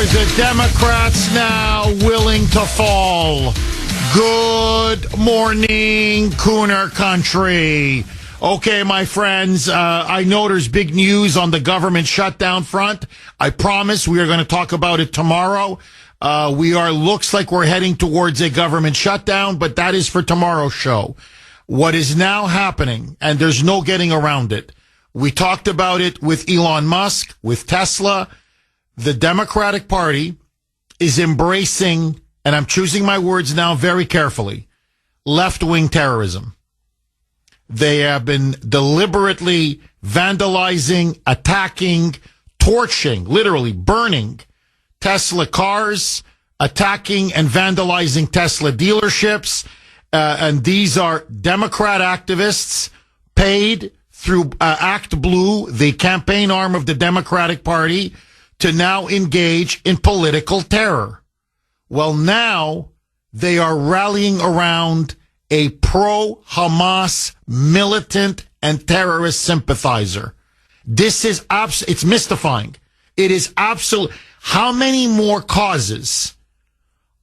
the Democrats now willing to fall? Good morning, Kuhner country. Okay, my friends, I know there's big news on the government shutdown front. I promise we are going to talk about it tomorrow. Looks like we're heading towards a government shutdown, but that is for tomorrow's show. What is now happening, and there's no getting around it. We talked about it with Elon Musk, with Tesla. The Democratic Party is embracing, and I'm choosing my words now very carefully, left-wing terrorism. They have been deliberately vandalizing, attacking, torching, literally burning Tesla cars, attacking and vandalizing Tesla dealerships. And these are Democrat activists paid through Act Blue, the campaign arm of the Democratic Party, to now engage in political terror. Well, now they are rallying around a pro-Hamas militant and terrorist sympathizer. This is it's mystifying. It is absolute. How many more causes,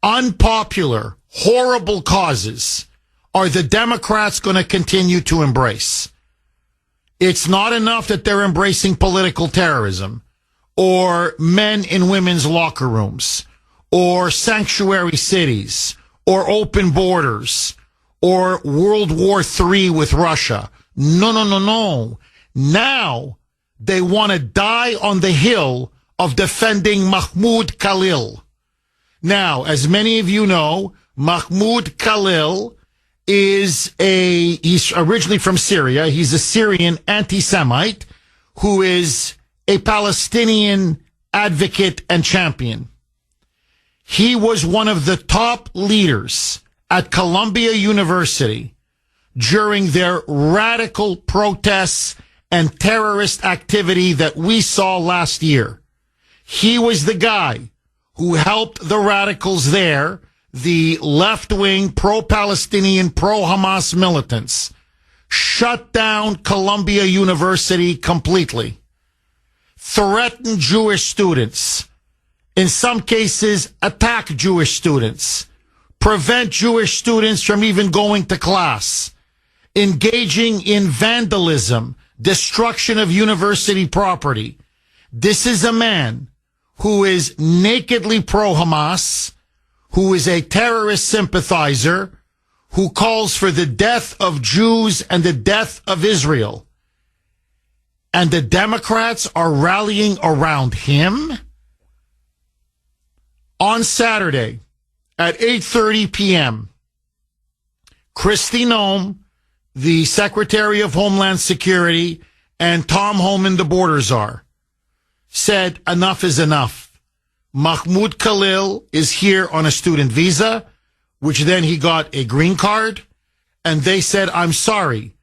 unpopular, horrible causes, are the Democrats going to continue to embrace? It's not enough that they're embracing political terrorism or men in women's locker rooms or sanctuary cities or open borders or World War III with Russia. No. Now they want to die on the hill of defending Mahmud Khalil. Now, as many of you know, Mahmud Khalil he's originally from Syria. He's a Syrian anti-Semite who is a Palestinian advocate and champion. He was one of the top leaders at Columbia University during their radical protests and terrorist activity that we saw last year. He was the guy who helped the radicals there, the left-wing, pro-Palestinian, pro-Hamas militants, shut down Columbia University completely, threaten Jewish students, in some cases attack Jewish students, prevent Jewish students from even going to class, engaging in vandalism, destruction of university property. This is a man who is nakedly pro-Hamas, who is a terrorist sympathizer, who calls for the death of Jews and the death of Israel. And the Democrats are rallying around him? On Saturday at 8:30 p.m., Kristi Noem, the Secretary of Homeland Security, and Tom Homan, the border czar, said enough is enough. Mahmoud Khalil is here on a student visa, which then he got a green card, and they said, I'm sorry,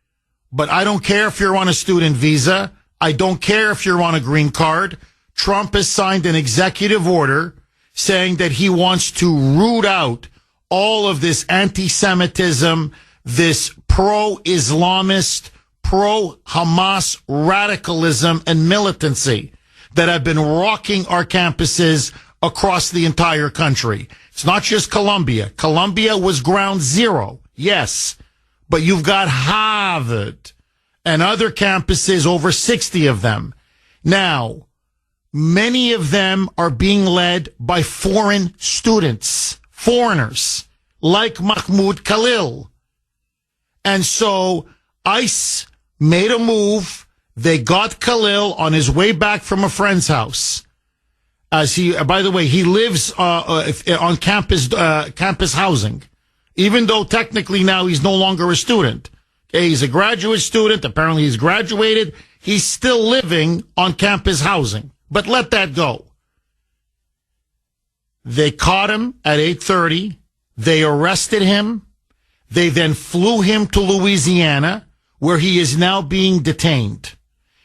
but I don't care if you're on a student visa. I don't care if you're on a green card. Trump has signed an executive order saying that he wants to root out all of this anti-Semitism, this pro-Islamist, pro-Hamas radicalism and militancy that have been rocking our campuses across the entire country. It's not just Columbia. Columbia was ground zero, yes, but you've got Harvard and other campuses, over 60 of them. Now, many of them are being led by foreign students, foreigners, like Mahmoud Khalil. And so ICE made a move. They got Khalil on his way back from a friend's house. As by the way, he lives on campus housing, even though technically now he's no longer a student. Okay, he's a graduate student. Apparently he's graduated. He's still living on campus housing. But let that go. They caught him at 8:30. They arrested him. They then flew him to Louisiana, where he is now being detained.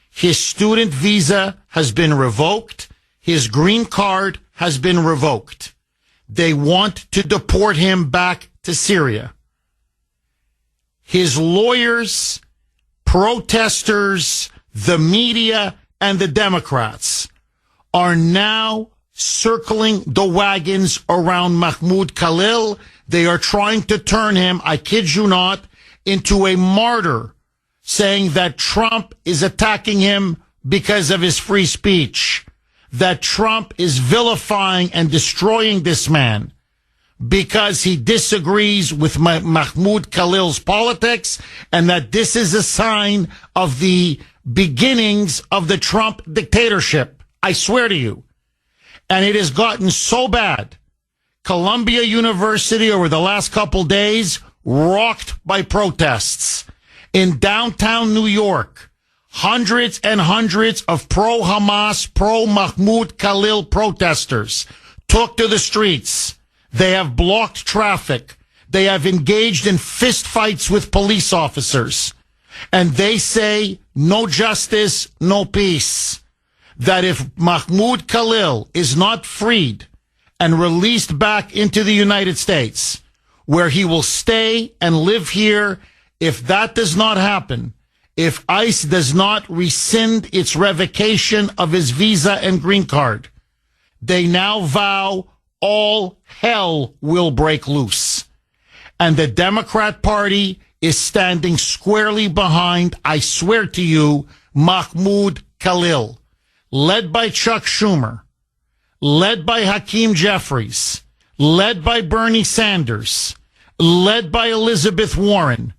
His student visa has been revoked. His green card has been revoked. They want to deport him back to Syria. His lawyers, protesters, the media, and the Democrats are now circling the wagons around Mahmud Khalil. They are trying to turn him, I kid you not, into a martyr, saying that Trump is attacking him because of his free speech, that Trump is vilifying and destroying this man because he disagrees with Mahmoud Khalil's politics, and that this is a sign of the beginnings of the Trump dictatorship. I swear to you. And it has gotten so bad. Columbia University over the last couple days rocked by protests. In downtown New York, hundreds and hundreds of pro-Hamas, pro-Mahmoud Khalil protesters took to the streets. They have blocked traffic. They have engaged in fistfights with police officers. And they say, no justice, no peace. That if Mahmoud Khalil is not freed and released back into the United States, where he will stay and live here, if that does not happen, if ICE does not rescind its revocation of his visa and green card, they now vow all hell will break loose. And the Democrat Party is standing squarely behind, I swear to you, Mahmoud Khalil, led by Chuck Schumer, led by Hakeem Jeffries, led by Bernie Sanders, led by Elizabeth Warren.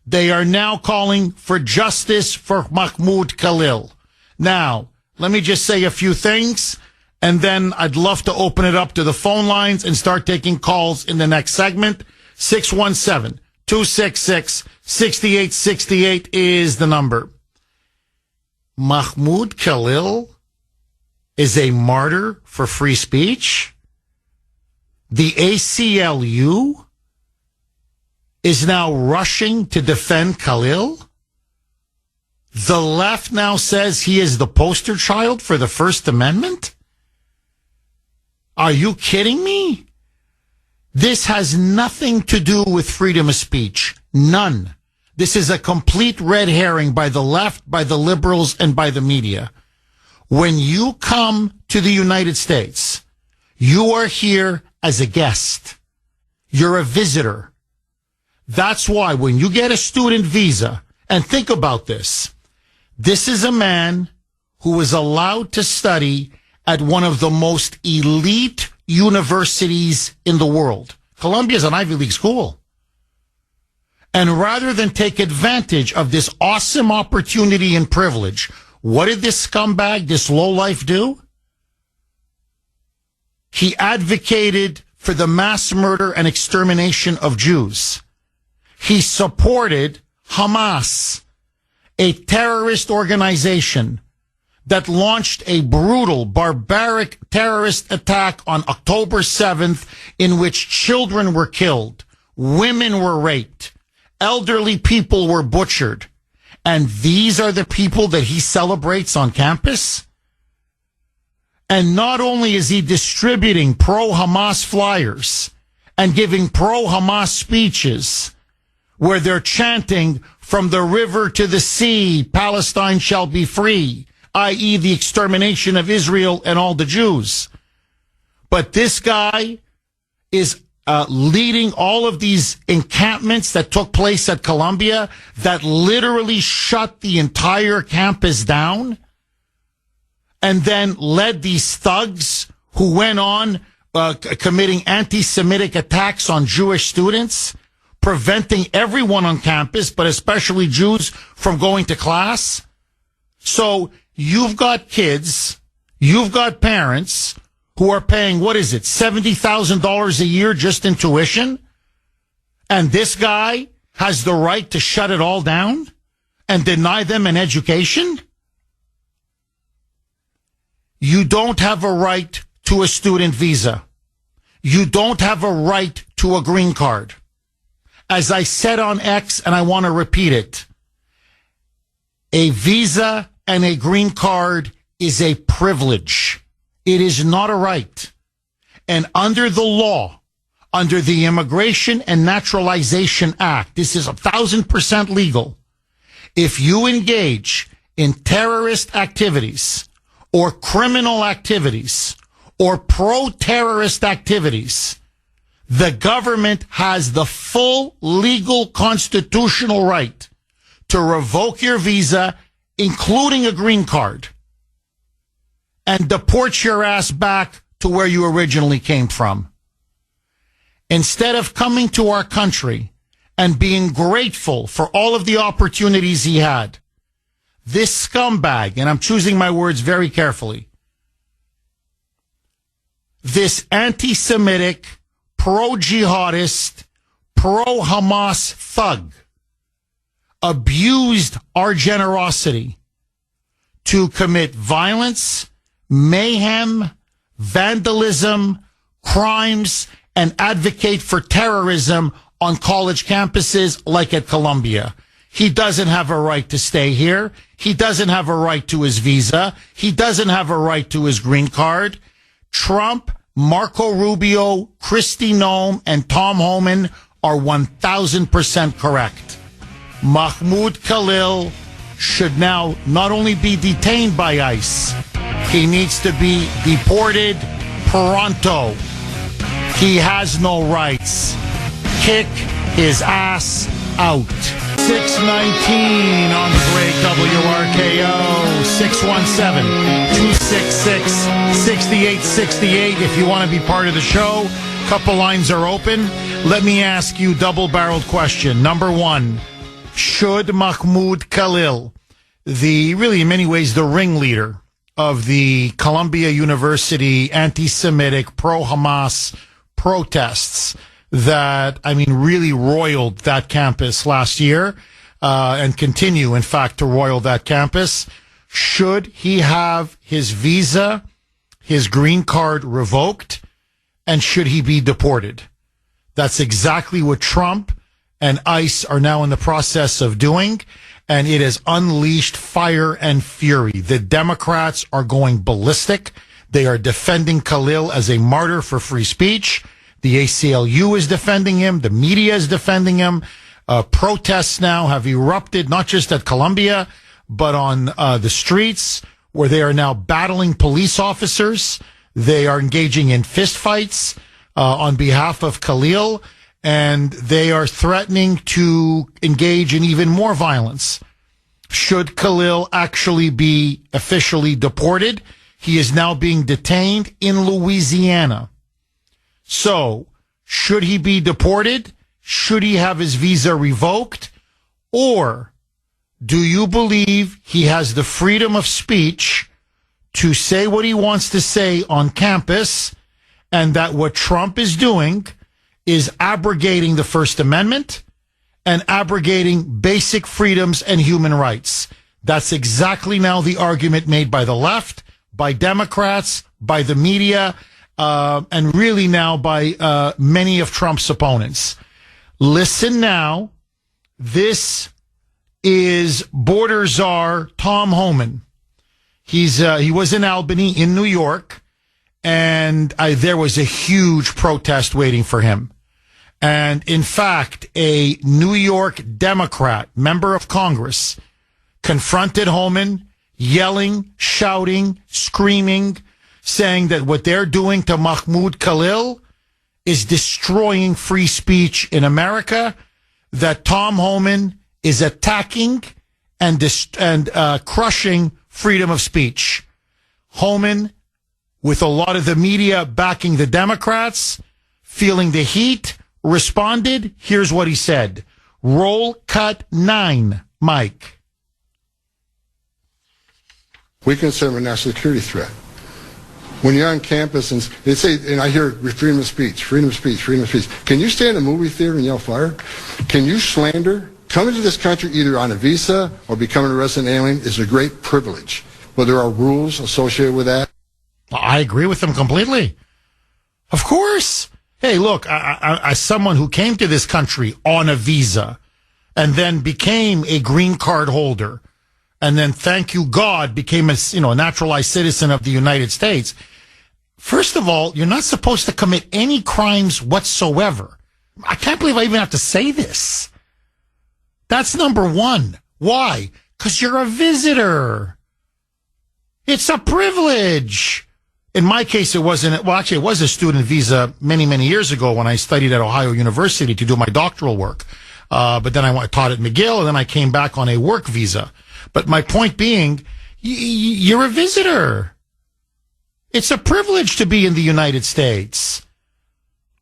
They are now calling for justice for Mahmoud Khalil. Now, let me just say a few things, and then I'd love to open it up to the phone lines and start taking calls in the next segment. 617-266-6868 is the number. Mahmoud Khalil is a martyr for free speech. The ACLU is now rushing to defend Khalil. The left now says he is the poster child for the First Amendment. Are you kidding me? This has nothing to do with freedom of speech. None. This is a complete red herring by the left, by the liberals, and by the media. When you come to the United States, you are here as a guest. You're a visitor. That's why when you get a student visa, and think about this, this is a man who was allowed to study at one of the most elite universities in the world. Columbia is an Ivy League school. And rather than take advantage of this awesome opportunity and privilege, what did this scumbag, this lowlife do? He advocated for the mass murder and extermination of Jews. He supported Hamas, a terrorist organization that launched a brutal, barbaric terrorist attack on October 7th in which children were killed, women were raped, elderly people were butchered. And these are the people that he celebrates on campus? And not only is he distributing pro-Hamas flyers and giving pro-Hamas speeches where they're chanting, from the river to the sea, Palestine shall be free, i.e. the extermination of Israel and all the Jews. But this guy is leading all of these encampments that took place at Columbia that literally shut the entire campus down, and then led these thugs who went on committing anti-Semitic attacks on Jewish students, preventing everyone on campus, but especially Jews, from going to class. So you've got kids, you've got parents who are paying, what is it, $70,000 a year just in tuition? And this guy has the right to shut it all down and deny them an education? You don't have a right to a student visa. You don't have a right to a green card. As I said on X, and I want to repeat it, a visa and a green card is a privilege. It is not a right. And under the law, under the Immigration and Naturalization Act, this is 1,000% legal. If you engage in terrorist activities or criminal activities or pro-terrorist activities, the government has the full legal constitutional right to revoke your visa, including a green card, and deport your ass back to where you originally came from. Instead of coming to our country and being grateful for all of the opportunities he had, this scumbag, and I'm choosing my words very carefully, this anti-Semitic, pro-jihadist, pro-Hamas thug abused our generosity to commit violence, mayhem, vandalism, crimes, and advocate for terrorism on college campuses like at Columbia. He doesn't have a right to stay here. He doesn't have a right to his visa. He doesn't have a right to his green card. Trump, Marco Rubio, Kristi Noem, and Tom Homan are 1,000% correct. Mahmud Khalil should now not only be detained by ICE, he needs to be deported pronto. He has no rights. Kick his ass out. 619 on the great WRKO. 617-266-6868. If you want to be part of the show, couple lines are open. Let me ask you double-barreled question. Number one, should Mahmud Khalil, really in many ways the ringleader of the Columbia University anti-Semitic pro-Hamas protests that, really roiled that campus last year, and continue, in fact, to roil that campus, should he have his visa, his green card revoked, and should he be deported? That's exactly what Trump and ICE are now in the process of doing, and it has unleashed fire and fury. The Democrats are going ballistic. They are defending Khalil as a martyr for free speech. The ACLU is defending him. The media is defending him. Protests now have erupted, not just at Columbia, but on the streets, where they are now battling police officers. They are engaging in fistfights on behalf of Khalil, and they are threatening to engage in even more violence. Should Khalil actually be officially deported, he is now being detained in Louisiana. So, should he be deported? Should he have his visa revoked? Or do you believe he has the freedom of speech to say what he wants to say on campus, and that what Trump is doing is abrogating the First Amendment and abrogating basic freedoms and human rights? That's exactly now the argument made by the left, by Democrats, by the media, and really now by many of Trump's opponents. Listen now. This is border czar Tom Homan. He was in Albany, in New York, and there was a huge protest waiting for him. And in fact, a New York Democrat member of Congress confronted Homan, yelling, shouting, screaming, saying that what they're doing to Mahmud Khalil is destroying free speech in America, that Tom Homan is attacking and crushing freedom of speech. Homan, with a lot of the media backing the Democrats, feeling the heat, responded. Here's what he said. Roll cut 9, Mike. We consider a national security threat. When you're on campus and they say, and I hear freedom of speech, freedom of speech, freedom of speech. Can you stay in a movie theater and yell fire? Can you slander? Coming to this country either on a visa or becoming a resident alien is a great privilege. But there are rules associated with that. I agree with him completely. Of course. Hey, look, as someone who came to this country on a visa and then became a green card holder, and then, thank you God, became a naturalized citizen of the United States. First of all, you're not supposed to commit any crimes whatsoever. I can't believe I even have to say this. That's number one. Why? Because you're a visitor. It's a privilege. In my case, it wasn't, well, actually, it was a student visa many, many years ago when I studied at Ohio University to do my doctoral work. But then I taught at McGill, and then I came back on a work visa. But my point being, you're a visitor. It's a privilege to be in the United States.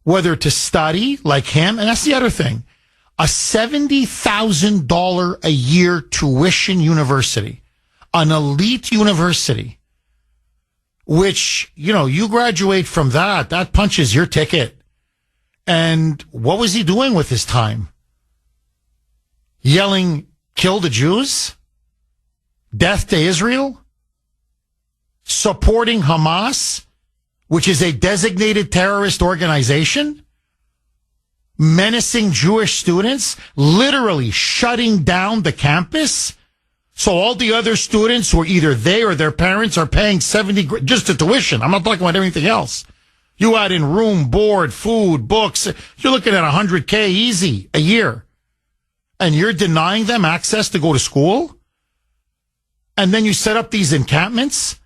Whether to study like him, and that's the other thing, a $70,000 a year tuition university, an elite university, which, you graduate from that punches your ticket. And what was he doing with his time? Yelling, kill the Jews? Death to Israel? Supporting Hamas, which is a designated terrorist organization? Menacing Jewish students? Literally shutting down the campus? So all the other students who are either they or their parents are paying $70 just to tuition. I'm not talking about anything else. You add in room, board, food, books. You're looking at $100K easy a year. And you're denying them access to go to school? And then you set up these encampments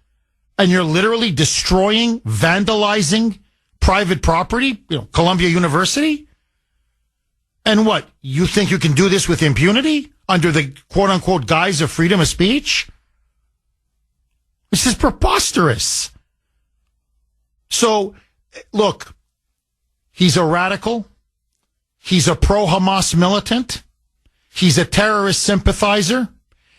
and you're literally destroying, vandalizing private property, Columbia University? And what? You think you can do this with impunity under the quote unquote guise of freedom of speech? This is preposterous. So, look, he's a radical. He's a pro-Hamas militant. He's a terrorist sympathizer.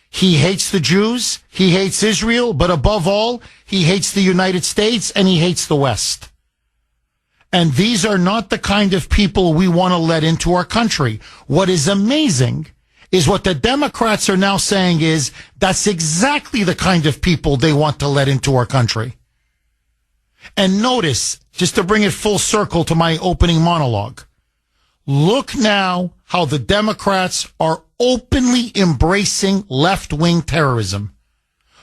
He hates the Jews. He hates Israel. But above all, he hates the United States and he hates the West. And these are not the kind of people we want to let into our country. What is amazing is what the Democrats are now saying is that's exactly the kind of people they want to let into our country. And notice, just to bring it full circle to my opening monologue, look now how the Democrats are openly embracing left-wing terrorism.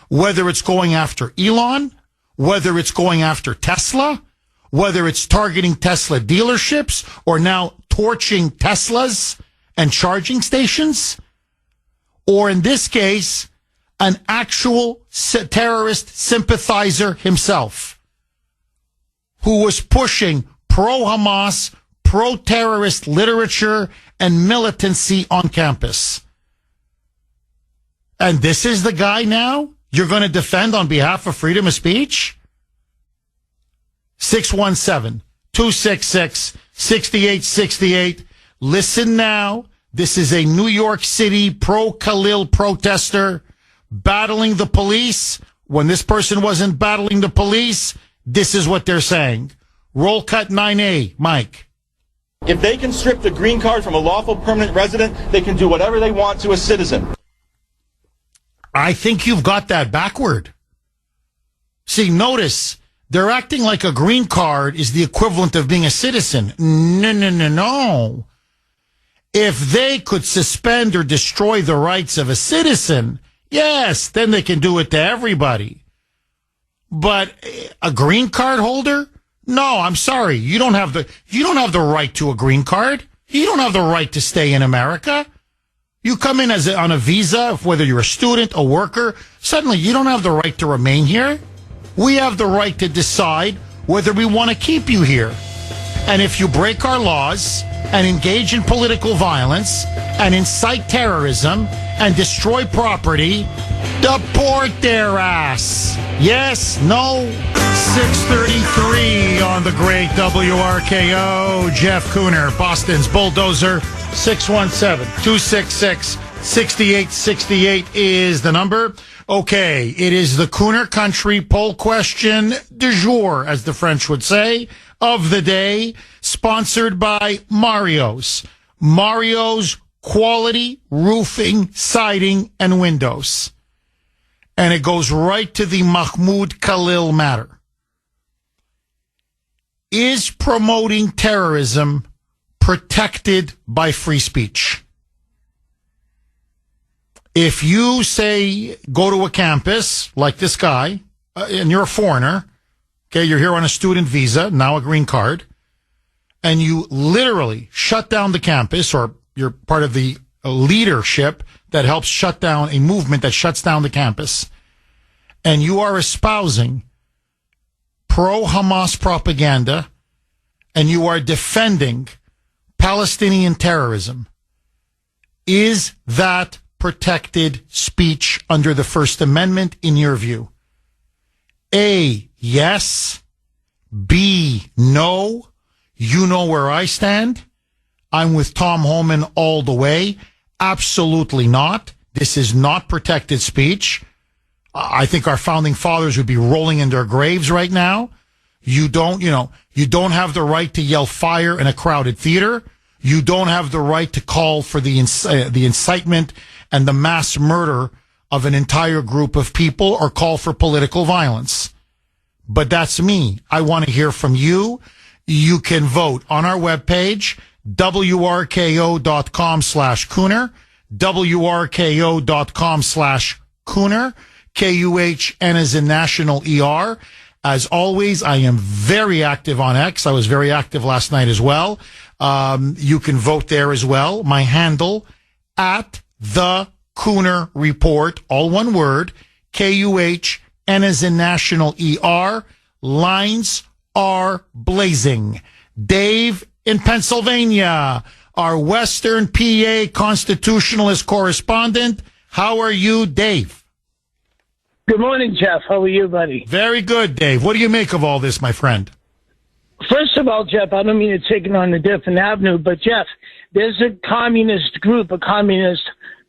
Whether it's going after Elon, whether it's going after Tesla, whether it's targeting Tesla dealerships or now torching Teslas and charging stations, or in this case, an actual terrorist sympathizer himself who was pushing pro-Hamas, pro-terrorist literature and militancy on campus. And this is the guy now you're going to defend on behalf of freedom of speech? 617-266-6868. Listen now. This is a New York City pro-Khalil protester battling the police. When this person wasn't battling the police, this is what they're saying. Roll cut 9A, Mike. If they can strip the green card from a lawful permanent resident, they can do whatever they want to a citizen. I think you've got that backward. See, notice, they're acting like a green card is the equivalent of being a citizen. No. If they could suspend or destroy the rights of a citizen, yes, then they can do it to everybody. But a green card holder? No, I'm sorry. You don't have the right to a green card. You don't have the right to stay in America. You come in on a visa, whether you're a student, a worker, suddenly you don't have the right to remain here. We have the right to decide whether we want to keep you here. And if you break our laws and engage in political violence and incite terrorism and destroy property, deport their ass. Yes, no. 6:33 on the great WRKO. Jeff Kuhner, Boston's Bulldozer. 617-266-6868 is the number. Okay, it is the Kuhner Country poll question du jour, as the French would say, of the day, sponsored by Mario's. Mario's quality roofing, siding, and windows. And it goes right to the Mahmud Khalil matter. Is promoting terrorism protected by free speech? If you say go to a campus like this guy, and you're a foreigner, okay, you're here on a student visa, now a green card, and you literally shut down the campus, or you're part of the leadership that helps shut down a movement that shuts down the campus, and you are espousing pro-Hamas propaganda and you are defending Palestinian terrorism, is that protected speech under the First Amendment in your view? A, yes. B, no. You know where I stand. I'm with Tom Homan all the way. Absolutely not. This is not protected speech. I think our founding fathers would be rolling in their graves right now. You don't have the right to yell fire in a crowded theater. You don't have the right to call for the incitement and the mass murder of an entire group of people or call for political violence. But that's me. I want to hear from you. You can vote on our webpage, wrko.com/Kuhner, wrko.com/Kuhner, KUHN as in national ER. As always, I am very active on X. I was very active last night as well. You can vote there as well. My handle, at the Kuhner Report, all one word, KUHN as in national ER. Lines are blazing. Dave in Pennsylvania, our Western PA constitutionalist correspondent. How are you, Dave? Good morning, Jeff. How are you, buddy? Very good, Dave. What do you make of all this, my friend? First of all, Jeff, I don't mean to take it on a different avenue, but Jeff, there's a communist group, a communist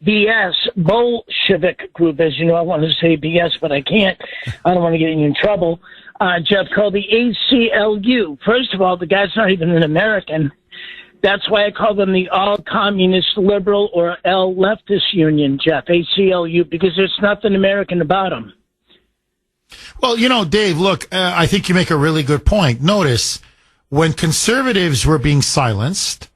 BS, Bolshevik group. As you know, I want to say BS, but I can't. I don't want to get you in trouble. Jeff, called the ACLU. First of all, the guy's not even an American. That's why I call them the All-Communist Liberal or Leftist Union, Jeff, ACLU, because there's nothing American about them. Well, Dave, look, I think you make a really good point. Notice, when conservatives were being silenced,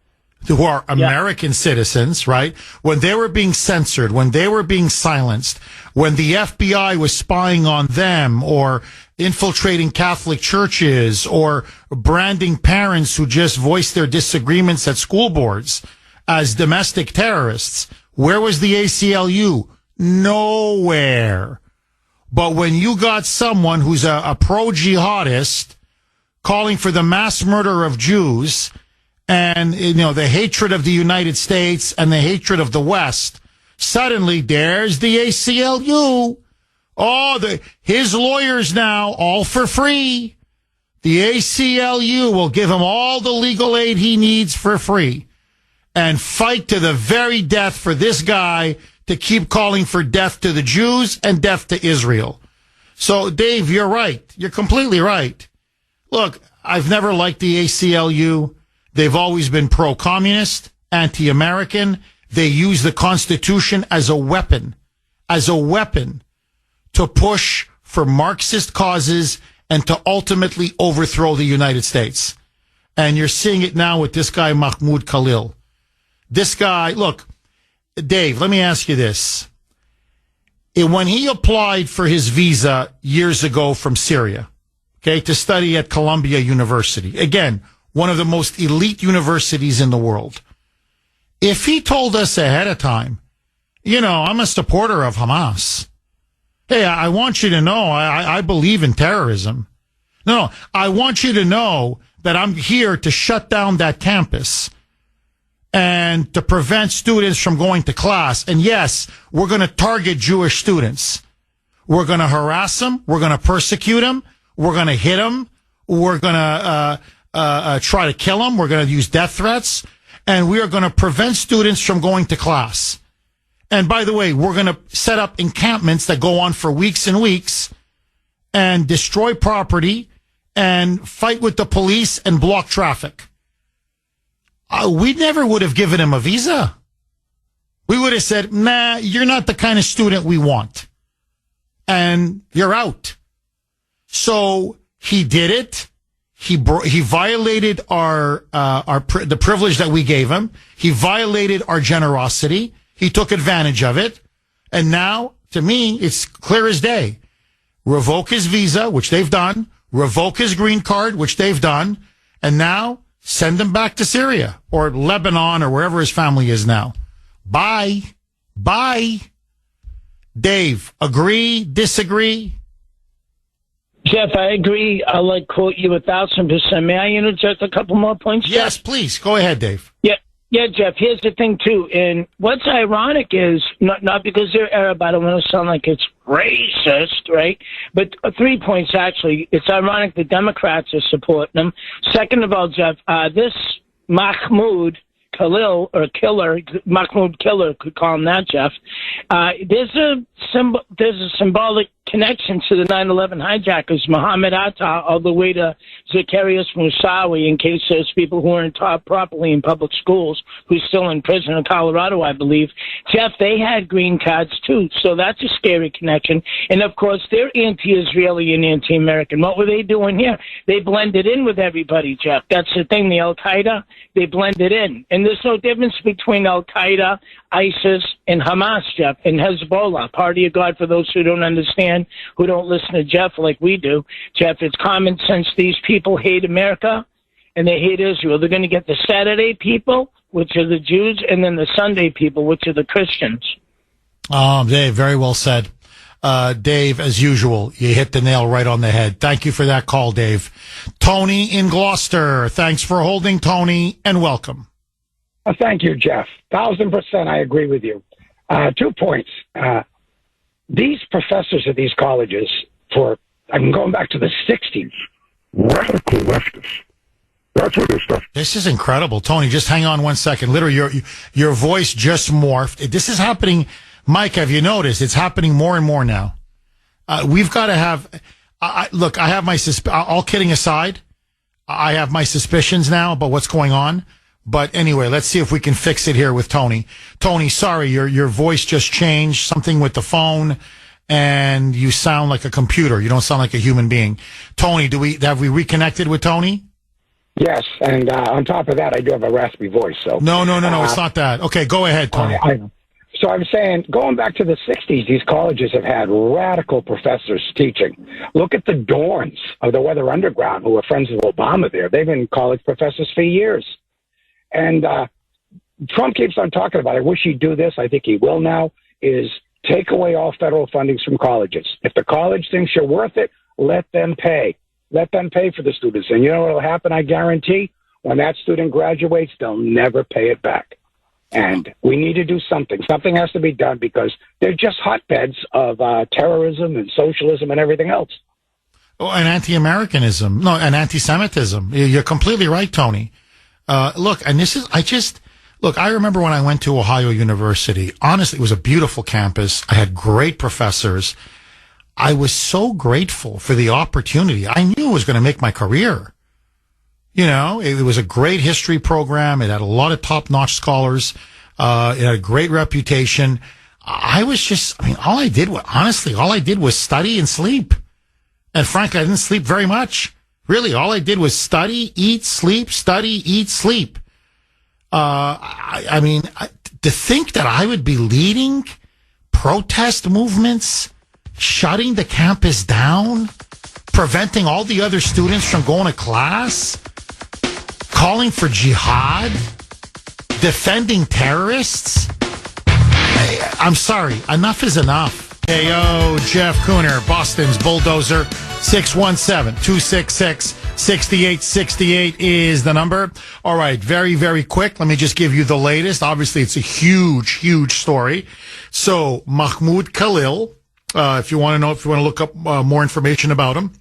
who are American citizens, right? When they were being censored, when they were being silenced, when the FBI was spying on them or infiltrating Catholic churches or branding parents who just voiced their disagreements at school boards as domestic terrorists, where was the ACLU? Nowhere. But when you got someone who's a pro-jihadist calling for the mass murder of Jews and, the hatred of the United States and the hatred of the West, suddenly there's the ACLU. Oh, his lawyers now, all for free. The ACLU will give him all the legal aid he needs for free and fight to the very death for this guy to keep calling for death to the Jews and death to Israel. So, Dave, you're right. You're completely right. Look, I've never liked the ACLU. They've always been pro-communist, anti-American. They use the Constitution as a weapon to push for Marxist causes and to ultimately overthrow the United States. And you're seeing it now with this guy, Mahmud Khalil. This guy, look, Dave, let me ask you this. When he applied for his visa years ago from Syria, to study at Columbia University, again, one of the most elite universities in the world, if he told us ahead of time, I'm a supporter of Hamas. Hey, I want you to know I believe in terrorism. No, I want you to know that I'm here to shut down that campus and to prevent students from going to class. And yes, we're going to target Jewish students. We're going to harass them. We're going to persecute them. We're going to hit them. We're going to try to kill them. We're going to use death threats. And we are going to prevent students from going to class. And by the way, we're going to set up encampments that go on for weeks and weeks and destroy property and fight with the police and block traffic. We never would have given him a visa. We would have said, nah, you're not the kind of student we want. And you're out. So he did it. He violated the privilege that we gave him. He violated our generosity. He took advantage of it. And now, to me, it's clear as day. Revoke his visa, which they've done. Revoke his green card, which they've done. And now, send him back to Syria or Lebanon or wherever his family is now. Bye. Bye. Dave, agree, disagree? Jeff, I agree. I'll quote you 1,000%. May I interject a couple more points, Jeff? Yes, please. Go ahead, Dave. Yeah, Jeff, here's the thing, too. And what's ironic is, not because they're Arab, I don't want to sound like it's racist, right? But 3 points, actually. It's ironic the Democrats are supporting them. Second of all, Jeff, this Mahmud Khalil, or Killer, Mahmud Killer, could call him that, Jeff. There's a symbolic connection to the 9/11 hijackers, Muhammad Atta, all the way to Zacarias Moussaoui, in case there's people who aren't taught properly in public schools, who's still in prison in Colorado, I believe. Jeff, they had green cards too, so that's a scary connection. And of course, they're anti-Israeli and anti-American. What were they doing here? They blended in with everybody, Jeff. That's the thing. The Al-Qaeda, they blended in. And there's no difference between Al-Qaeda, ISIS, and Hamas, Jeff, and Hezbollah. Party of God, for those who don't understand, who don't listen to Jeff like we do. Jeff, it's common sense. These people hate America, and they hate Israel. They're going to get the Saturday people, which are the Jews, and then the Sunday people, which are the Christians. Dave, very well said. Dave, as usual, you hit the nail right on the head. Thank you for that call, Dave. Tony in Gloucester. Thanks for holding, Tony, and welcome. Thank you, Jeff. 1,000% I agree with you. 2 points. These professors at these colleges, I'm going back to the 60s, radical leftists. That's what they're stuff. This is incredible. Tony, just hang on 1 second. Literally, your voice just morphed. This is happening. Mike, have you noticed? It's happening more and more now. We've got to have, look, I have my, all kidding aside, I have my suspicions now about what's going on. But anyway, let's see if we can fix it here with Tony. Tony, sorry, your voice just changed, something with the phone, and you sound like a computer. You don't sound like a human being. Tony, have we reconnected with Tony? Yes, and on top of that, I do have a raspy voice. So No, it's not that. Okay, go ahead, Tony. So I'm saying, going back to the 60s, these colleges have had radical professors teaching. Look at the Dorns of the Weather Underground, who were friends of Obama there. They've been college professors for years. And Trump keeps on talking about it. I wish he'd do this. I think he will now, is take away all federal fundings from colleges. If the college thinks you're worth it, let them pay. Let them pay for the students. And you know what will happen, I guarantee? When that student graduates, they'll never pay it back. And we need to do something. Something has to be done because they're just hotbeds of terrorism and socialism and everything else. Oh, and anti-Americanism. No, and anti-Semitism. You're completely right, Tony. Look, and I remember when I went to Ohio University. Honestly, it was a beautiful campus. I had great professors. I was so grateful for the opportunity. I knew it was going to make my career. You know, it was a great history program. It had a lot of top-notch scholars. It had a great reputation. All I did was study and sleep. And frankly, I didn't sleep very much. Really, all I did was study, eat, sleep, study, eat, sleep. To think that I would be leading protest movements, shutting the campus down, preventing all the other students from going to class, calling for jihad, defending terrorists. I'm sorry, enough is enough. Hey, Jeff Kuhner, Boston's Bulldozer, 617-266-6868 is the number. All right, very, very quick. Let me just give you the latest. Obviously, it's a huge, huge story. So, Mahmud Khalil, if you want to look up more information about him,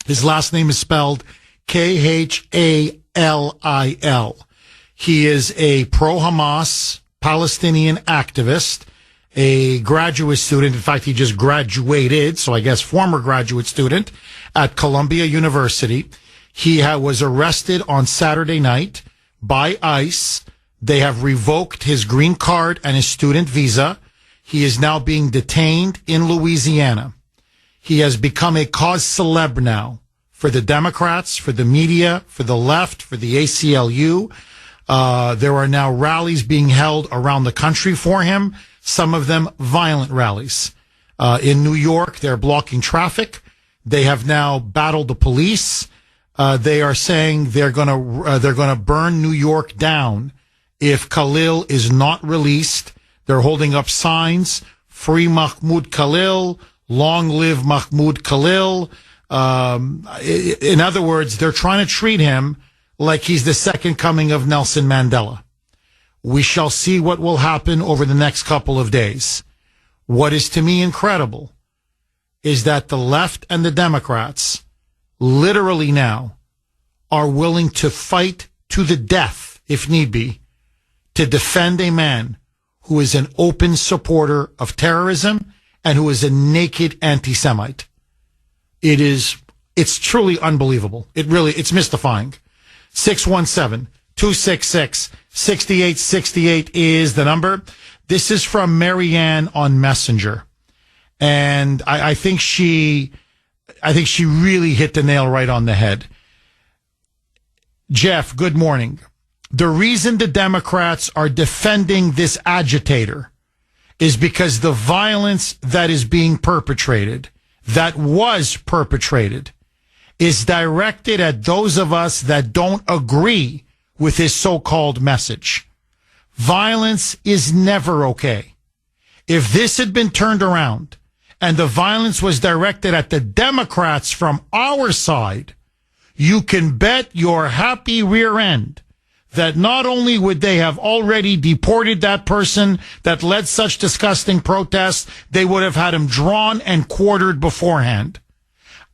his last name is spelled Khalil. He is a pro-Hamas Palestinian activist, a graduate student. In fact, he just graduated, so I guess former graduate student at Columbia University. He was arrested on Saturday night by ICE. They have revoked his green card and his student visa. He is now being detained in Louisiana. He has become a cause célèbre now for the Democrats, for the media, for the left, for the ACLU. There are now rallies being held around the country for him, some of them violent rallies. In New York, they're blocking traffic. They have now battled the police. They are saying they're gonna burn New York down if Khalil is not released. They're holding up signs, "Free Mahmud Khalil," "Long live Mahmud Khalil." In other words, they're trying to treat him like he's the second coming of Nelson Mandela. We shall see what will happen over the next couple of days. What is to me incredible is that the left and the Democrats literally now are willing to fight to the death, if need be, to defend a man who is an open supporter of terrorism and who is a naked anti-Semite. It's truly unbelievable. It's mystifying. 617-266-6868 is the number. This is from Marianne on Messenger. And I think she really hit the nail right on the head. Jeff, good morning. The reason the Democrats are defending this agitator is because the violence that is being perpetrated, that was perpetrated, is directed at those of us that don't agree with his so-called message. Violence is never okay. If this had been turned around and the violence was directed at the Democrats from our side, you can bet your happy rear end that not only would they have already deported that person that led such disgusting protests, they would have had him drawn and quartered beforehand.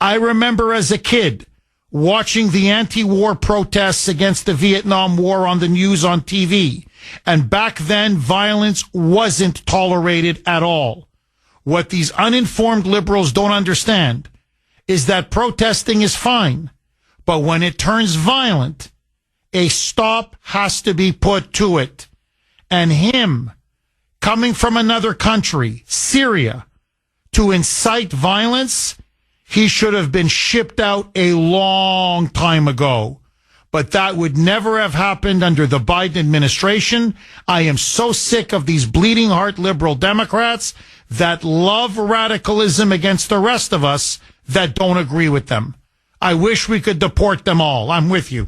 I remember as a kid watching the anti-war protests against the Vietnam War on the news on TV. And back then, violence wasn't tolerated at all. What these uninformed liberals don't understand is that protesting is fine. But when it turns violent, a stop has to be put to it. And him coming from another country, Syria, to incite violence, he should have been shipped out a long time ago. But that would never have happened under the Biden administration. I am so sick of these bleeding heart liberal Democrats that love radicalism against the rest of us that don't agree with them. I wish we could deport them all. I'm with you.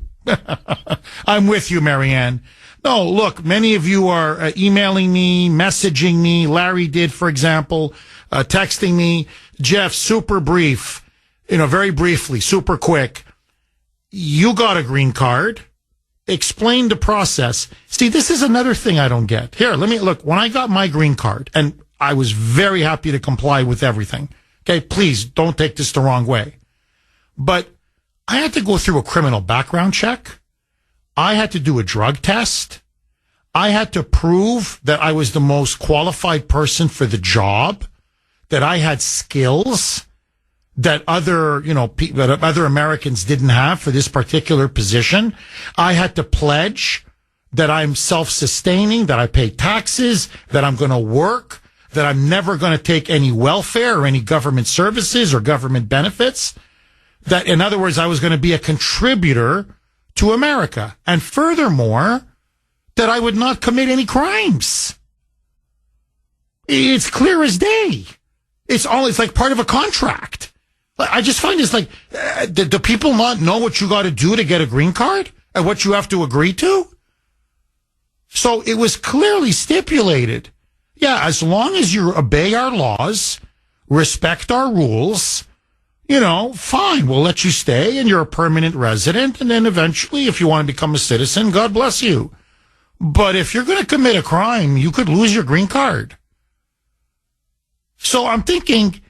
I'm with you, Marianne. No, look, many of you are emailing me, messaging me. Larry did, for example, texting me. Jeff, super brief, very briefly, super quick. You got a green card. Explain the process. See, this is another thing I don't get. Here, let me look. When I got my green card, and I was very happy to comply with everything. Okay, please don't take this the wrong way. But I had to go through a criminal background check. I had to do a drug test. I had to prove that I was the most qualified person for the job, that I had skills that other Americans didn't have for this particular position. I had to pledge that I'm self-sustaining, that I pay taxes, that I'm going to work, that I'm never going to take any welfare or any government services or government benefits. That, in other words, I was going to be a contributor to America. And furthermore, that I would not commit any crimes. It's clear as day. It's like part of a contract. I just find it's like, do people not know what you got to do to get a green card and what you have to agree to? So it was clearly stipulated. Yeah, as long as you obey our laws, respect our rules, fine, we'll let you stay and you're a permanent resident. And then eventually, if you want to become a citizen, God bless you. But if you're going to commit a crime, you could lose your green card. So I'm thinking,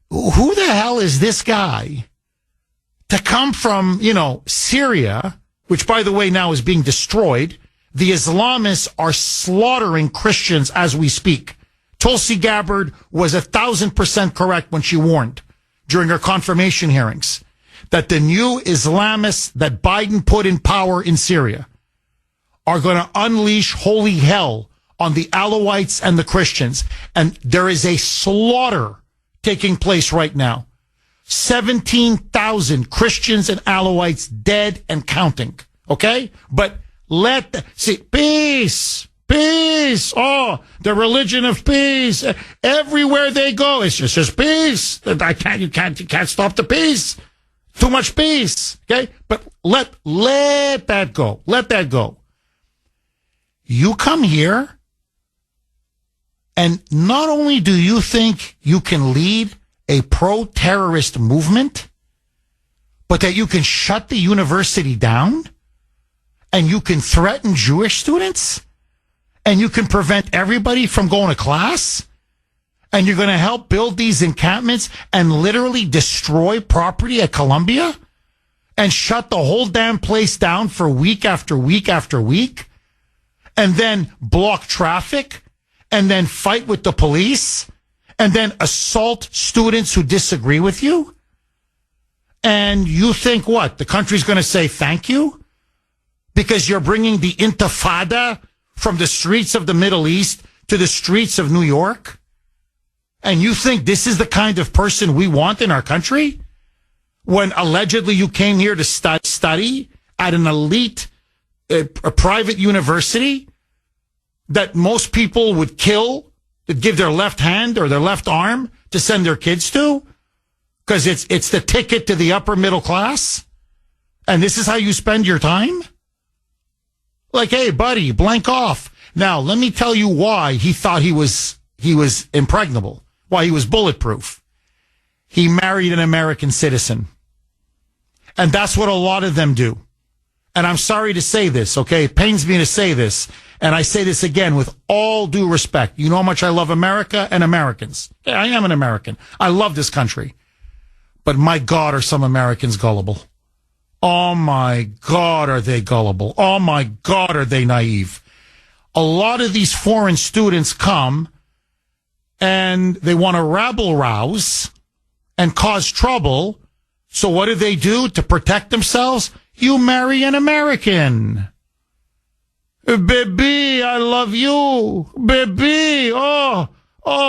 who the hell is this guy to come from, Syria, which, by the way, now is being destroyed. The Islamists are slaughtering Christians as we speak. Tulsi Gabbard was 1,000% correct when she warned during her confirmation hearings that the new Islamists that Biden put in power in Syria are going to unleash holy hell on the Alawites and the Christians. And there is a slaughter taking place right now. 17,000 Christians and Alawites dead and counting. Okay? But peace. Oh, the religion of peace. Everywhere they go, it's just peace. You can't stop the peace. Too much peace. Okay? But let that go. Let that go. You come here, and not only do you think you can lead a pro-terrorist movement, but that you can shut the university down and you can threaten Jewish students and you can prevent everybody from going to class and you're going to help build these encampments and literally destroy property at Columbia and shut the whole damn place down for week after week after week and then block traffic and then fight with the police and then assault students who disagree with you? And you think what? The country's going to say thank you? Because you're bringing the intifada from the streets of the Middle East to the streets of New York? And you think this is the kind of person we want in our country? When allegedly you came here to study at an elite a private university that most people would kill, that give their left hand or their left arm to send their kids to? Because it's the ticket to the upper middle class? And this is how you spend your time? Like, hey, buddy, blank off. Now, let me tell you why he thought he was impregnable, why he was bulletproof. He married an American citizen. And that's what a lot of them do. And I'm sorry to say this, okay? It pains me to say this. And I say this again with all due respect. You know how much I love America and Americans. Yeah, I am an American. I love this country. But my God, are some Americans gullible. Oh my God, are they gullible. Oh my God, are they naive. A lot of these foreign students come and they want to rabble-rouse and cause trouble. So what do they do to protect themselves? You marry an American. Baby, I love you. Baby, oh,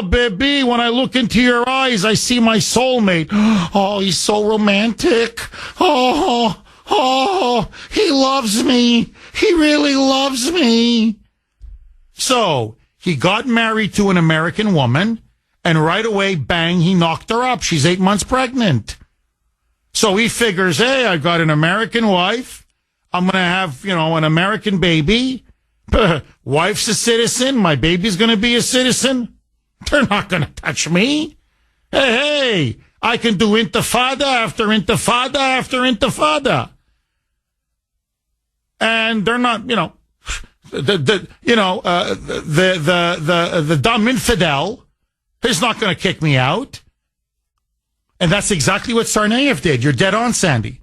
baby, when I look into your eyes, I see my soulmate. Oh, he's so romantic. Oh, he loves me. He really loves me. So he got married to an American woman, and right away, bang, he knocked her up. She's 8 months pregnant. So he figures, hey, I got an American wife. I'm going to have, an American baby. Wife's a citizen. My baby's going to be a citizen. They're not going to touch me. Hey, I can do intifada after intifada after intifada. And they're not, the dumb infidel is not going to kick me out. And that's exactly what Tsarnaev did. You're dead on, Sandy.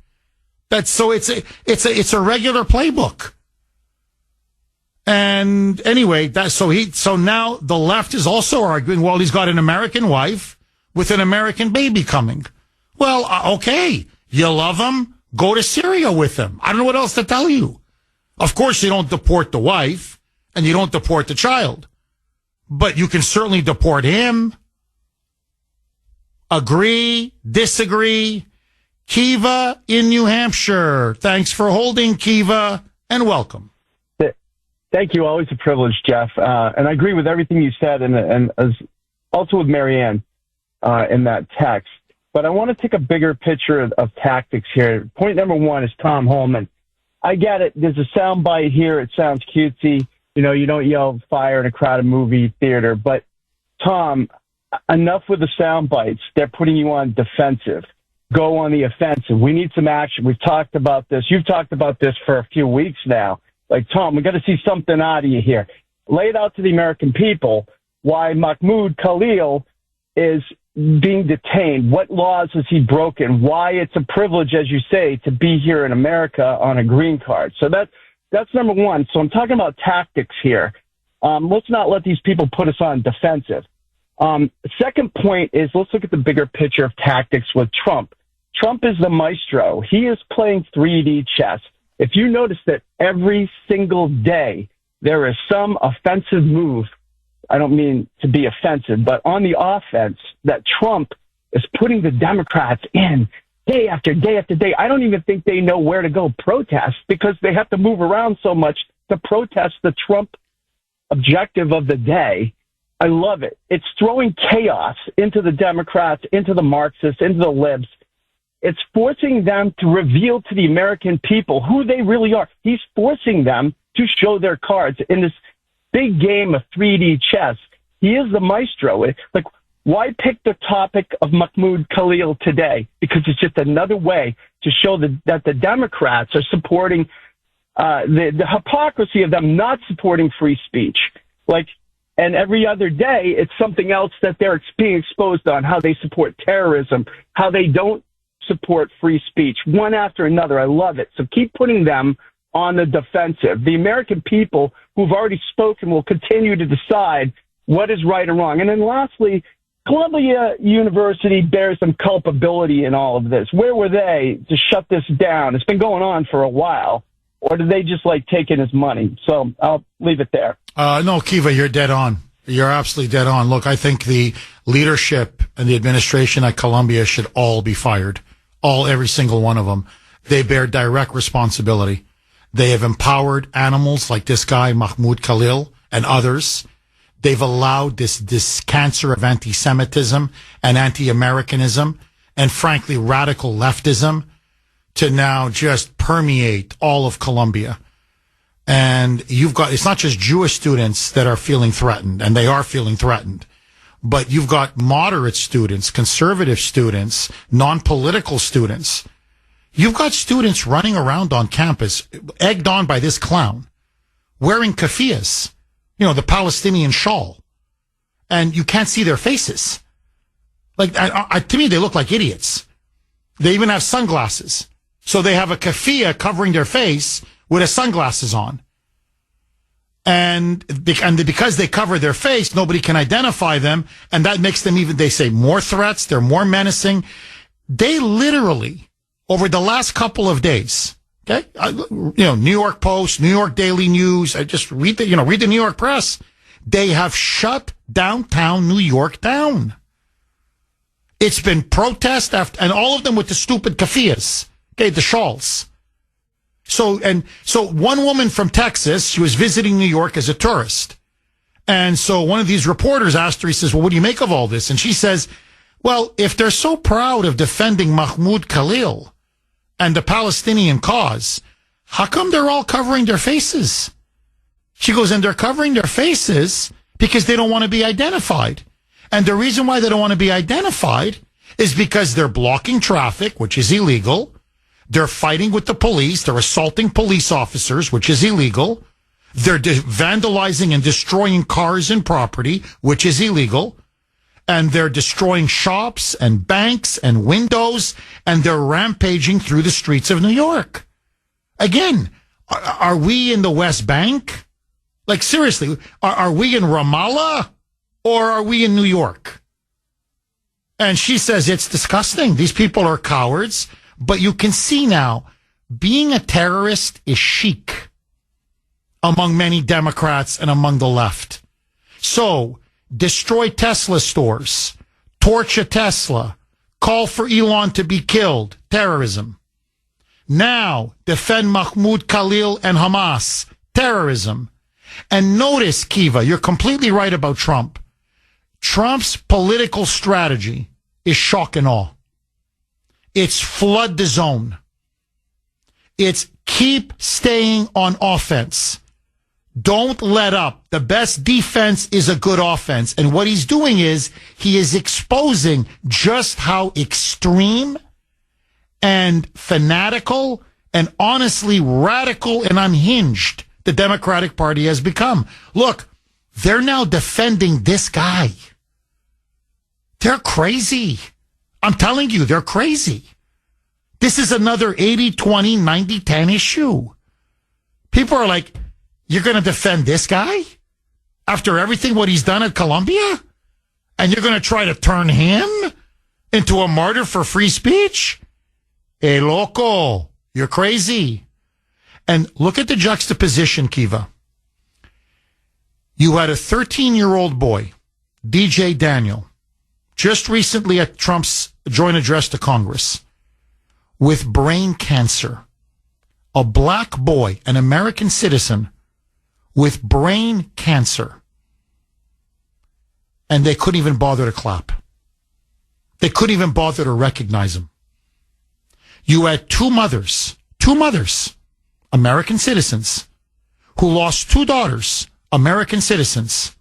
It's a regular playbook. And anyway, so now the left is also arguing, well, he's got an American wife with an American baby coming. Well, okay, you love him, go to Syria with him. I don't know what else to tell you. Of course, you don't deport the wife and you don't deport the child, but you can certainly deport him. Agree, disagree. Kiva in New Hampshire. Thanks for holding, Kiva, and welcome. Thank you. Always a privilege, Jeff. And I agree with everything you said, and as also with Marianne in that text. But I want to take a bigger picture of tactics here. Point number one is Tom Homan. I get it. There's a sound bite here. It sounds cutesy. You don't yell fire in a crowded movie theater. But, Tom, enough with the sound bites. They're putting you on defensive. Go on the offensive. We need some action. We've talked about this. You've talked about this for a few weeks now. Like, Tom, we got to see something out of you here. Lay it out to the American people why Mahmud Khalil is being detained. What laws has he broken? Why it's a privilege, as you say, to be here in America on a green card. So that's number one. So I'm talking about tactics here. Let's not let these people put us on defensive. Second point is let's look at the bigger picture of tactics with Trump. Trump is the maestro. He is playing 3D chess. If you notice that every single day there is some offensive move, I don't mean to be offensive, but on the offense that Trump is putting the Democrats in day after day after day. I don't even think they know where to go protest because they have to move around so much to protest the Trump objective of the day. I love it. It's throwing chaos into the Democrats, into the Marxists, into the libs. It's forcing them to reveal to the American people who they really are. He's forcing them to show their cards in this big game of 3D chess. He is the maestro. Like, Why pick the topic of Mahmud Khalil today? Because it's just another way to show that the Democrats are supporting the hypocrisy of them not supporting free speech. And every other day, it's something else that they're being exposed on, how they support terrorism, how they don't support free speech, one after another. I love it. So keep putting them on the defensive. The American people who've already spoken will continue to decide what is right or wrong. And then lastly, Columbia University bears some culpability in all of this. Where were they to shut this down? It's been going on for a while. Or did they just taking his money? So I'll leave it there. No, Kiva, you're dead on. You're absolutely dead on. Look, I think the leadership and the administration at Columbia should all be fired. Every single one of them. They bear direct responsibility. They have empowered animals like this guy, Mahmud Khalil, and others. They've allowed this cancer of anti-Semitism and anti-Americanism and, frankly, radical leftism to now just permeate all of Columbia. And it's not just Jewish students that are feeling threatened, and they are feeling threatened, but you've got moderate students, conservative students, non-political students. You've got students running around on campus, egged on by this clown, wearing keffiyehs, the Palestinian shawl, and you can't see their faces. To me, they look like idiots. They even have sunglasses. So they have a keffiyeh covering their face with the sunglasses on. And because they cover their face, nobody can identify them. And that makes them they say more threats. They're more menacing. They literally, over the last couple of days, okay, New York Post, New York Daily News, I just read the New York press. They have shut downtown New York down. It's been protest and all of them with the stupid keffiyehs. Okay, the shawls. So one woman from Texas, she was visiting New York as a tourist. And so one of these reporters asked her, he says, well, what do you make of all this? And she says, well, if they're so proud of defending Mahmud Khalil and the Palestinian cause, how come they're all covering their faces? She goes, and they're covering their faces because they don't want to be identified. And the reason why they don't want to be identified is because they're blocking traffic, which is illegal. They're fighting with the police. They're assaulting police officers, which is illegal. They're vandalizing and destroying cars and property, which is illegal. And they're destroying shops and banks and windows, and they're rampaging through the streets of New York. Again, are we in the West Bank? Seriously, are we in Ramallah or are we in New York? And she says it's disgusting. These people are cowards. But you can see now, being a terrorist is chic among many Democrats and among the left. So, destroy Tesla stores, torch a Tesla, call for Elon to be killed, terrorism. Now, defend Mahmud Khalil and Hamas, terrorism. And notice, Kiva, you're completely right about Trump. Trump's political strategy is shock and awe. It's flood the zone. It's keep staying on offense. Don't let up. The best defense is a good offense. And what he's doing is he is exposing just how extreme and fanatical and honestly radical and unhinged the Democratic Party has become. Look, they're now defending this guy. They're crazy. I'm telling you, they're crazy. This is another 80-20, 90-10 issue. People are like, you're going to defend this guy after everything what he's done at Columbia? And you're going to try to turn him into a martyr for free speech? Hey, loco, you're crazy. And look at the juxtaposition, Kiva. You had a 13-year-old boy, DJ Daniel, just recently at Trump's joint address to Congress, with brain cancer. A black boy, an American citizen, with brain cancer. And they couldn't even bother to clap. They couldn't even bother to recognize him. You had two mothers, American citizens, who lost two daughters, American citizens,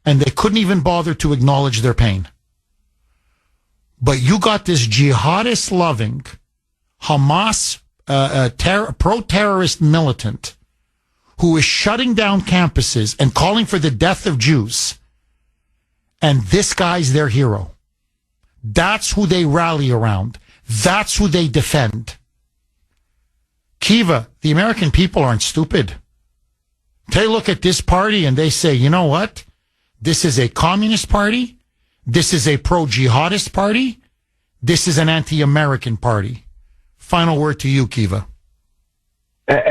and they couldn't even bother to acknowledge their pain. But you got this jihadist-loving, Hamas pro-terrorist militant who is shutting down campuses and calling for the death of Jews. And this guy's their hero. That's who they rally around. That's who they defend. Kiva, the American people aren't stupid. They look at this party and they say, you know what? This is a communist party. This is a pro-jihadist party. This is an anti-American party. Final word to you, Kiva.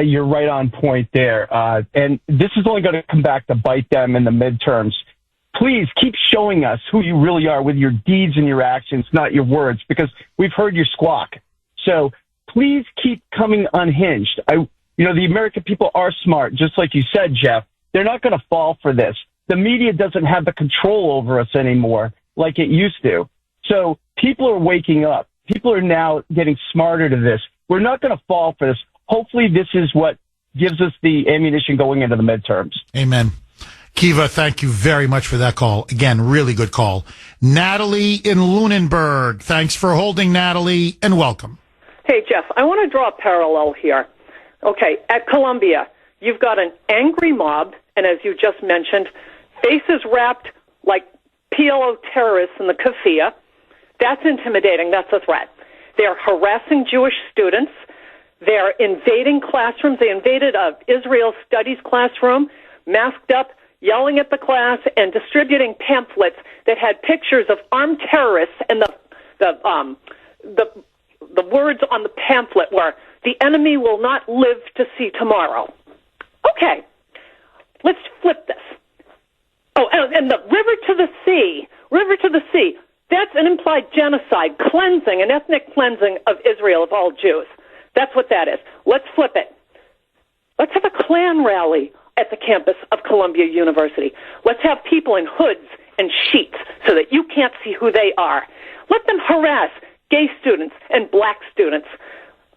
You're right on point there. And this is only going to come back to bite them in the midterms. Please keep showing us who you really are with your deeds and your actions, not your words, because we've heard your squawk. So please keep coming unhinged. The American people are smart, just like you said, Jeff. They're not going to fall for this. The media doesn't have the control over us anymore like it used to. So people are waking up. People are now getting smarter to this. We're not going to fall for this. Hopefully this is what gives us the ammunition going into the midterms. Amen. Kiva, thank you very much for that call. Again, really good call. Natalie in Lunenburg. Thanks for holding, Natalie, and welcome. Hey, Jeff, I want to draw a parallel here. Okay, at Columbia, you've got an angry mob, and as you just mentioned, faces wrapped like PLO terrorists in the keffiyeh. That's intimidating. That's a threat. They're harassing Jewish students. They're invading classrooms. They invaded Israel studies classroom, masked up, yelling at the class, and distributing pamphlets that had pictures of armed terrorists, and the words on the pamphlet were, "The enemy will not live to see tomorrow." Okay, let's flip this. Oh, and the river to the sea, that's an implied genocide, cleansing, an ethnic cleansing of Israel, of all Jews. That's what that is. Let's flip it. Let's have a Klan rally at the campus of Columbia University. Let's have people in hoods and sheets so that you can't see who they are. Let them harass gay students and black students.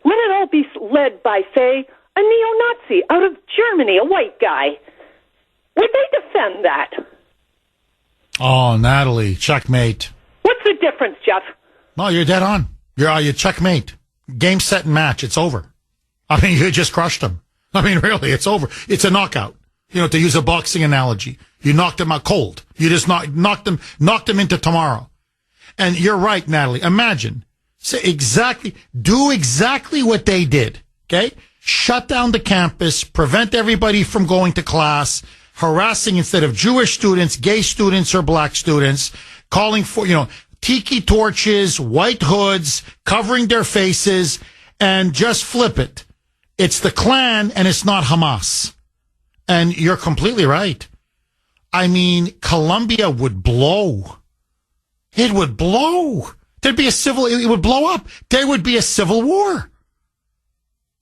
Let it all be led by, say, a neo-Nazi out of Germany, a white guy. Would they defend that? Oh, Natalie, checkmate. What's the difference, Jeff? No, you're dead on. You're checkmate. Game, set, and match. It's over. I mean, you just crushed them. I mean, really, it's over. It's a knockout. To use a boxing analogy. You knocked them out cold. You just knocked them into tomorrow. And you're right, Natalie. Imagine. Do exactly what they did. Okay? Shut down the campus, prevent everybody from going to class, harassing instead of Jewish students, gay students, or black students, calling for, tiki torches, white hoods, covering their faces, and just flip it. It's the Klan and it's not Hamas. And you're completely right. I mean, Columbia would blow. It would blow. It would blow up. There would be a civil war.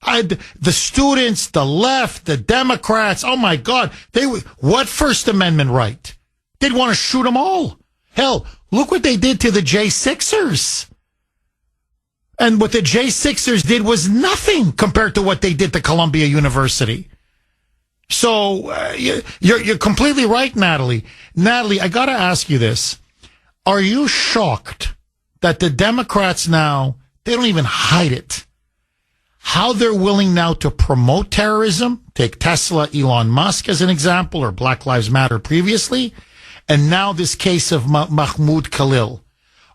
The students, the left, the Democrats, oh my God, what First Amendment right? They'd want to shoot them all. Hell, look what they did to the J6ers. And what the J6ers did was nothing compared to what they did to Columbia University. So you're completely right, Natalie. Natalie, I got to ask you this. Are you shocked that the Democrats now, they don't even hide it, how they're willing now to promote terrorism? Take Tesla, Elon Musk as an example, or Black Lives Matter previously, and now this case of Mahmud Khalil.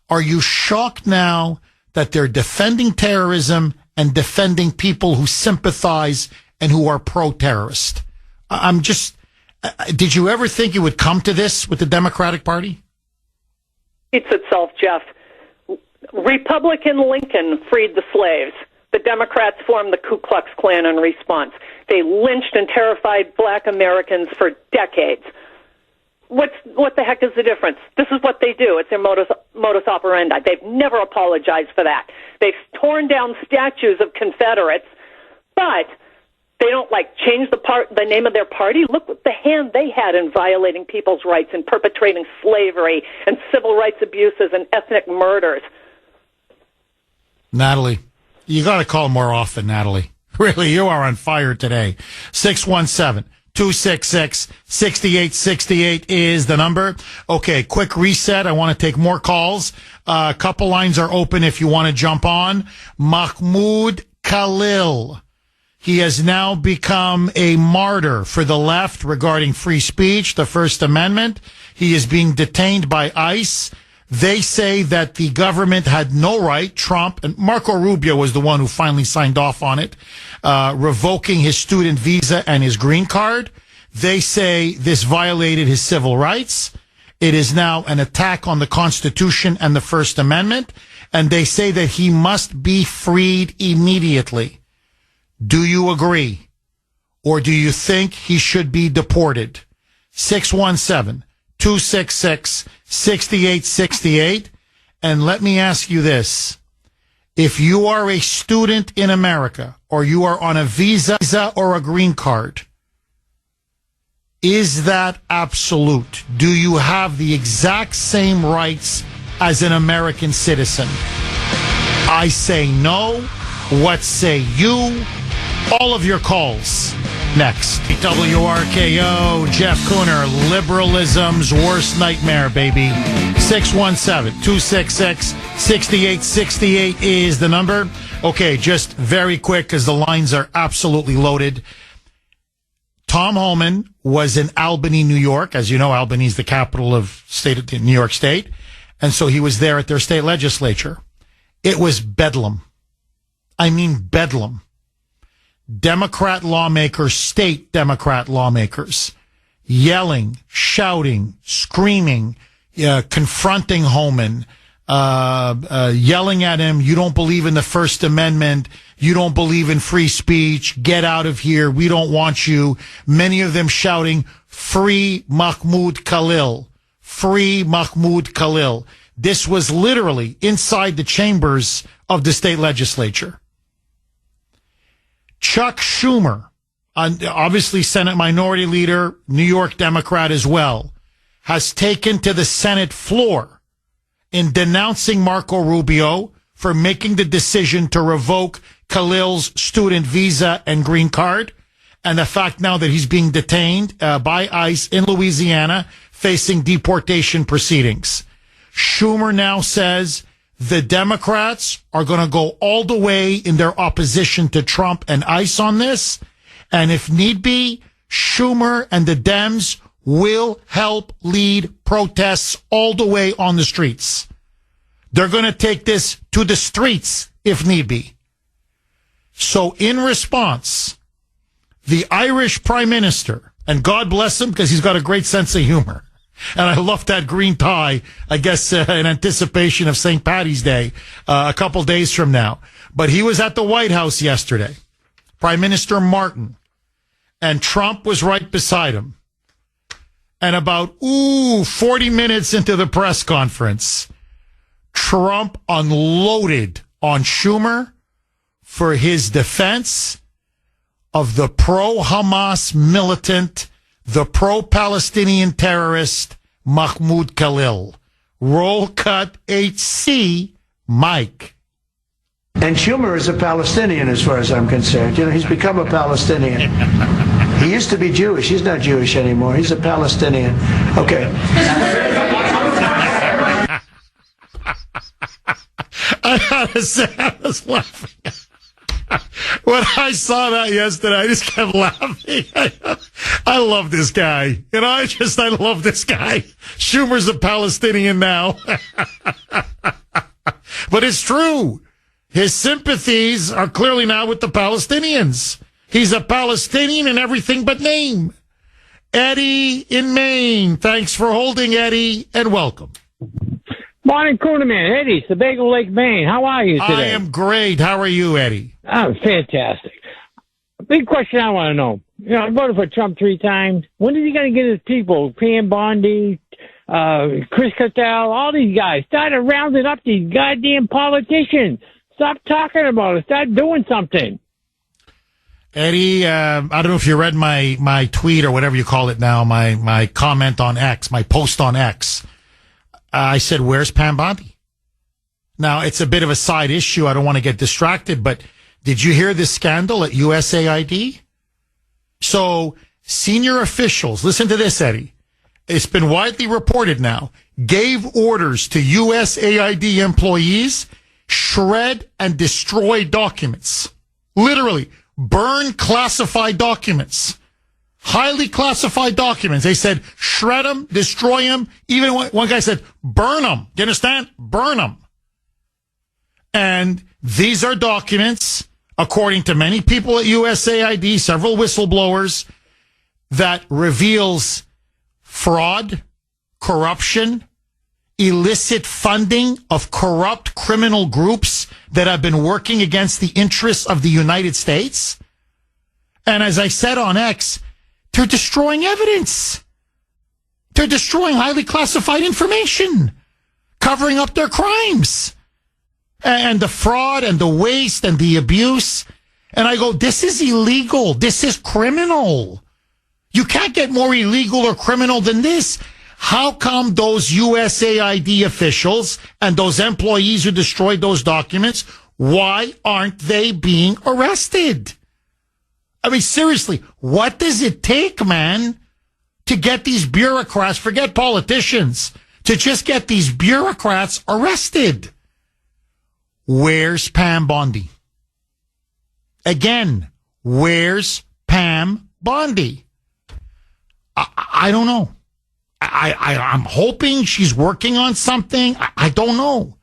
Are you shocked now that they're defending terrorism and defending people who sympathize and who are pro-terrorist? Did you ever think it would come to this with the Democratic Party? It's itself, Jeff. Republican Lincoln freed the slaves. The Democrats formed the Ku Klux Klan in response. They lynched and terrified black Americans for decades. What the heck is the difference? This is what they do. It's their modus operandi. They've never apologized for that. They've torn down statues of Confederates, but they don't change the name of their party. Look what the hand they had in violating people's rights and perpetrating slavery and civil rights abuses and ethnic murders. Natalie, you got to call more often, Natalie. Really, you are on fire today. 617 266-6868 is the number. Okay, quick reset. I want to take more calls. A couple lines are open if you want to jump on. Mahmud Khalil. He has now become a martyr for the left regarding free speech, the First Amendment. He is being detained by ICE. They say that the government had no right, Trump, and Marco Rubio was the one who finally signed off on it, revoking his student visa and his green card. They say this violated his civil rights. It is now an attack on the Constitution and the First Amendment, and they say that he must be freed immediately. Do you agree? Or do you think he should be deported? 617-266-6868. And let me ask you this. If you are a student in America, or you are on a visa or a green card, is that absolute? Do you have the exact same rights as an American citizen? I say no. What say you? All of your calls next. WRKO, Jeff Kuhner, liberalism's worst nightmare, baby. 617-266-6868 is the number. Okay, just very quick because the lines are absolutely loaded. Tom Homan was in Albany, New York. As you know, Albany is the capital of New York State. And so he was there at their state legislature. It was bedlam. I mean bedlam. Democrat lawmakers, state Democrat lawmakers, yelling, shouting, screaming, confronting Homan, yelling at him, you don't believe in the First Amendment, you don't believe in free speech, get out of here, we don't want you. Many of them shouting, free Mahmud Khalil, free Mahmud Khalil. This was literally inside the chambers of the state legislature. Chuck Schumer, obviously Senate Minority Leader, New York Democrat as well, has taken to the Senate floor in denouncing Marco Rubio for making the decision to revoke Khalil's student visa and green card, and the fact now that he's being detained by ICE in Louisiana, facing deportation proceedings. Schumer now says the Democrats are going to go all the way in their opposition to Trump and ICE on this. And if need be, Schumer and the Dems will help lead protests all the way on the streets. They're going to take this to the streets if need be. So in response, the Irish Prime Minister, and God bless him because he's got a great sense of humor. And I love that green tie, I guess, in anticipation of St. Paddy's Day, a couple days from now. But he was at the White House yesterday, Prime Minister Martin, and Trump was right beside him. And about, 40 minutes into the press conference, Trump unloaded on Schumer for his defense of the pro-Hamas militant, the pro-Palestinian terrorist, Mahmud Khalil. Roll cut HC, Mike. And Schumer is a Palestinian as far as I'm concerned. You know, he's become a Palestinian. He used to be Jewish. He's not Jewish anymore. He's a Palestinian. Okay. I gotta say, I was laughing. When I saw that yesterday, I just kept laughing. I love this guy. You know, I love this guy. Schumer's a Palestinian now. But it's true. His sympathies are clearly now with the Palestinians. He's a Palestinian in everything but name. Eddie in Maine. Thanks for holding, Eddie, and welcome. Morning, Kuhner, Eddie, Sebago Lake, Maine. How are you today? I am great. How are you, Eddie? I'm fantastic. Big question I want to know. You know, I voted for Trump 3 times. When is he going to get his people? Pam Bondi, Chris Cattell, all these guys. Started rounding up these goddamn politicians. Stop talking about it. Start doing something. Eddie, I don't know if you read my tweet or whatever you call it now, my comment on X, my post on X. I said, where's Pam Bondi? Now, it's a bit of a side issue. I don't want to get distracted, but did you hear this scandal at USAID? So senior officials, listen to this, Eddie. It's been widely reported now, gave orders to USAID employees, shred and destroy documents. Literally, burn classified documents. Highly classified documents. They said, shred them, destroy them. Even one guy said, burn them. You understand? Burn them. And these are documents, according to many people at USAID, several whistleblowers, that reveals fraud, corruption, illicit funding of corrupt criminal groups that have been working against the interests of the United States. And as I said on X, they're destroying evidence. They're destroying highly classified information, covering up their crimes. And the fraud and the waste and the abuse. And I go, this is illegal. This is criminal. You can't get more illegal or criminal than this. How come those USAID officials and those employees who destroyed those documents, why aren't they being arrested? I mean, seriously, what does it take, man, to get these bureaucrats, forget politicians, to just get these bureaucrats arrested? Where's Pam Bondi? Again, where's Pam Bondi? I don't know. I'm hoping she's working on something. I don't know.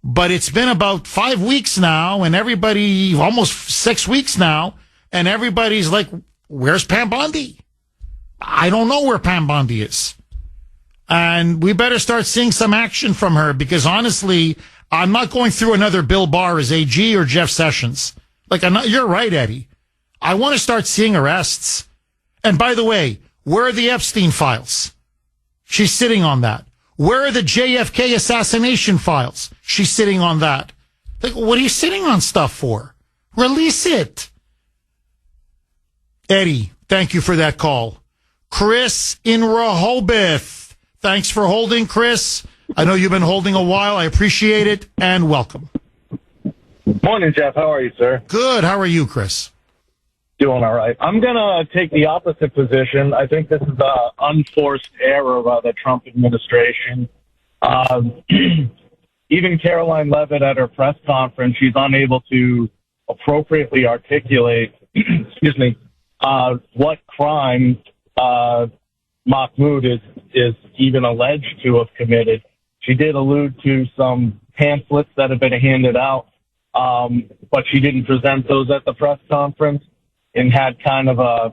But it's been about 5 weeks now, and everybody, almost 6 weeks now, and everybody's like, where's Pam Bondi? I don't know where Pam Bondi is. And we better start seeing some action from her, because honestly, I'm not going through another Bill Barr as AG or Jeff Sessions. You're right, Eddie. I want to start seeing arrests. And by the way, where are the Epstein files? She's sitting on that. Where are the JFK assassination files? She's sitting on that. What are you sitting on stuff for? Release it. Eddie, thank you for that call. Chris in Rehoboth. Thanks for holding, Chris. I know you've been holding a while. I appreciate it, and welcome. Morning, Jeff. How are you, sir? Good. How are you, Chris? Doing all right. I'm going to take the opposite position. I think this is an unforced error by the Trump administration. Even Caroline Leavitt at her press conference, she's unable to appropriately articulate, what crime Mahmud is even alleged to have committed. She did allude to some pamphlets that have been handed out, but she didn't present those at the press conference, and had kind of a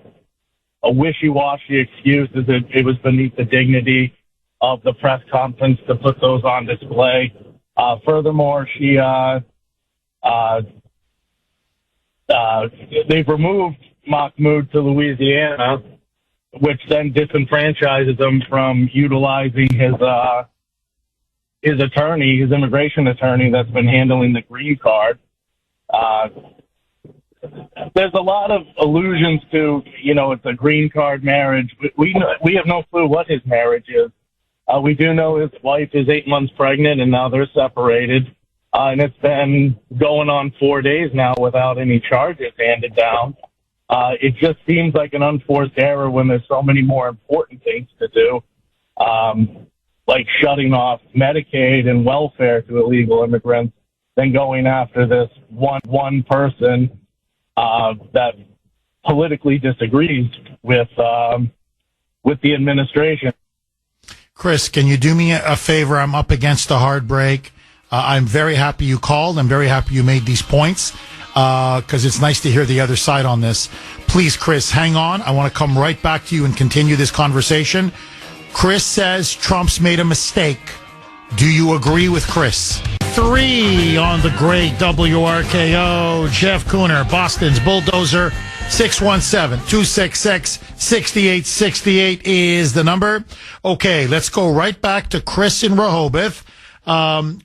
wishy-washy excuse as it was beneath the dignity of the press conference to put those on display. Furthermore, they've removed Mahmud to Louisiana, which then disenfranchises him from utilizing his attorney, his immigration attorney that's been handling the green card. There's a lot of allusions to, it's a green card marriage. We have no clue what his marriage is. We do know his wife is 8 months pregnant, and now they're separated. And it's been going on 4 days now without any charges handed down. It just seems like an unforced error when there's so many more important things to do, like shutting off Medicaid and welfare to illegal immigrants, than going after this one person that politically disagrees with the administration. Chris, can you do me a favor? I'm up against a hard break. I'm very happy you called. I'm very happy you made these points because it's nice to hear the other side on this. Please, Chris, hang on. I want to come right back to you and continue this conversation. Chris says Trump's made a mistake. Do you agree with Chris? 3 on the great WRKO. Jeff Kuhner, Boston's Bulldozer. 617-266-6868 is the number. Okay, let's go right back to Chris in Rehoboth.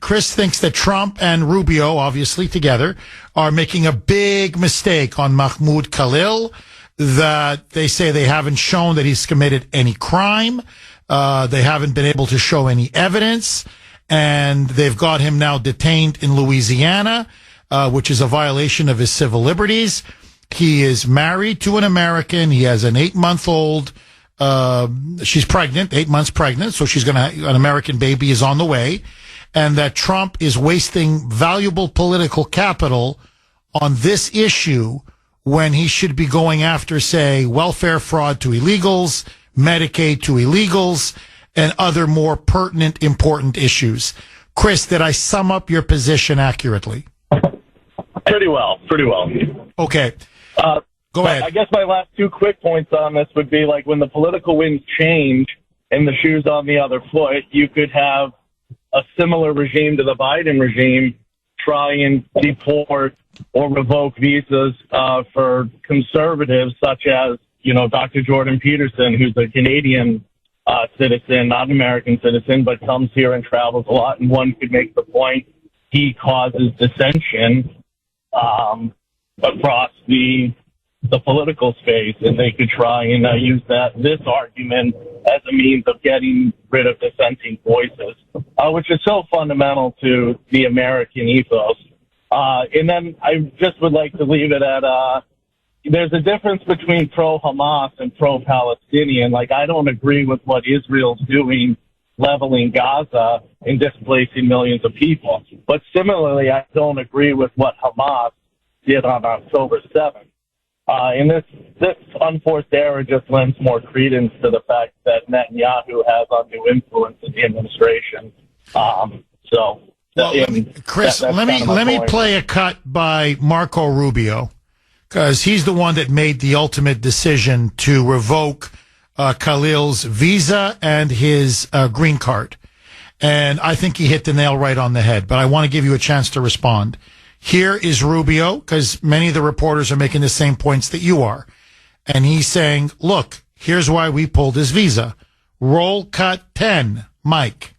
Chris thinks that Trump and Rubio, obviously together, are making a big mistake on Mahmoud Khalil, that they say they haven't shown that he's committed any crime. They haven't been able to show any evidence, and they've got him now detained in Louisiana, which is a violation of his civil liberties. He is married to an American. He has an 8-month-old. She's pregnant, 8 months pregnant, so an American baby is on the way. And that Trump is wasting valuable political capital on this issue when he should be going after, say, welfare fraud to illegals, Medicaid to illegals, and other more pertinent, important issues. Chris, did I sum up your position accurately? Pretty well. Okay. Go ahead. I guess my last 2 quick points on this would be like when the political winds change and the shoe's on the other foot, you could have a similar regime to the Biden regime try and deport or revoke visas for conservatives such as, Dr. Jordan Peterson, who's a Canadian citizen, not an American citizen, but comes here and travels a lot. And one could make the point he causes dissension across the political space, and they could try and use this argument as a means of getting rid of dissenting voices, which is so fundamental to the American ethos. And then I just would like to leave it at there's a difference between pro-Hamas and pro-Palestinian. Like, I don't agree with what Israel's doing, leveling Gaza and displacing millions of people. But similarly, I don't agree with what Hamas did on October 7th. And this unforced error just lends more credence to the fact that Netanyahu has undue influence in the administration. Chris, let me play a cut by Marco Rubio, because he's the one that made the ultimate decision to revoke Khalil's visa and his green card. And I think he hit the nail right on the head, but I want to give you a chance to respond. Here is Rubio, because many of the reporters are making the same points that you are. And he's saying, look, here's why we pulled his visa. Roll cut 10, Mike.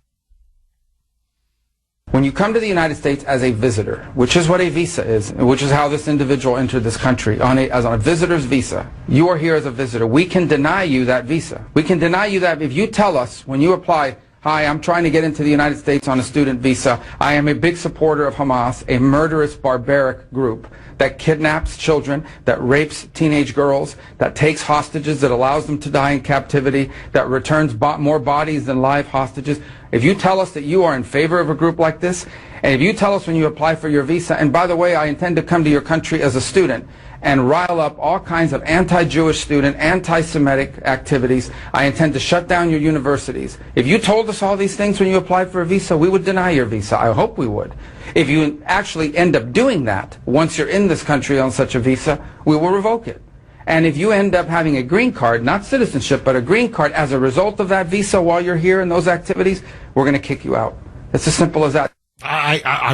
When you come to the United States as a visitor, which is what a visa is, which is how this individual entered this country, as on a visitor's visa, you are here as a visitor. We can deny you that visa. We can deny you that if you tell us when you apply, hi, I'm trying to get into the United States on a student visa. I am a big supporter of Hamas, a murderous, barbaric group that kidnaps children, that rapes teenage girls, that takes hostages, that allows them to die in captivity, that returns more bodies than live hostages. If you tell us that you are in favor of a group like this, and if you tell us when you apply for your visa, and by the way, I intend to come to your country as a student and rile up all kinds of anti-Jewish student, anti-Semitic activities, I intend to shut down your universities. If you told us all these things when you applied for a visa, we would deny your visa. I hope we would. If you actually end up doing that, once you're in this country on such a visa, we will revoke it. And if you end up having a green card, not citizenship, but a green card as a result of that visa while you're here in those activities, we're going to kick you out. It's as simple as that.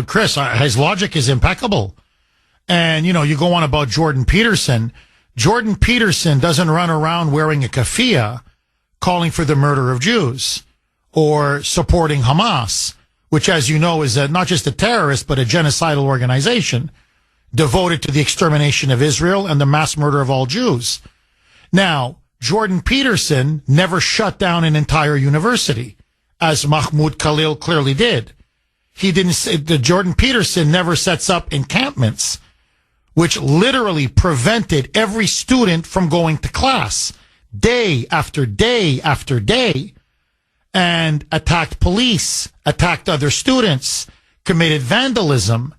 Chris, his logic is impeccable. And, you go on about Jordan Peterson. Jordan Peterson doesn't run around wearing a keffiyeh calling for the murder of Jews or supporting Hamas, which, as you know, is not just a terrorist, but a genocidal organization devoted to the extermination of Israel and the mass murder of all Jews. Now, Jordan Peterson never shut down an entire university, as Mahmud Khalil clearly did. Jordan Peterson never sets up encampments, which literally prevented every student from going to class day after day after day, and attacked police, attacked other students, committed vandalism.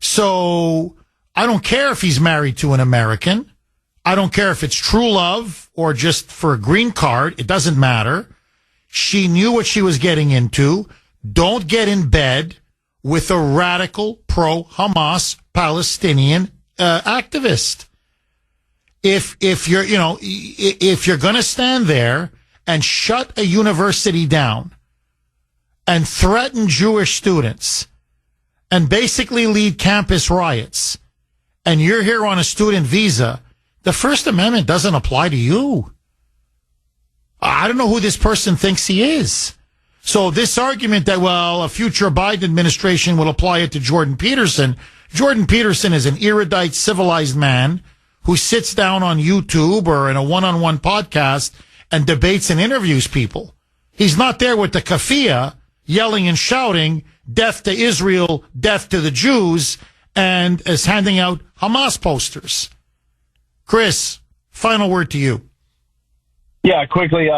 So I don't care if he's married to an American. I don't care if it's true love or just for a green card. It doesn't matter. She knew what she was getting into. Don't get in bed with a radical pro-Hamas Palestinian activist. If you're going to stand there and shut a university down and threaten Jewish students and basically lead campus riots, and you're here on a student visa, the First Amendment doesn't apply to you. I don't know who this person thinks he is. So this argument that, well, a future Biden administration will apply it to Jordan Peterson is an erudite, civilized man who sits down on YouTube or in a one-on-one podcast and debates and interviews people. He's not there with the keffiyeh yelling and shouting, death to Israel, death to the Jews, and is handing out Hamas posters. Chris, final word to you. Yeah, quickly.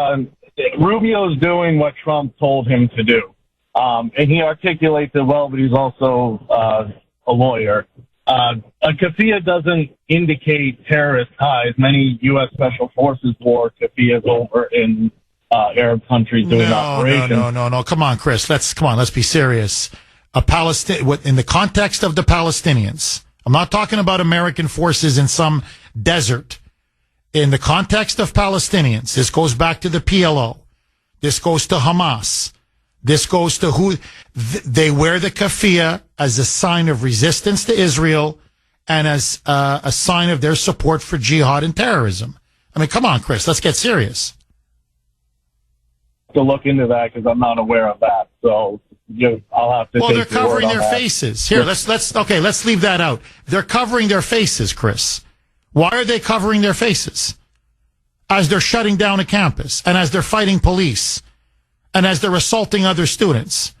Rubio's doing what Trump told him to do. And he articulates it well, but he's also a lawyer. A keffiyeh doesn't indicate terrorist ties. Many U.S. Special Forces wore keffiyehs over in Arab countries doing operations. No. Come on, Chris. Let's be serious. In the context of the Palestinians, I'm not talking about American forces in some desert. In the context of Palestinians, this goes back to the PLO. This goes to Hamas. This goes to who they wear the keffiyeh as a sign of resistance to Israel and as a sign of their support for jihad and terrorism. I mean, come on, Chris, let's get serious. To look into that because I'm not aware of that. So I'll have to. Well, they're covering their faces. Here, let's leave that out. They're covering their faces, Chris. Why are they covering their faces? As they're shutting down a campus and as they're fighting police and as they're assaulting other students.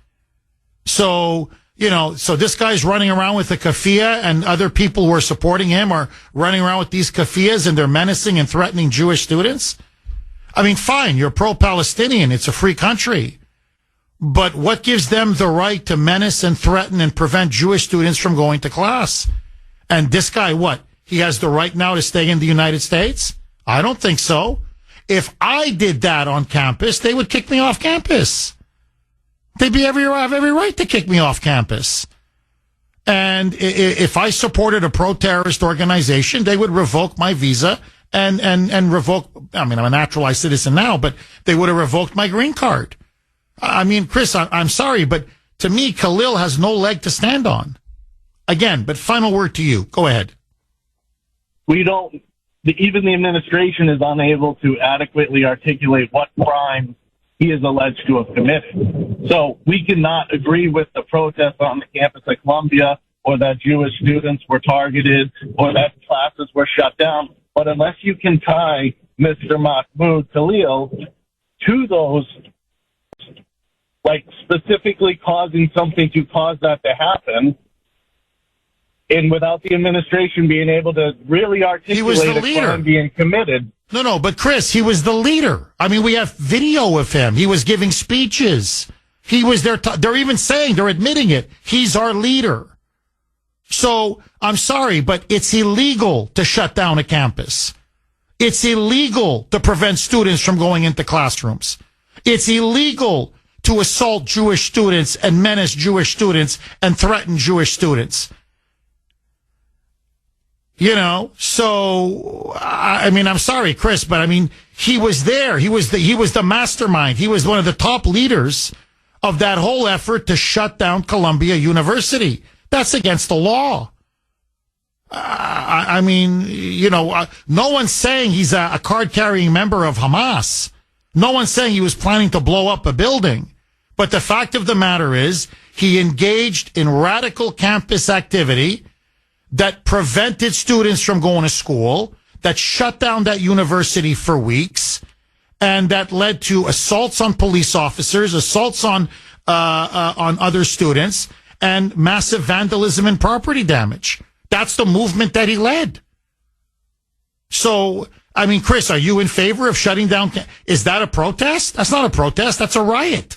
So this guy's running around with a keffiyeh and other people who are supporting him are running around with these keffiyehs and they're menacing and threatening Jewish students. I mean, fine, you're pro-Palestinian. It's a free country. But what gives them the right to menace and threaten and prevent Jewish students from going to class? And this guy, what? He has the right now to stay in the United States? I don't think so. If I did that on campus, they would kick me off campus. They'd have every right to kick me off campus. And if I supported a pro-terrorist organization, they would revoke my visa and revoke, I mean, I'm a naturalized citizen now, but they would have revoked my green card. I mean, Chris, I'm sorry, but to me, Khalil has no leg to stand on. Again, but final word to you. Go ahead. Even the administration is unable to adequately articulate what crime he is alleged to have committed. So we cannot agree with the protests on the campus at Columbia or that Jewish students were targeted or that classes were shut down. But unless you can tie Mr. Mahmud Khalil to those, like specifically causing something to cause that to happen, and without the administration being able to really articulate a crime being committed. No, but Chris, he was the leader. I mean, we have video of him. He was giving speeches. He was there. They're even saying, they're admitting it. He's our leader. So I'm sorry, but it's illegal to shut down a campus. It's illegal to prevent students from going into classrooms. It's illegal to assault Jewish students and menace Jewish students and threaten Jewish students. So, I mean, I'm sorry, Chris, but I mean, he was there. He was the mastermind. He was one of the top leaders of that whole effort to shut down Columbia University. That's against the law. I mean, no one's saying he's a card-carrying member of Hamas. No one's saying he was planning to blow up a building. But the fact of the matter is, he engaged in radical campus activity that prevented students from going to school, that shut down that university for weeks, and that led to assaults on police officers, assaults on other students, and massive vandalism and property damage. That's the movement that he led. So, I mean, Chris, are you in favor of shutting down? Is that a protest? That's not a protest. That's a riot.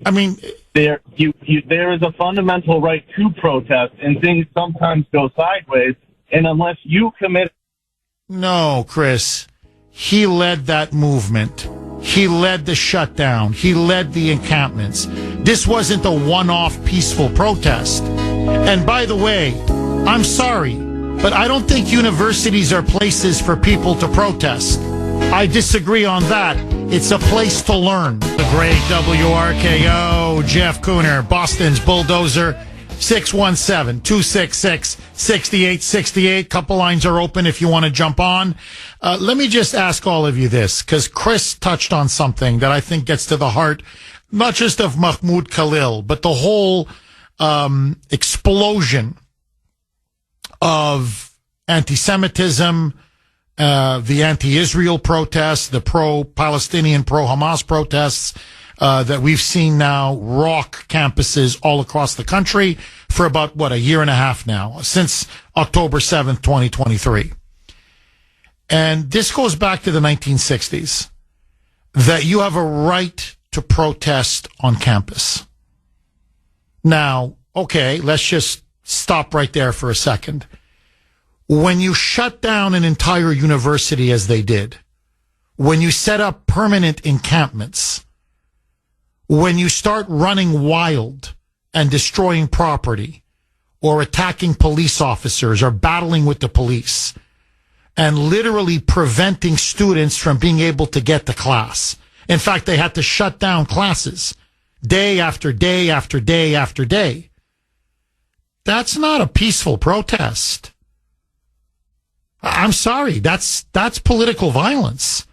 I mean, there is a fundamental right to protest, and things sometimes go sideways. And unless you commit, no, Chris, he led that movement. He led the shutdown. He led the encampments. This wasn't a one-off peaceful protest. And by the way, I'm sorry, but I don't think universities are places for people to protest. I disagree on that. It's a place to learn. The great WRKO, Jeff Kuhner, Boston's bulldozer, 617-266-6868. Couple lines are open if you want to jump on. Let me just ask all of you this, because Chris touched on something that I think gets to the heart, not just of Mahmud Khalil, but the whole explosion of anti-Semitism, the anti-Israel protests, the pro-Palestinian, pro-Hamas protests that we've seen now rock campuses all across the country for about, a year and a half now, since October 7th, 2023. and this goes back to the 1960s, that you have a right to protest on campus. Now, okay, let's just stop right there for a second. When you shut down an entire university as they did, when you set up permanent encampments, when you start running wild and destroying property or attacking police officers or battling with the police and literally preventing students from being able to get to class. In fact, they had to shut down classes day after day after day after day. That's not a peaceful protest. I'm sorry. That's political violence.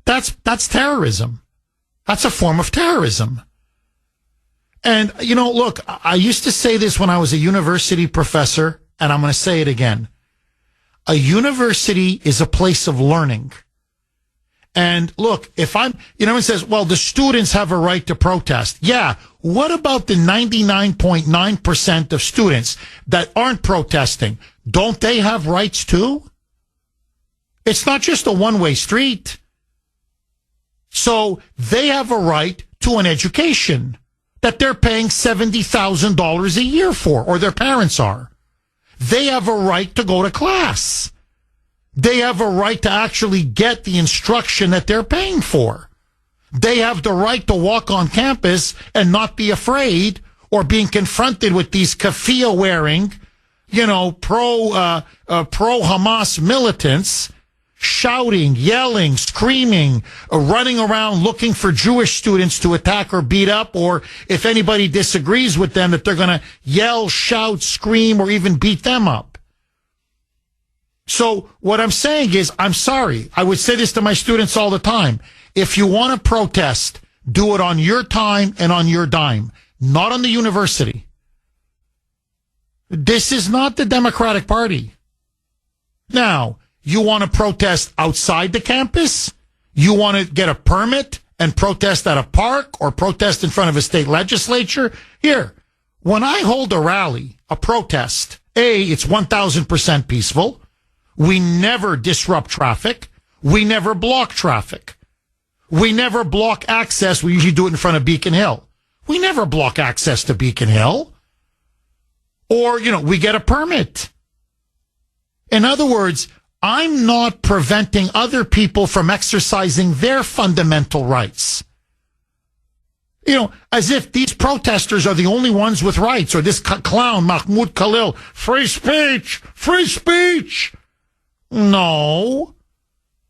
That's terrorism. That's a form of terrorism. And, look, I used to say this when I was a university professor, and I'm going to say it again. A university is a place of learning. And look, if it says, well, the students have a right to protest. Yeah. What about the 99.9% of students that aren't protesting? Don't they have rights too? It's not just a one-way street. So they have a right to an education that they're paying $70,000 a year for, or their parents are. They have a right to go to class. They have a right to actually get the instruction that they're paying for. They have the right to walk on campus and not be afraid or being confronted with these keffiyeh wearing, pro-Hamas militants shouting, yelling, screaming, running around looking for Jewish students to attack or beat up, or if anybody disagrees with them, that they're going to yell, shout, scream, or even beat them up. So what I'm saying is, I'm sorry. I would say this to my students all the time. If you want to protest, do it on your time and on your dime, not on the university. This is not the Democratic Party. Now, you want to protest outside the campus? You want to get a permit and protest at a park or protest in front of a state legislature? Here, when I hold a rally, a protest, it's 1,000% peaceful. We never disrupt traffic. We never block traffic. We never block access. We usually do it in front of Beacon Hill. We never block access to Beacon Hill. Or, we get a permit. In other words, I'm not preventing other people from exercising their fundamental rights. As if these protesters are the only ones with rights, or this clown, Mahmud Khalil, free speech, free speech. No.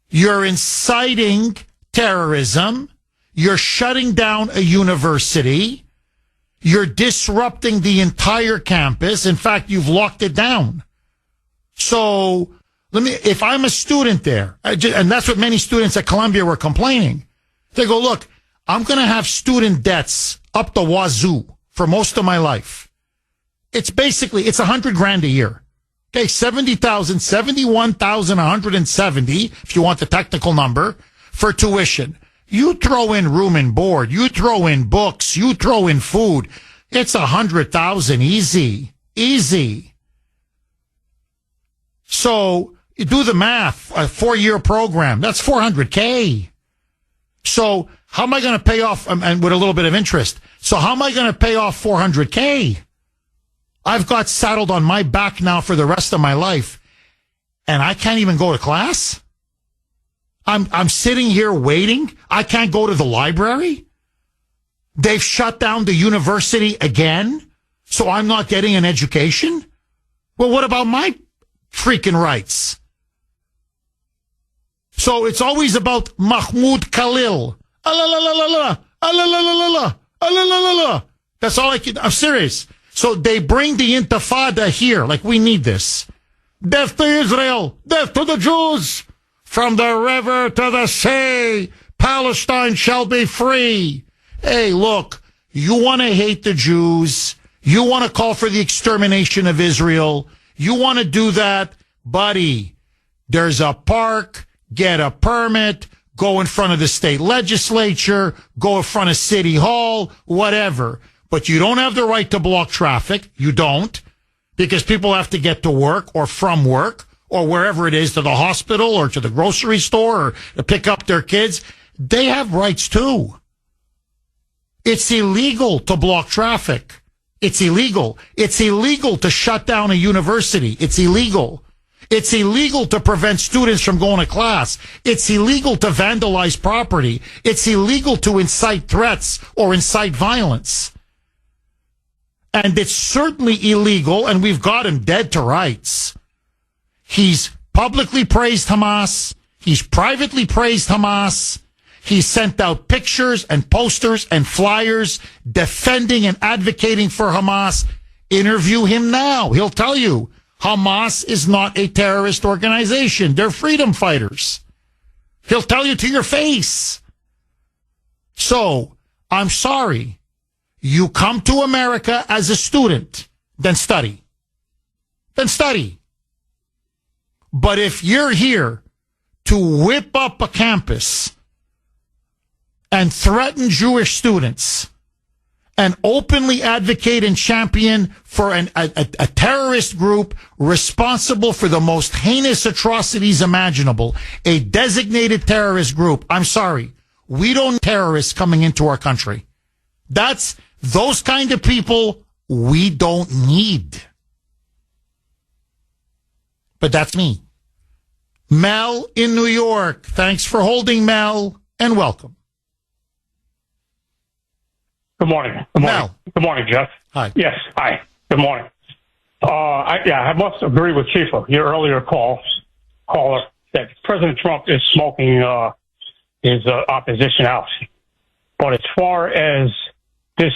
You're inciting terrorism. You're shutting down a university. You're disrupting the entire campus. In fact, you've locked it down. So, if I'm a student there, and that's what many students at Columbia were complaining, they go, look, I'm going to have student debts up the wazoo for most of my life. It's $100,000 a year. Okay, 71,170, if you want the technical number, for tuition. You throw in room and board, you throw in books, you throw in food. It's 100,000 easy. So, you do the math, a 4-year program, that's $400K. So how am I going to pay off, and with a little bit of interest, so how am I going to pay off $400K? I've got saddled on my back now for the rest of my life, and I can't even go to class? I'm sitting here waiting? I can't go to the library? They've shut down the university again, so I'm not getting an education? Well, what about my freaking rights? So it's always about Mahmud Khalil. That's all I'm serious. So they bring the intifada here, like we need this. Death to Israel, death to the Jews. From the river to the sea, Palestine shall be free. Hey, look, you want to hate the Jews. You want to call for the extermination of Israel. You want to do that, buddy. There's a park. Get a permit, go in front of the state legislature, go in front of City Hall, whatever. But you don't have the right to block traffic. You don't. Because people have to get to work or from work or wherever it is, to the hospital or to the grocery store or to pick up their kids, they have rights too. It's illegal to block traffic. It's illegal. It's illegal to shut down a university. It's illegal. It's illegal to prevent students from going to class. It's illegal to vandalize property. It's illegal to incite threats or incite violence. And it's certainly illegal, and we've got him dead to rights. He's publicly praised Hamas. He's privately praised Hamas. He sent out pictures and posters and flyers defending and advocating for Hamas. Interview him now. He'll tell you Hamas is not a terrorist organization. They're freedom fighters. He'll tell you to your face. So, I'm sorry. You come to America as a student, then study. Then study. But if you're here to whip up a campus and threaten Jewish students and openly advocate and champion for a terrorist group responsible for the most heinous atrocities imaginable, a designated terrorist group, I'm sorry, we don't need terrorists coming into our country. That's those kind of people we don't need. But that's me. Mel in New York. Thanks for holding, Mel, and welcome. Good morning. Good morning. Mel. Good morning, Jeff. Hi. Yes. Hi. Good morning. I must agree with Chifa, your earlier caller, that President Trump is smoking his opposition out. But as far as this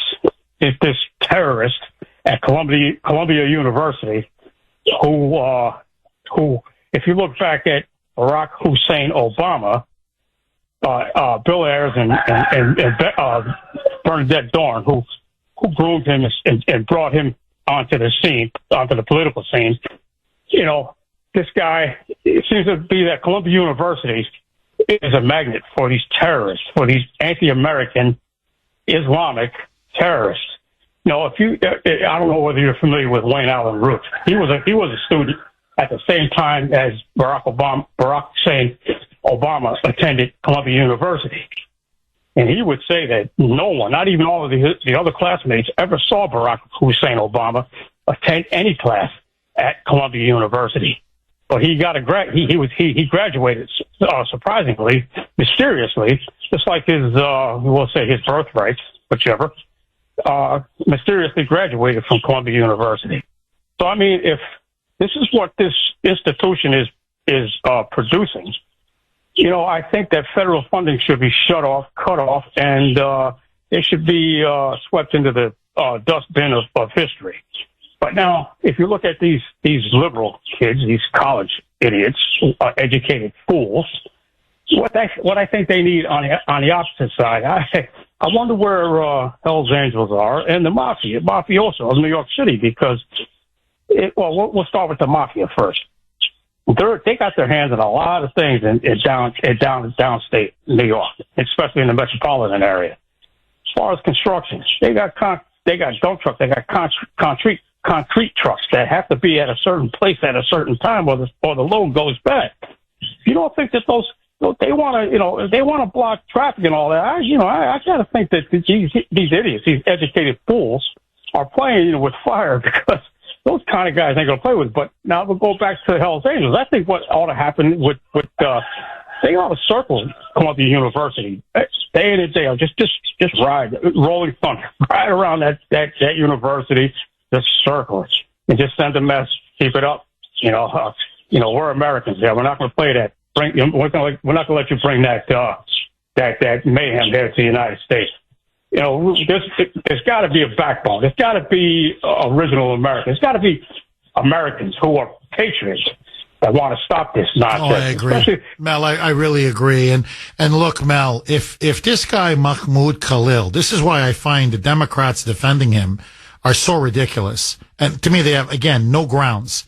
terrorist at Columbia University, who, if you look back at Barack Hussein Obama, Bill Ayers and Bernadette Dorn, who groomed him and brought him onto the political scene. You know, this guy, it seems to be that Columbia University is a magnet for these terrorists, for these anti-American Islamic terrorists. You know, I don't know whether you're familiar with Wayne Allen Root. He was a student at the same time as Barack Hussein Obama attended Columbia University. And he would say that no one, not even all of the other classmates, ever saw Barack Hussein Obama attend any class at Columbia University. But he he graduated surprisingly, mysteriously, just like we'll say his birthright, whichever, mysteriously graduated from Columbia University. So I mean, if this is what this institution is producing, you know, I think that federal funding should be cut off, and it should be swept into the dustbin of history. But now, if you look at these liberal kids, these college idiots, educated fools, what I think they need on the opposite side, I wonder where Hell's Angels are and the mafioso of New York City, because we'll start with the mafia first. They got their hands in a lot of things in downstate New York, especially in the metropolitan area. As far as construction, they got dump trucks, they got concrete trucks that have to be at a certain place at a certain time, or the load goes bad. You don't think that they want to block traffic and all that? I got to think that these idiots, these educated fools, are playing with fire, because those kind of guys ain't going to play with. But now we'll go back to Hell's Angels. I think what ought to happen they ought to circle Columbia University day in and day out. Just ride, rolling thunder, right around that university. Just circle it and just send a message. Keep it up. We're Americans. Yeah, we're not going to play that. We're not going to let you bring that mayhem here to the United States. You know, there's got to be a backbone. There's got to be original Americans. There's got to be Americans who are patriots that want to stop this nonsense. Oh, I agree. Mel, I really agree. And look, Mel, if this guy Mahmud Khalil, this is why I find the Democrats defending him are so ridiculous. And to me, they have, again, no grounds.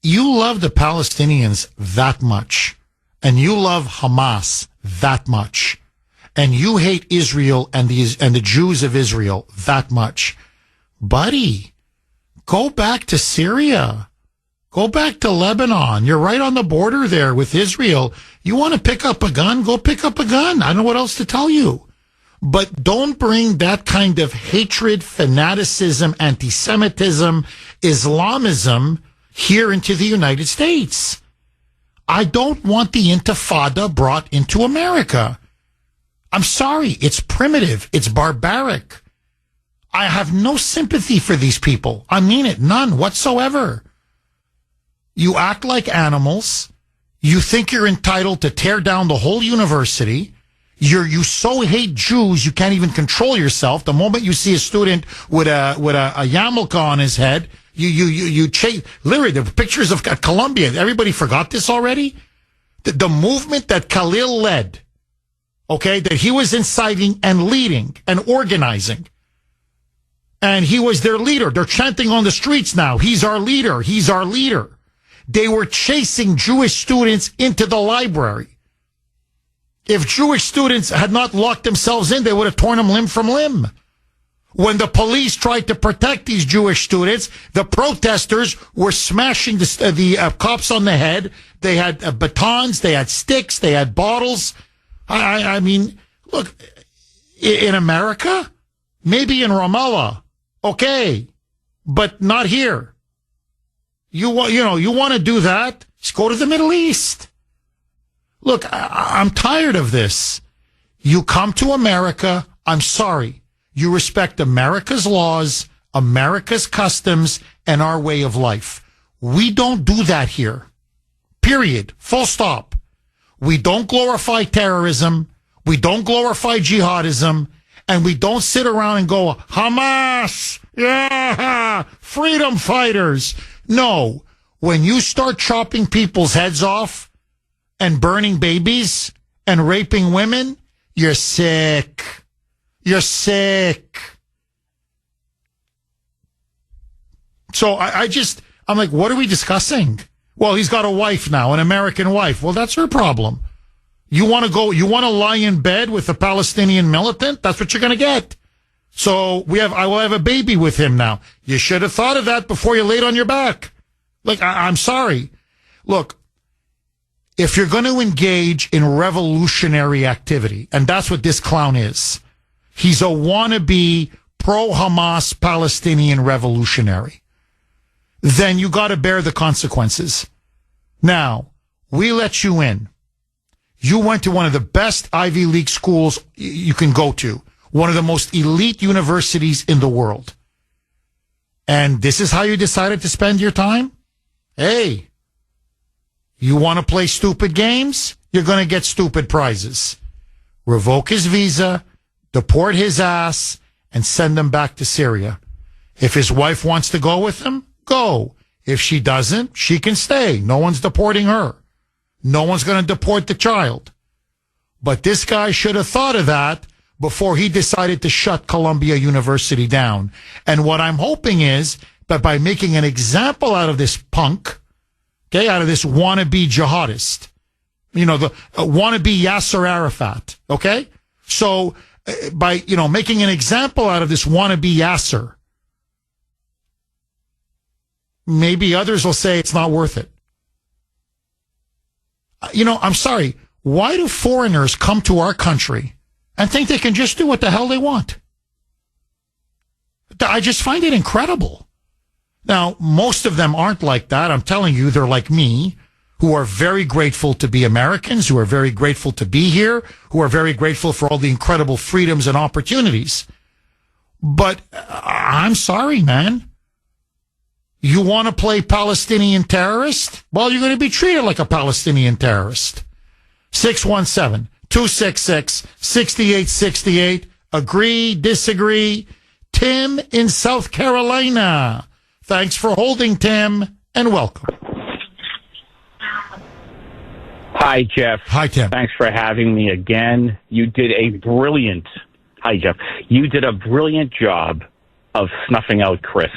You love the Palestinians that much, and you love Hamas that much, and you hate Israel and the Jews of Israel that much. Buddy, go back to Syria. Go back to Lebanon. You're right on the border there with Israel. You want to pick up a gun? Go pick up a gun. I don't know what else to tell you. But don't bring that kind of hatred, fanaticism, anti-Semitism, Islamism here into the United States. I don't want the Intifada brought into America. I'm sorry. It's primitive. It's barbaric. I have no sympathy for these people. I mean it. None whatsoever. You act like animals. You think you're entitled to tear down the whole university. You so hate Jews you can't even control yourself. The moment you see a student with a yarmulke on his head, you chase. Literally, the pictures of Colombia. Everybody forgot this already. The movement that Khalil led, okay, that he was inciting and leading and organizing, and he was their leader. They're chanting on the streets now. He's our leader. He's our leader. They were chasing Jewish students into the library. If Jewish students had not locked themselves in, they would have torn them limb from limb. When the police tried to protect these Jewish students, the protesters were smashing the cops on the head. They had batons, they had sticks, they had bottles. I mean, look, in America, maybe in Ramallah, okay, but not here. You want to do that? Just go to the Middle East. Look, I'm tired of this. You come to America, I'm sorry. You respect America's laws, America's customs, and our way of life. We don't do that here. Period. Full stop. We don't glorify terrorism. We don't glorify jihadism. And we don't sit around and go, Hamas, yeah, freedom fighters. No. When you start chopping people's heads off, and burning babies and raping women, you're sick. You're sick. So I'm like, what are we discussing? Well, he's got a wife now, an American wife. Well, that's her problem. You want to lie in bed with a Palestinian militant? That's what you're going to get. So I will have a baby with him now. You should have thought of that before you laid on your back. Like, I'm sorry. Look, if you're going to engage in revolutionary activity, and that's what this clown is, he's a wannabe pro-Hamas Palestinian revolutionary, then you got to bear the consequences. Now, we let you in. You went to one of the best Ivy League schools you can go to, one of the most elite universities in the world. And this is how you decided to spend your time? Hey, you want to play stupid games? You're going to get stupid prizes. Revoke his visa, deport his ass, and send him back to Syria. If his wife wants to go with him, go. If she doesn't, she can stay. No one's deporting her. No one's going to deport the child. But this guy should have thought of that before he decided to shut Columbia University down. And what I'm hoping is that by making an example out of this punk, okay, out of this wannabe jihadist, the wannabe Yasser Arafat, okay? So by, making an example out of this wannabe Yasser, maybe others will say it's not worth it. I'm sorry. Why do foreigners come to our country and think they can just do what the hell they want? I just find it incredible. Now, most of them aren't like that. I'm telling you, they're like me, who are very grateful to be Americans, who are very grateful to be here, who are very grateful for all the incredible freedoms and opportunities. But I'm sorry, man. You want to play Palestinian terrorist? Well, you're going to be treated like a Palestinian terrorist. 617-266-6868. Agree, disagree. Tim in South Carolina. Thanks for holding, Tim, and welcome. Hi, Jeff. Hi, Tim. Thanks for having me again. You did a brilliant job of snuffing out Chris.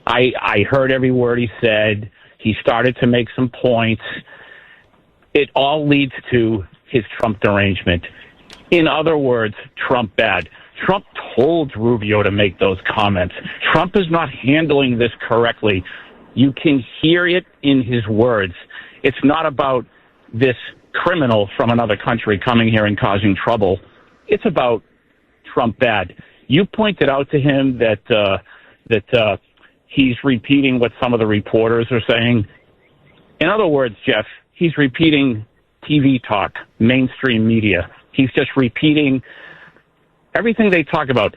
I heard every word he said. He started to make some points. It all leads to his Trump derangement. In other words, Trump bad. Trump told Rubio to make those comments. Trump is not handling this correctly. You can hear it in his words. It's not about this criminal from another country coming here and causing trouble. It's about Trump bad. You pointed out to him that he's repeating what some of the reporters are saying. In other words, Jeff, he's repeating TV talk, mainstream media. He's just repeating everything they talk about.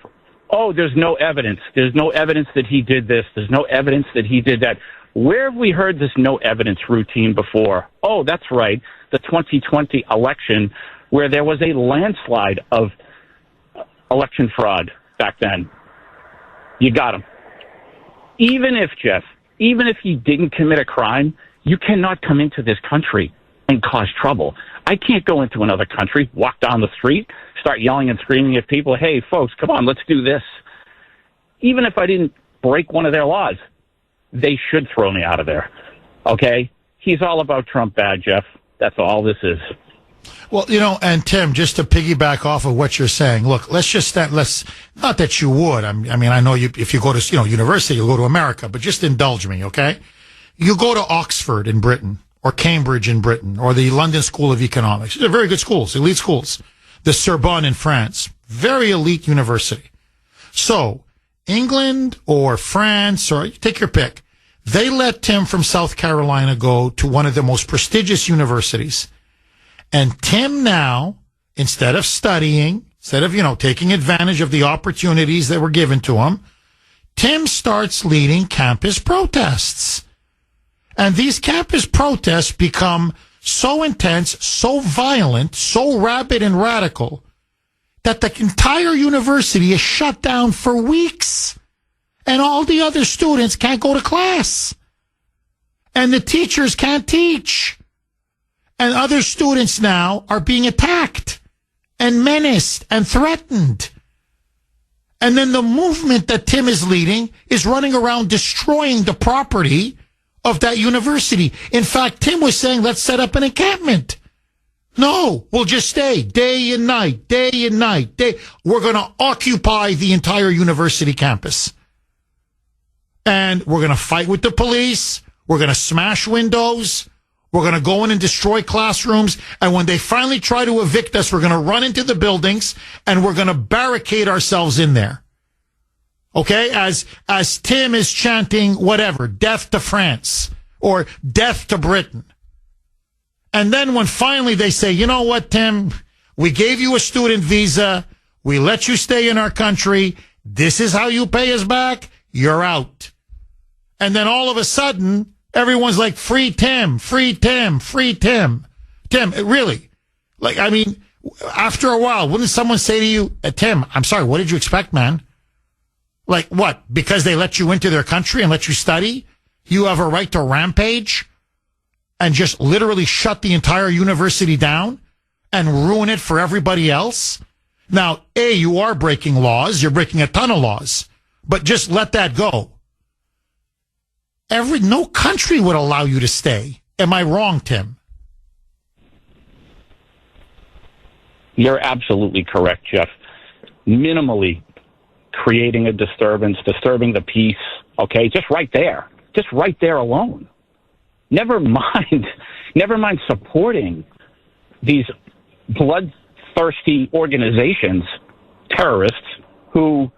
Oh, there's no evidence. There's no evidence that he did this. There's no evidence that he did that. Where have we heard this no evidence routine before? Oh, that's right. The 2020 election where there was a landslide of election fraud back then. You got him. Even if he didn't commit a crime, you cannot come into this country and cause trouble. I can't go into another country, walk down the street, start yelling and screaming at people, hey, folks, come on, let's do this. Even if I didn't break one of their laws, they should throw me out of there. Okay? He's all about Trump bad, Jeff. That's all this is. Well, and Tim, just to piggyback off of what you're saying, look, not that you would. I mean, I know if you go to, university, you'll go to America, but just indulge me, okay? You go to Oxford in Britain, or Cambridge in Britain, or the London School of Economics. They're very good schools, elite schools. The Sorbonne in France, very elite university. So, England or France, or take your pick, they let Tim from South Carolina go to one of the most prestigious universities. And Tim now, instead of studying, instead of, taking advantage of the opportunities that were given to him, Tim starts leading campus protests. And these campus protests become so intense, so violent, so rabid and radical that the entire university is shut down for weeks. And all the other students can't go to class. And the teachers can't teach. And other students now are being attacked and menaced and threatened. And then the movement that Tim is leading is running around destroying the property of that university. In fact, Tim was saying, let's set up an encampment. No, we'll just stay day and night. We're going to occupy the entire university campus. And we're going to fight with the police. We're going to smash windows. We're going to go in and destroy classrooms. And when they finally try to evict us, we're going to run into the buildings and we're going to barricade ourselves in there. Okay? As Tim is chanting whatever, death to France or death to Britain. And then when finally they say, you know what, Tim, we gave you a student visa. We let you stay in our country. This is how you pay us back. You're out. And then all of a sudden, everyone's like, free Tim, free Tim, free Tim. Tim, really? After a while, wouldn't someone say to you, Tim, I'm sorry, what did you expect, man? Like what? Because they let you into their country and let you study? You have a right to rampage and just literally shut the entire university down and ruin it for everybody else? Now, you are breaking laws. You're breaking a ton of laws. But just let that go. No country would allow you to stay. Am I wrong, Tim? You're absolutely correct, Jeff. Minimally creating a disturbing the peace, okay? Just right there alone. Never mind supporting these bloodthirsty organizations, terrorists, who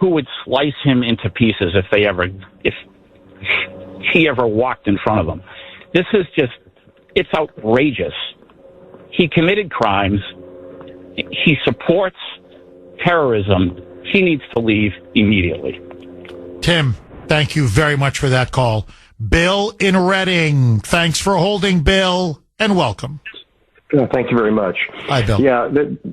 would slice him into pieces if he ever walked in front of them. This is it's outrageous. He committed crimes. He supports terrorism. He needs to leave immediately. Tim, thank you very much for that call. Bill in Reading. Thanks for holding, Bill, and welcome. Thank you very much. Hi, Bill.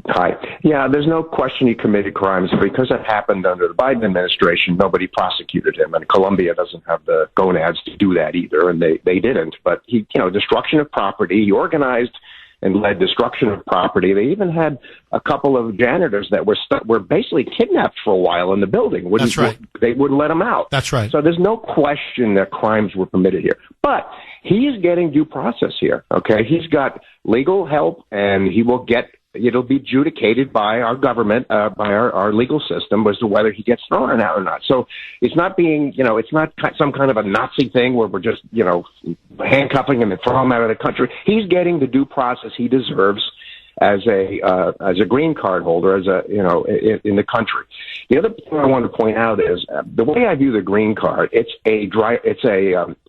Hi. Yeah, there's no question he committed crimes. Because it happened under the Biden administration, nobody prosecuted him. And Colombia doesn't have the gonads to do that either, and they didn't. But he, destruction of property, he organized and led destruction of property. They even had a couple of janitors that were basically kidnapped for a while in the building. That's right. They wouldn't let them out. That's right. So there's no question that crimes were committed here. But he is getting due process here, okay? He's got legal help, and he will get it'll be adjudicated by our government, by our legal system, as to whether he gets thrown out or not. So it's not being, it's not some kind of a Nazi thing where we're just, handcuffing him and throwing him out of the country. He's getting the due process he deserves as a green card holder, in the country. The other thing I want to point out is the way I view the green card. It's a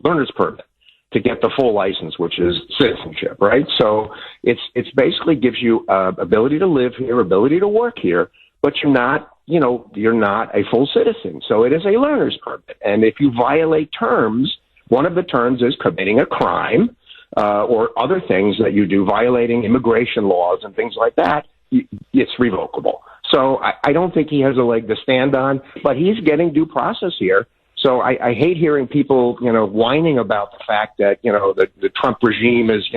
learner's permit to get the full license, which is citizenship, right? So it's basically gives you ability to live here, ability to work here, but you're not a full citizen. So it is a learner's permit, and if you violate terms, one of the terms is committing a crime. Or other things that you do, violating immigration laws and things like that, it's revocable. So I don't think he has a leg to stand on, but he's getting due process here. So I hate hearing people, whining about the fact that, the Trump regime is,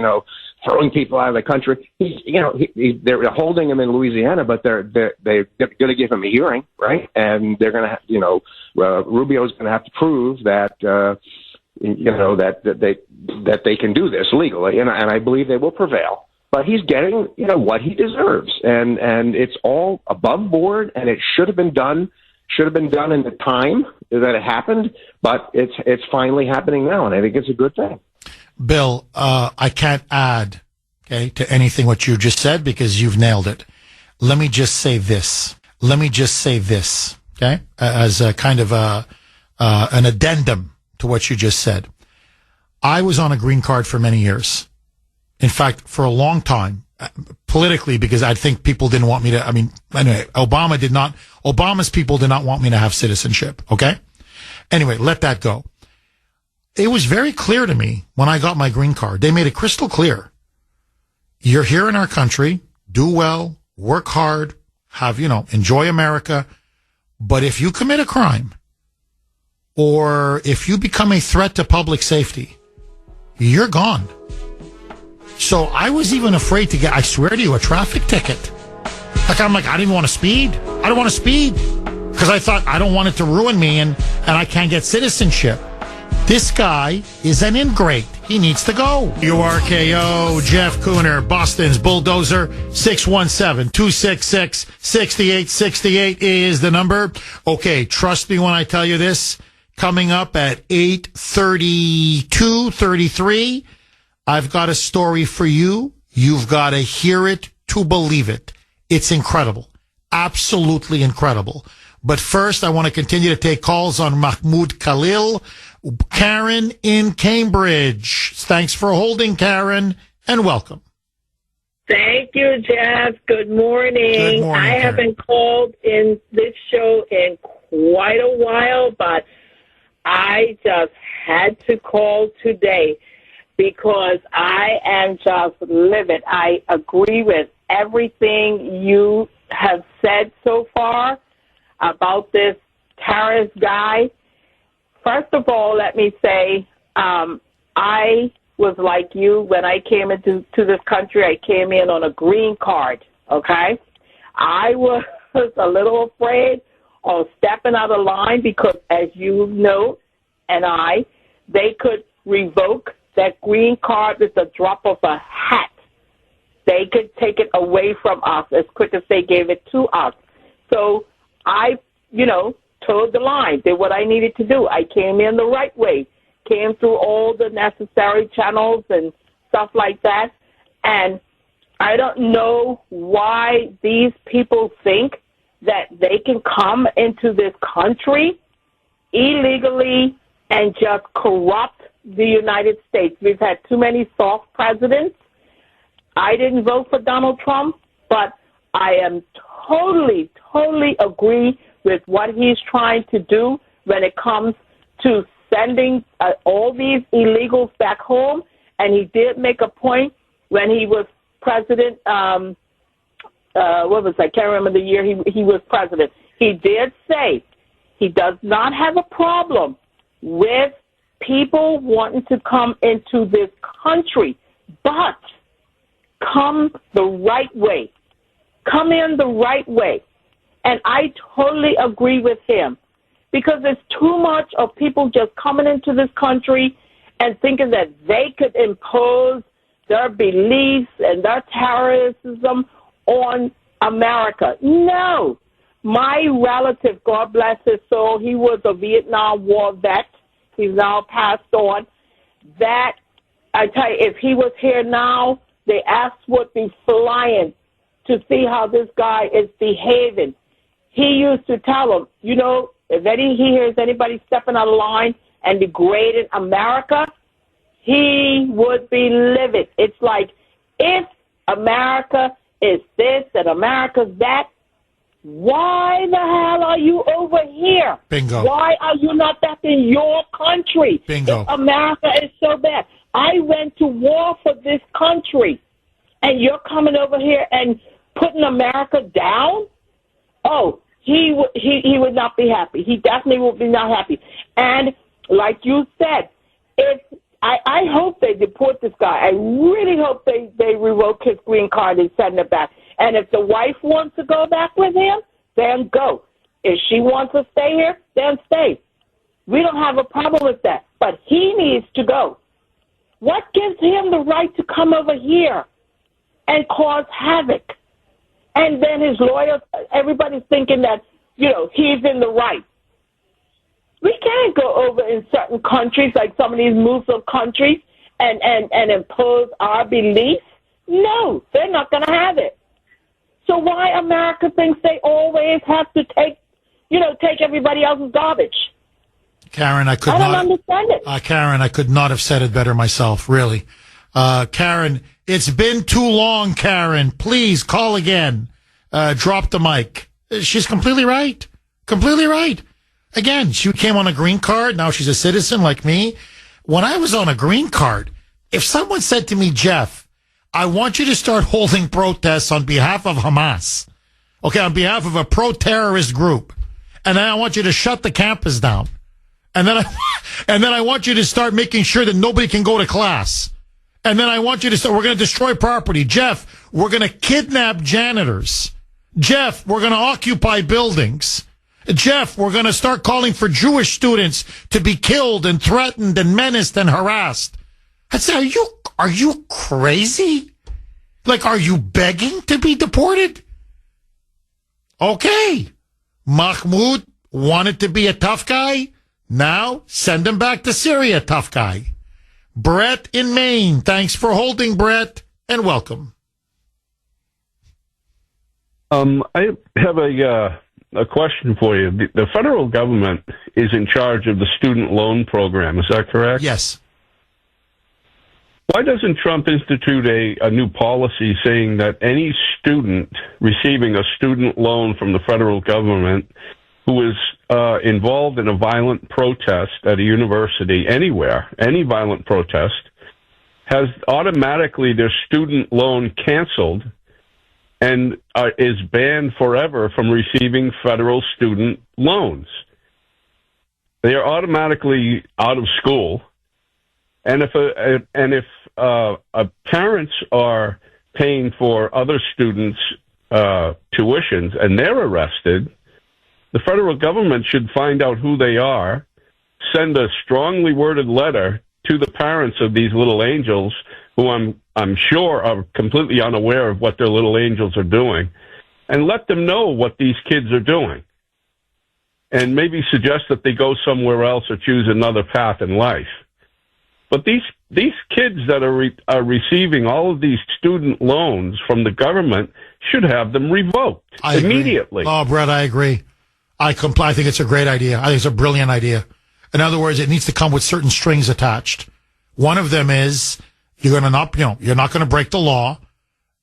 throwing people out of the country. They're holding him in Louisiana, but they're going to give him a hearing, right? And they're going to Rubio's going to have to prove that, that they can do this legally, and I believe they will prevail. But he's getting, what he deserves, and it's all above board, and it should have been done in the time that it happened, but it's finally happening now, and I think it's a good thing. Bill, I can't add, to anything what you just said because you've nailed it. Let me just say this, as a kind of an addendum to what you just said. I was on a green card for many years. In fact, for a long time, politically, because I think people didn't want me to, anyway, Obama's people did not want me to have citizenship, okay? Anyway, let that go. It was very clear to me when I got my green card. They made it crystal clear. You're here in our country, do well, work hard, enjoy America. But if you commit a crime, or if you become a threat to public safety, you're gone. So I was even afraid to get, I swear to you, a traffic ticket. I don't even want to speed. I don't want to speed. Because I thought, I don't want it to ruin me and I can't get citizenship. This guy is an ingrate. He needs to go. URKO, Jeff Kuhner, Boston's Bulldozer, 617-266-6868 is the number. Okay, trust me when I tell you this. Coming up at 8:33, I've got a story for you. You've got to hear it to believe it. It's incredible. Absolutely incredible. But first, I want to continue to take calls on Mahmud Khalil. Karen in Cambridge. Thanks for holding, Karen, and welcome. Thank you, Jeff. Good morning. I haven't called in this show in quite a while, but I just had to call today because I am just livid. I agree with everything you have said so far about this terrorist guy. First of all, let me say, I was like you when I came into this country. I came in on a green card, okay? I was a little afraid of stepping out of line because, as you know, they could revoke that green card with the drop of a hat. They could take it away from us as quick as they gave it to us. So I, toed the line, did what I needed to do. I came in the right way, came through all the necessary channels and stuff like that. And I don't know why these people think that they can come into this country illegally and just corrupt the United States. We've had too many soft presidents. I didn't vote for Donald Trump, but I am totally agree with what he's trying to do when it comes to sending all these illegals back home. And he did make a point when he was president. I can't remember the year he was president. He did say he does not have a problem with people wanting to come into this country, but come the right way. Come in the right way. And I totally agree with him because there's too much of people just coming into this country and thinking that they could impose their beliefs and their terrorism on America. No. My relative, God bless his soul, he was a Vietnam War vet. He's now passed on. That, I tell you, if he was here now, the ass would be flying to see how this guy is behaving. He used to tell them, you know, if he hears anybody stepping out of line and degrading America, he would be livid. It's like, if America is this and America's that, why the hell are you over here? Bingo. Why are you not back in your country? Bingo. If America is so bad. I went to war for this country, and you're coming over here and putting America down? Oh, he would not be happy. He definitely would be not happy. And like you said, if I hope they deport this guy. I really hope they revoke his green card and send it back. And if the wife wants to go back with him, then go. If she wants to stay here, then stay. We don't have a problem with that. But he needs to go. What gives him the right to come over here and cause havoc? And then his lawyers, everybody's thinking that, you know, he's in the right. We can't go over in certain countries, like some of these Muslim countries, and impose our beliefs. No, they're not going to have it. So why America thinks they always have to take everybody else's garbage? Karen, I don't understand it. Karen, I could not have said it better myself, really. Karen, it's been too long, Karen. Please call again. Drop the mic. She's completely right. Completely right. Again, she came on a green card. Now she's a citizen like me. When I was on a green card, if someone said to me, Jeff, I want you to start holding protests on behalf of Hamas, okay, on behalf of a pro-terrorist group, and then I want you to shut the campus down, and then I want you to start making sure that nobody can go to class, and then I want you to start, we're going to destroy property. Jeff, we're going to kidnap janitors. Jeff, we're going to occupy buildings. Jeff, we're going to start calling for Jewish students to be killed and threatened and menaced and harassed. I say, are you crazy? Like, are you begging to be deported? Okay. Mahmud wanted to be a tough guy. Now send him back to Syria, tough guy. Brett in Maine. Thanks for holding, Brett, and welcome. I have a question for you. The federal government is in charge of the student loan program. Is that correct? Yes. Why doesn't Trump institute a new policy saying that any student receiving a student loan from the federal government who is involved in a violent protest at a university anywhere, any violent protest, has automatically their student loan canceled and is banned forever from receiving federal student loans? They are automatically out of school. And if parents are paying for other students' tuitions and they're arrested, the federal government should find out who they are, send a strongly worded letter to the parents of these little angels, who I'm sure are completely unaware of what their little angels are doing, and let them know what these kids are doing, and maybe suggest that they go somewhere else or choose another path in life. But these kids that are receiving all of these student loans from the government should have them revoked immediately. Oh, Brett, I agree. I think it's a great idea. I think it's a brilliant idea. In other words, it needs to come with certain strings attached. One of them is you're not going to break the law,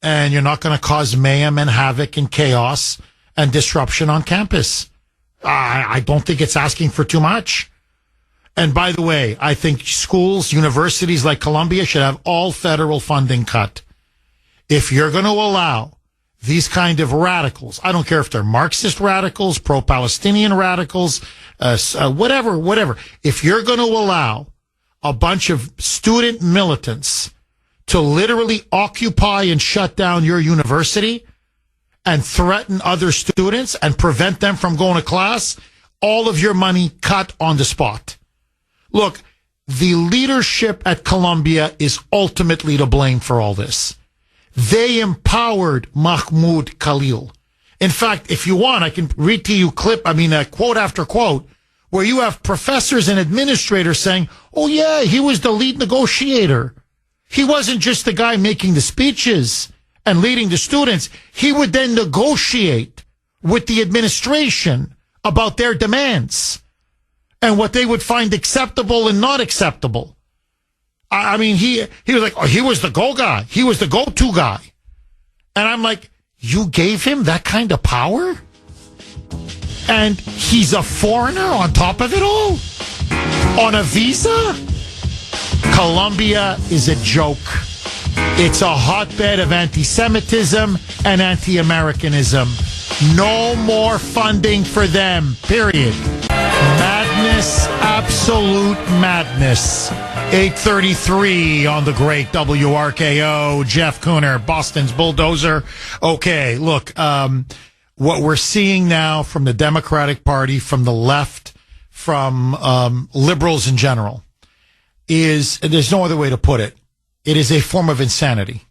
and you're not going to cause mayhem and havoc and chaos and disruption on campus. I don't think it's asking for too much. And by the way, I think schools, universities like Columbia should have all federal funding cut. If you're going to allow these kind of radicals, I don't care if they're Marxist radicals, pro-Palestinian radicals, whatever. If you're going to allow a bunch of student militants to literally occupy and shut down your university and threaten other students and prevent them from going to class, all of your money cut on the spot. Look, the leadership at Columbia is ultimately to blame for all this. They empowered Mahmud Khalil. In fact, if you want, I can read to you quote after quote, where you have professors and administrators saying, oh yeah, he was the lead negotiator. He wasn't just the guy making the speeches and leading the students. He would then negotiate with the administration about their demands and what they would find acceptable and not acceptable. I mean, he was like, oh, he was the go guy. He was the go-to guy. And I'm like, you gave him that kind of power? And he's a foreigner on top of it all? On a visa? Colombia is a joke. It's a hotbed of anti-Semitism and anti-Americanism. No more funding for them, period. Madness, absolute madness. 8:33 on the great WRKO. Jeff Kuhner, Boston's bulldozer. Okay, look, what we're seeing now from the Democratic Party, from the left, from liberals in general, is, there's no other way to put it, it is a form of insanity.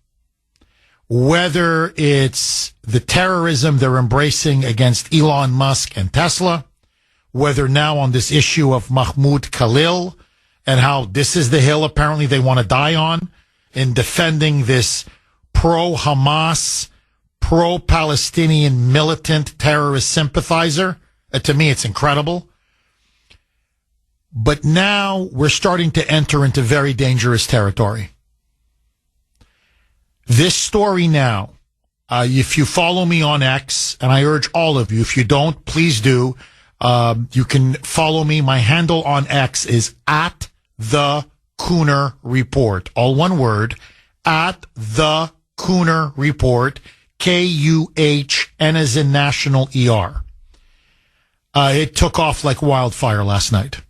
Whether it's the terrorism they're embracing against Elon Musk and Tesla, whether now on this issue of Mahmud Khalil, and how this is the hill apparently they want to die on in defending this pro-Hamas, pro-Palestinian militant terrorist sympathizer. To me, it's incredible. But now we're starting to enter into very dangerous territory. This story now, if you follow me on X, and I urge all of you, if you don't, please do. You can follow me. My handle on X is at the Kuhner Report. All one word, at the Kuhner Report, Kuhn as in national ER. It took off like wildfire last night.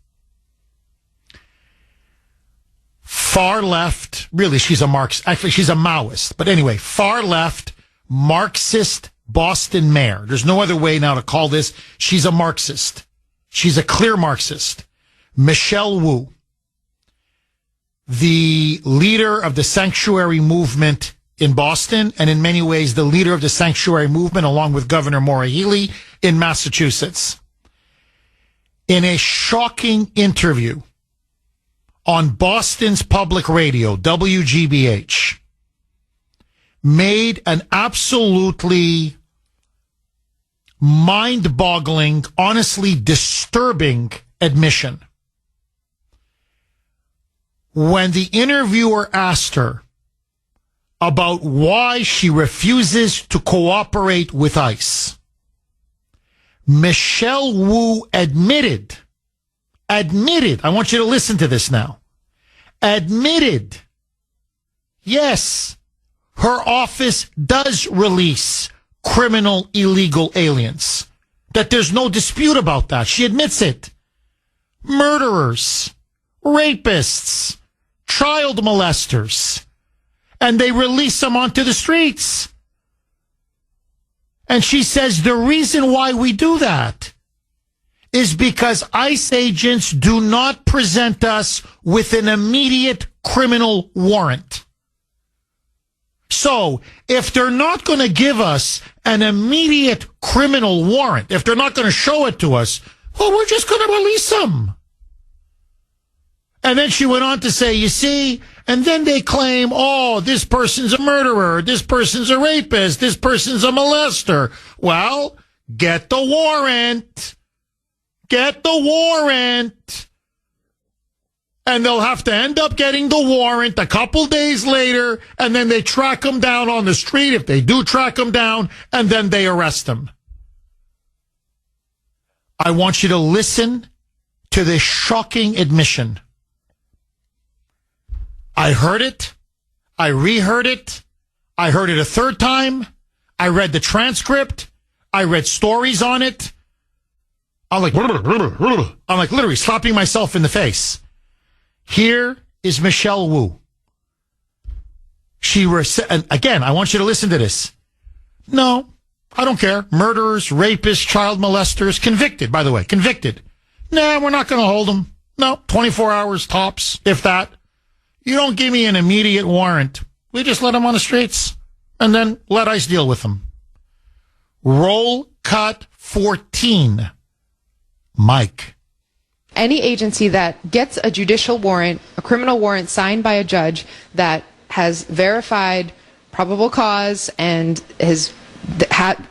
Far left, really, she's a Marxist. Actually, she's a Maoist. But anyway, far left, Marxist Boston mayor. There's no other way now to call this. She's a Marxist. She's a clear Marxist. Michelle Wu, the leader of the sanctuary movement in Boston, and in many ways the leader of the sanctuary movement along with Governor Maura Healey in Massachusetts. In a shocking interview on Boston's public radio, WGBH, made an absolutely mind-boggling, honestly disturbing admission. When the interviewer asked her about why she refuses to cooperate with ICE, Michelle Wu admitted, I want you to listen to this now, admitted, yes, her office does release criminal illegal aliens. That there's no dispute about that. She admits it. Murderers, rapists, child molesters, and they release them onto the streets. And she says the reason why we do that is because ICE agents do not present us with an immediate criminal warrant. So, if they're not going to give us an immediate criminal warrant, if they're not going to show it to us, well, we're just going to release them. And then she went on to say, you see, and then they claim, oh, this person's a murderer, this person's a rapist, this person's a molester. Well, get the warrant. Get the warrant. And they'll have to end up getting the warrant a couple days later, and then they track them down on the street, if they do track them down, and then they arrest them. I want you to listen to this shocking admission. I heard it. I reheard it. I heard it a third time. I read the transcript. I read stories on it. I'm like literally slapping myself in the face. Here is Michelle Wu. And again, I want you to listen to this. No, I don't care. Murderers, rapists, child molesters, convicted, by the way, convicted. Nah, we're not going to hold them. No, 24 hours tops, if that. You don't give me an immediate warrant. We just let them on the streets. and then let ICE deal with them. Roll cut 14. Mike. Any agency that gets a judicial warrant, a criminal warrant signed by a judge that has verified probable cause and has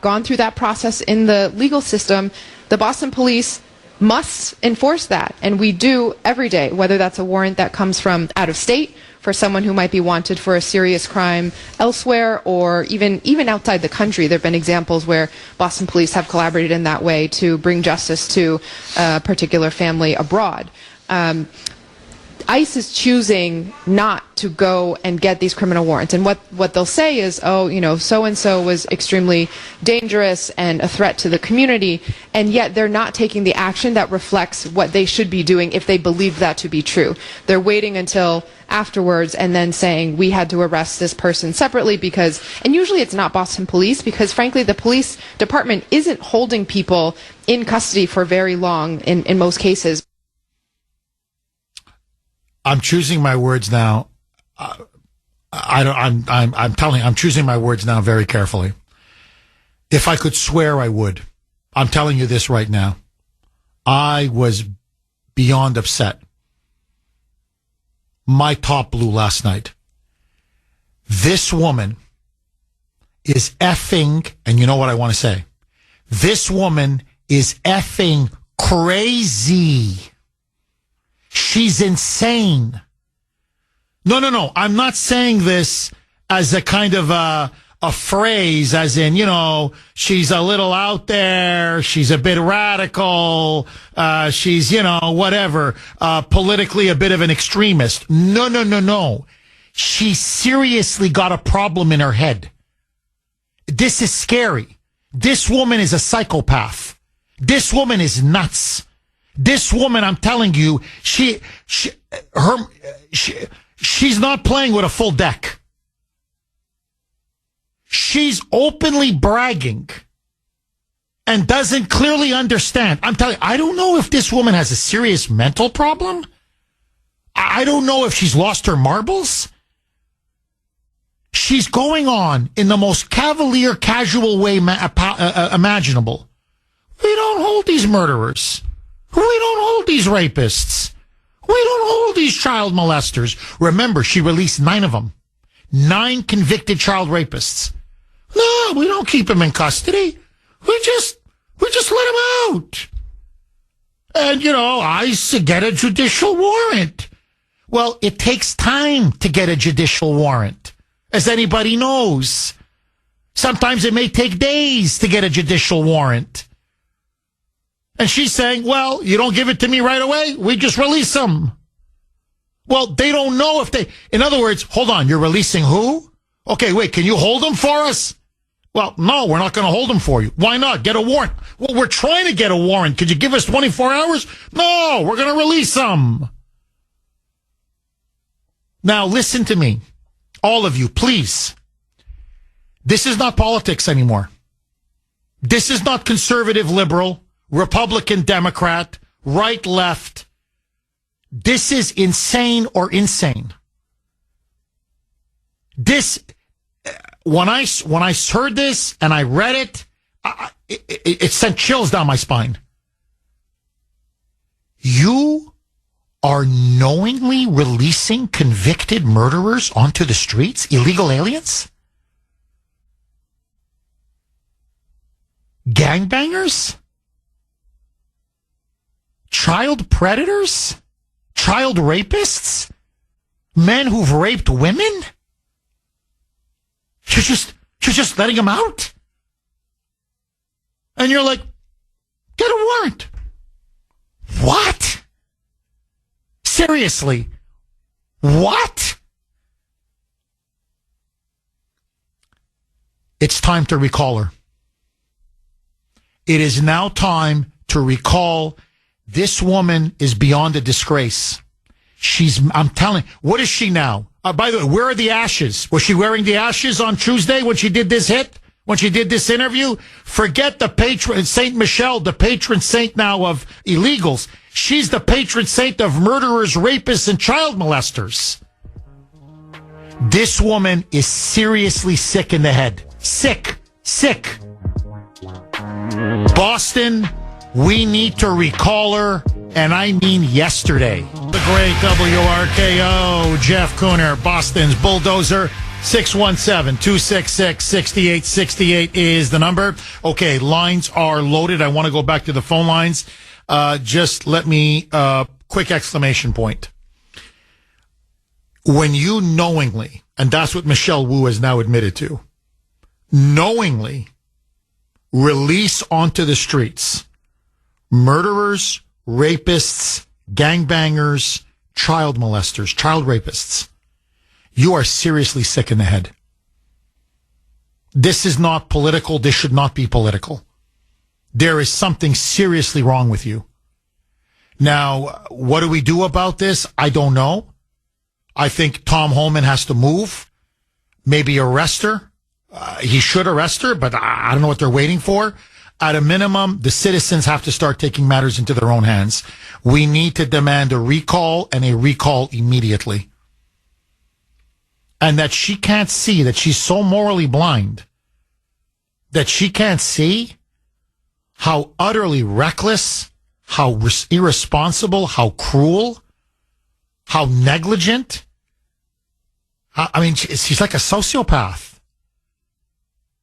gone through that process in the legal system, the Boston police must enforce that. And we do every day, whether that's a warrant that comes from out of state for someone who might be wanted for a serious crime elsewhere, or even outside the country. There have been examples where Boston police have collaborated in that way to bring justice to a particular family abroad. ICE is choosing not to go and get these criminal warrants. And what they'll say is, oh, so-and-so was extremely dangerous and a threat to the community, and yet they're not taking the action that reflects what they should be doing if they believe that to be true. They're waiting until afterwards and then saying, we had to arrest this person separately because, and usually it's not Boston police, because frankly the police department isn't holding people in custody for very long in most cases. I'm choosing my words now. I'm choosing my words now very carefully. If I could swear, I would. I'm telling you this right now. I was beyond upset. My top blew last night. This woman is effing, and you know what I want to say? This woman is effing crazy. She's insane. No. I'm not saying this as a kind of a phrase, as in, she's a little out there. She's a bit radical. She's, whatever, politically a bit of an extremist. No. She seriously got a problem in her head. This is scary. This woman is a psychopath. This woman is nuts. This woman, I'm telling you, she's not playing with a full deck. She's openly bragging and doesn't clearly understand. I'm telling you, I don't know if this woman has a serious mental problem. I don't know if she's lost her marbles. She's going on in the most cavalier, casual way imaginable. We don't hold these murderers. We don't hold these rapists. We don't hold these child molesters. Remember, she released 9 of them. 9 convicted child rapists. No, we don't keep them in custody. We just let them out. And, ICE get a judicial warrant. Well, it takes time to get a judicial warrant, as anybody knows. Sometimes it may take days to get a judicial warrant. And she's saying, well, you don't give it to me right away, we just release them. Well, they don't know if they... In other words, hold on, you're releasing who? Okay, wait, can you hold them for us? Well, no, we're not going to hold them for you. Why not? Get a warrant. Well, we're trying to get a warrant. Could you give us 24 hours? No, we're going to release them. Now, listen to me. All of you, please. This is not politics anymore. This is not conservative, liberal, Republican, Democrat, right, left. This is insane or insane. This, when I heard this and I read it, it sent chills down my spine. You are knowingly releasing convicted murderers onto the streets, illegal aliens? Gangbangers? Child predators? Child rapists? Men who've raped women? You're just letting them out? And you're like, get a warrant. What? Seriously? What? It's time to recall her. It is now time to recall. This woman is beyond a disgrace. I'm telling, what is she now? By the way, where are the ashes? Was she wearing the ashes on Tuesday when she did this hit? When she did this interview? Forget the patron, Saint Michelle, the patron saint now of illegals. She's the patron saint of murderers, rapists, and child molesters. This woman is seriously sick in the head. Sick. Boston, we need to recall her, and I mean yesterday. The great WRKO, Jeff Kuhner, Boston's bulldozer. 617-266-6868 is the number. Okay, lines are loaded. I want to go back to the phone lines. Just let me, quick exclamation point. When you knowingly, and that's what Michelle Wu has now admitted to, knowingly release onto the streets murderers, rapists, gangbangers, child molesters, child rapists, you are seriously sick in the head. This is not political. This should not be political. There is something seriously wrong with you. Now, what do we do about this? I don't know. I think Tom Homan has to move, maybe arrest her. He should arrest her, but I don't know what they're waiting for. At a minimum, the citizens have to start taking matters into their own hands. We need to demand a recall, and a recall immediately. And that she can't see, that she's so morally blind, that she can't see how utterly reckless, how irresponsible, how cruel, how negligent. I mean, she's like a sociopath.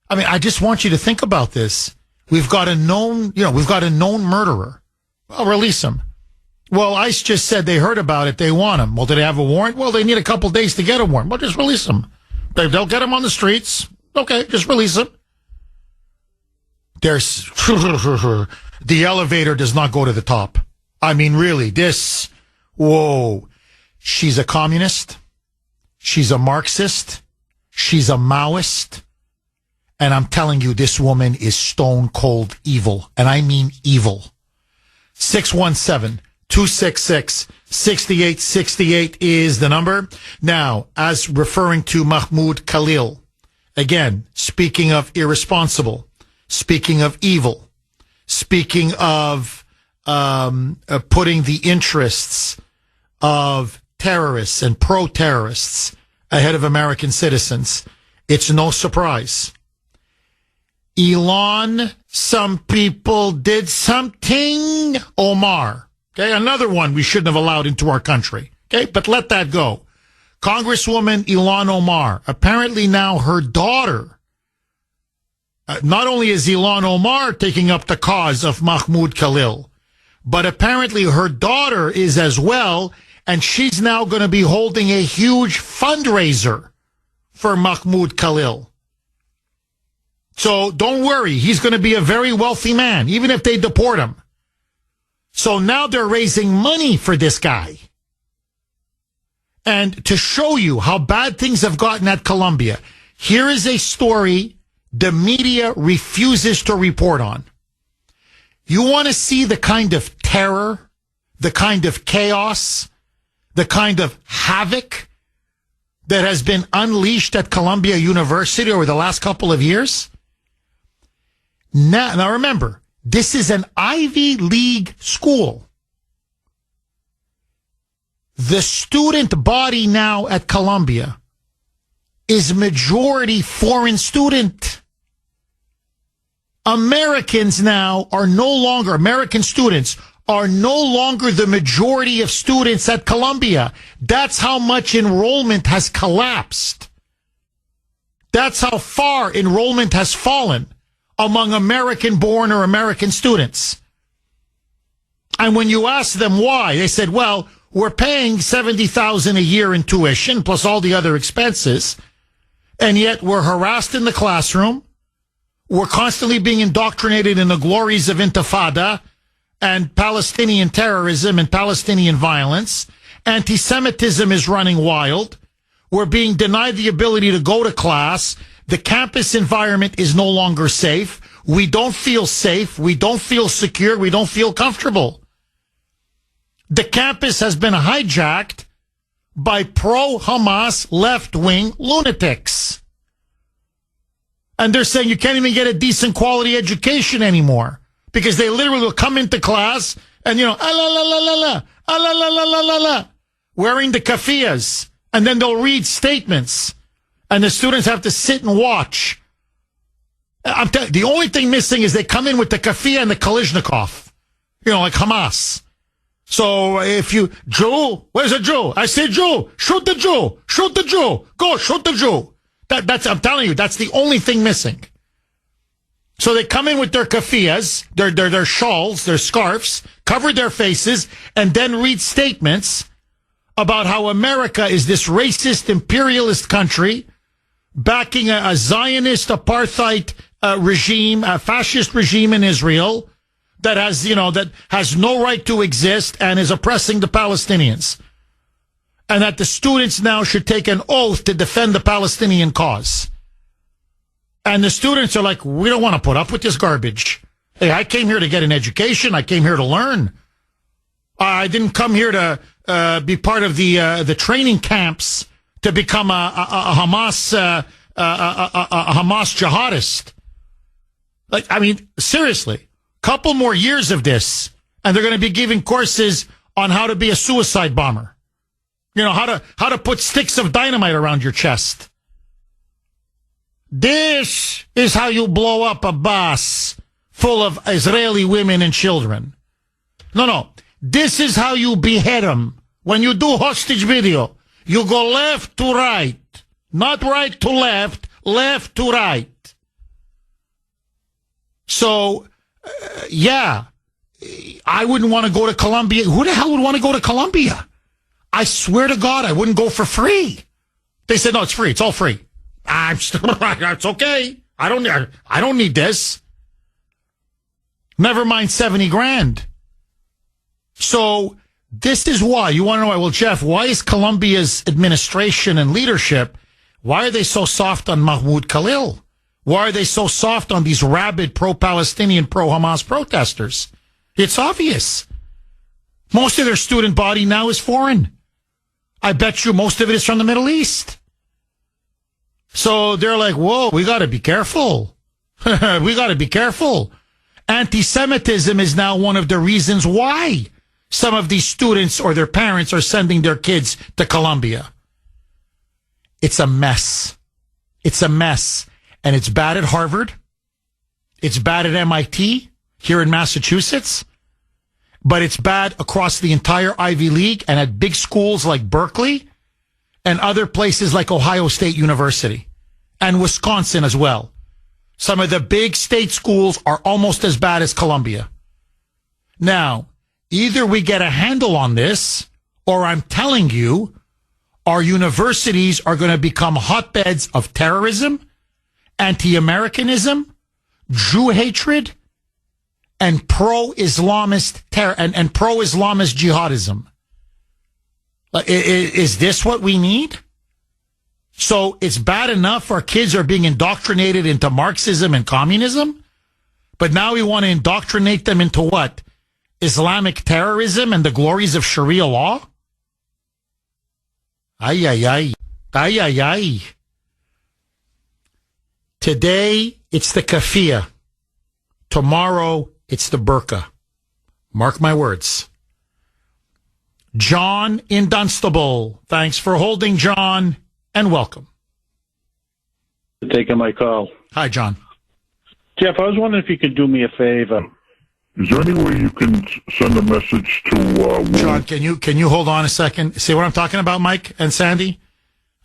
I mean, I just want you to think about this. We've got a known murderer. Well, release him. Well, ICE just said they heard about it. They want him. Well, do they have a warrant? Well, they need a couple days to get a warrant. Well, just release him. They'll get him on the streets. Okay, just release him. There's the elevator does not go to the top. I mean, really, whoa. She's a communist. She's a Marxist. She's a Maoist. And I'm telling you, this woman is stone cold evil. And I mean evil. 617-266-6868 is the number. Now, as referring to Mahmud Khalil, again, speaking of irresponsible, speaking of evil, speaking of putting the interests of terrorists and pro-terrorists ahead of American citizens, it's no surprise. Elon, some people did something. Omar. Okay, another one we shouldn't have allowed into our country. Okay, but let that go. Congresswoman Ilhan Omar. Apparently now her daughter. Not only is Ilhan Omar taking up the cause of Mahmud Khalil, but apparently her daughter is as well, and she's now going to be holding a huge fundraiser for Mahmud Khalil. So don't worry, he's going to be a very wealthy man, even if they deport him. So now they're raising money for this guy. And to show you how bad things have gotten at Colombia, here is a story the media refuses to report on. You want to see the kind of terror, the kind of chaos, the kind of havoc that has been unleashed at Columbia University over the last couple of years? Now remember, this is an Ivy League school. The student body now at Columbia is majority foreign student. American students are no longer the majority of students at Columbia. That's how much enrollment has collapsed. That's how far enrollment has fallen among American-born or American students. And when you ask them why, they said, well, we're paying $70,000 a year in tuition, plus all the other expenses, and yet we're harassed in the classroom. We're constantly being indoctrinated in the glories of Intifada and Palestinian terrorism and Palestinian violence. Anti-Semitism is running wild. We're being denied the ability to go to class. The campus environment is no longer safe. We don't feel safe. We don't feel secure. We don't feel comfortable. The campus has been hijacked by pro-Hamas left-wing lunatics. And they're saying you can't even get a decent quality education anymore because they literally will come into class and, wearing the kafiyas And then they'll read statements, and the students have to sit and watch. The only thing missing is they come in with the kafia and the Kalashnikov, like Hamas. So if Jew, where's a Jew? I say Jew, shoot the Jew, shoot the Jew, go shoot the Jew. That's, I'm telling you, that's the only thing missing. So they come in with their kafias, their shawls, their scarves, cover their faces, and then read statements about how America is this racist, imperialist country backing a Zionist apartheid regime, a fascist regime in Israel that has no right to exist and is oppressing the Palestinians. And that the students now should take an oath to defend the Palestinian cause. And the students are like, we don't want to put up with this garbage. Hey, I came here to get an education. I came here to learn. I didn't come here to be part of the training camps to become a Hamas jihadist. Seriously, couple more years of this, and they're going to be giving courses on how to be a suicide bomber. How to put sticks of dynamite around your chest. This is how you blow up a bus full of Israeli women and children. No. This is how you behead them. When you do hostage video, you go left to right. Not right to left, left to right. So, I wouldn't want to go to Colombia. Who the hell would want to go to Colombia? I swear to God, I wouldn't go for free. They said, no, it's free. It's all free. It's okay. I don't need this. Never mind 70 grand. So this is why. You want to know why? Well, Jeff, why is Colombia's administration and leadership, why are they so soft on Mahmud Khalil? Why are they so soft on these rabid pro-Palestinian, pro-Hamas protesters? It's obvious. Most of their student body now is foreign. I bet you most of it is from the Middle East. So they're like, whoa, we got to be careful. We got to be careful. Anti-Semitism is now one of the reasons why some of these students or their parents are sending their kids to Colombia. It's a mess. It's a mess. And it's bad at Harvard. It's bad at MIT here in Massachusetts. But it's bad across the entire Ivy League and at big schools like Berkeley and other places like Ohio State University and Wisconsin as well. Some of the big state schools are almost as bad as Columbia. Now, either we get a handle on this, or I'm telling you, our universities are going to become hotbeds of terrorism, anti-Americanism, Jew hatred, and pro-Islamist terror and pro-Islamist jihadism. Is this what we need? So it's bad enough our kids are being indoctrinated into Marxism and communism, but now we want to indoctrinate them into what? Islamic terrorism and the glories of Sharia law? Ay, ay, ay. Ay, ay, ay. Today, it's the kafia. Tomorrow, it's the burqa. Mark my words. John in Dunstable. Thanks for holding, John, and welcome. Taking my call. Hi, John. Jeff, I was wondering if you could do me a favor. Is there any way you can send a message to John, can you hold on a second? See what I'm talking about, Mike and Sandy?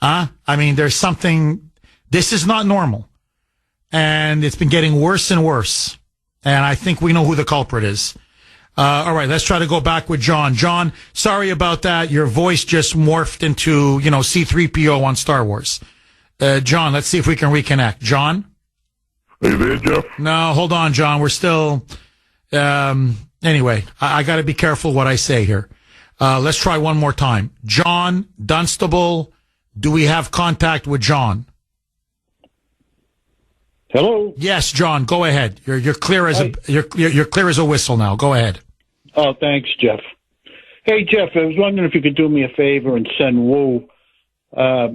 I mean, there's something. This is not normal. And it's been getting worse and worse. And I think we know who the culprit is. All right, let's try to go back with John. John, sorry about that. Your voice just morphed into, C-3PO on Star Wars. John, let's see if we can reconnect. John? Are you there, Jeff? No, hold on, John. We're still... Anyway, I got to be careful what I say here. Let's try one more time. John Dunstable, do we have contact with John? Hello? Yes, John, go ahead. You're clear as you're clear as a whistle now. Go ahead. Oh, thanks, Jeff. Hey, Jeff, I was wondering if you could do me a favor and send Wu a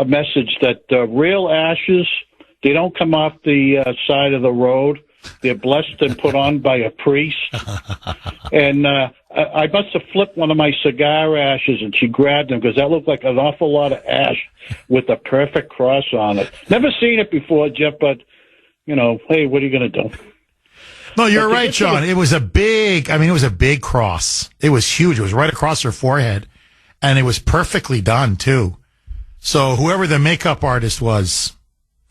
message that rail ashes, they don't come off the side of the road. They're blessed and put on by a priest. And I must have flipped one of my cigar ashes, and she grabbed them because that looked like an awful lot of ash with a perfect cross on it. Never seen it before, Jeff, but, you know, hey, what are you going to do? No, you're right, John. It was a big cross. It was huge. It was right across her forehead, and it was perfectly done, too. So whoever the makeup artist was,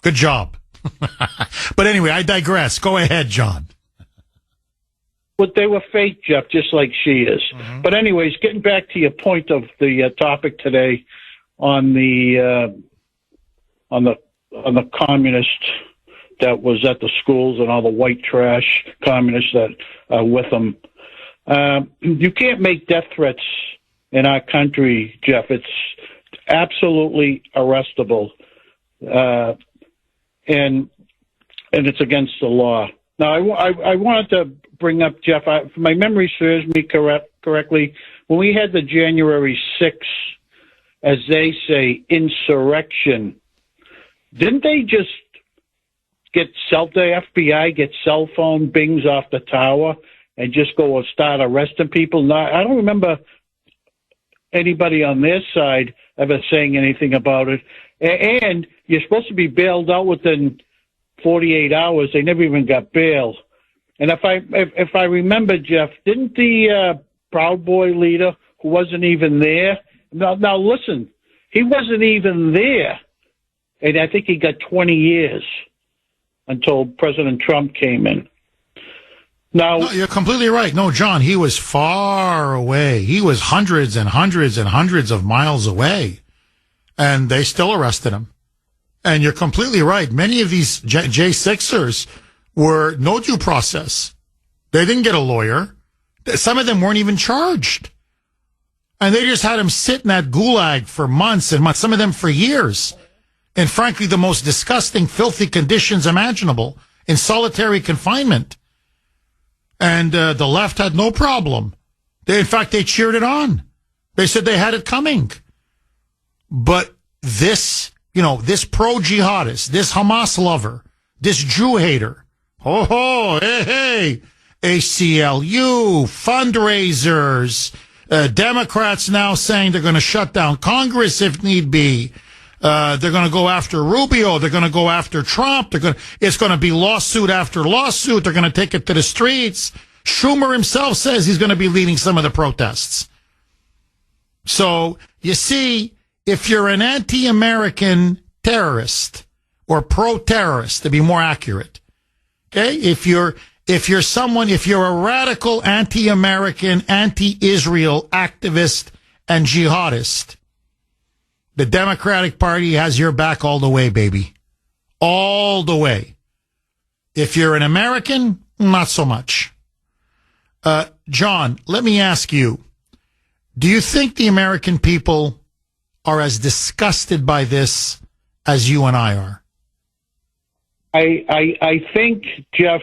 good job. But anyway, I digress. Go ahead, John. But they were fake, Jeff, just like she is. Mm-hmm. But anyways, getting back to your point of the topic today on the communist that was at the schools and all the white trash communists that are with them. You can't make death threats in our country, Jeff. It's absolutely arrestable. And it's against the law. Now, I wanted to bring up, Jeff, if my memory serves me correctly, when we had the January 6th, as they say, insurrection, didn't they just the FBI get cell phone bings off the tower and just go and start arresting people? No, I don't remember anybody on their side ever saying anything about it. And you're supposed to be bailed out within 48 hours. They never even got bail. And if I remember, Jeff, didn't the Proud Boy leader, who wasn't even there? Now listen, he wasn't even there, and I think he got 20 years until President Trump came in. Now, no, you're completely right. No, John, he was far away. He was hundreds and hundreds and hundreds of miles away, and they still arrested him. And you're completely right. Many of these J6ers were no due process. They didn't get a lawyer. Some of them weren't even charged. And they just had him sit in that gulag for months and months, some of them for years. And frankly, the most disgusting, filthy conditions imaginable in solitary confinement. And the left had no problem. In fact, they cheered it on. They said they had it coming. But this, this pro-jihadist, this Hamas lover, this Jew hater, hey, ACLU, fundraisers, Democrats now saying they're going to shut down Congress if need be. They're going to go after Rubio. They're going to go after Trump. It's going to be lawsuit after lawsuit. They're going to take it to the streets. Schumer himself says he's going to be leading some of the protests. So, you see, if you're an anti-American terrorist or pro-terrorist, to be more accurate, okay, if you're a radical anti-American, anti-Israel activist and jihadist, the Democratic Party has your back all the way, baby. All the way. If you're an American, not so much. John, let me ask you, do you think the American people are as disgusted by this as you and I are? I think, Jeff,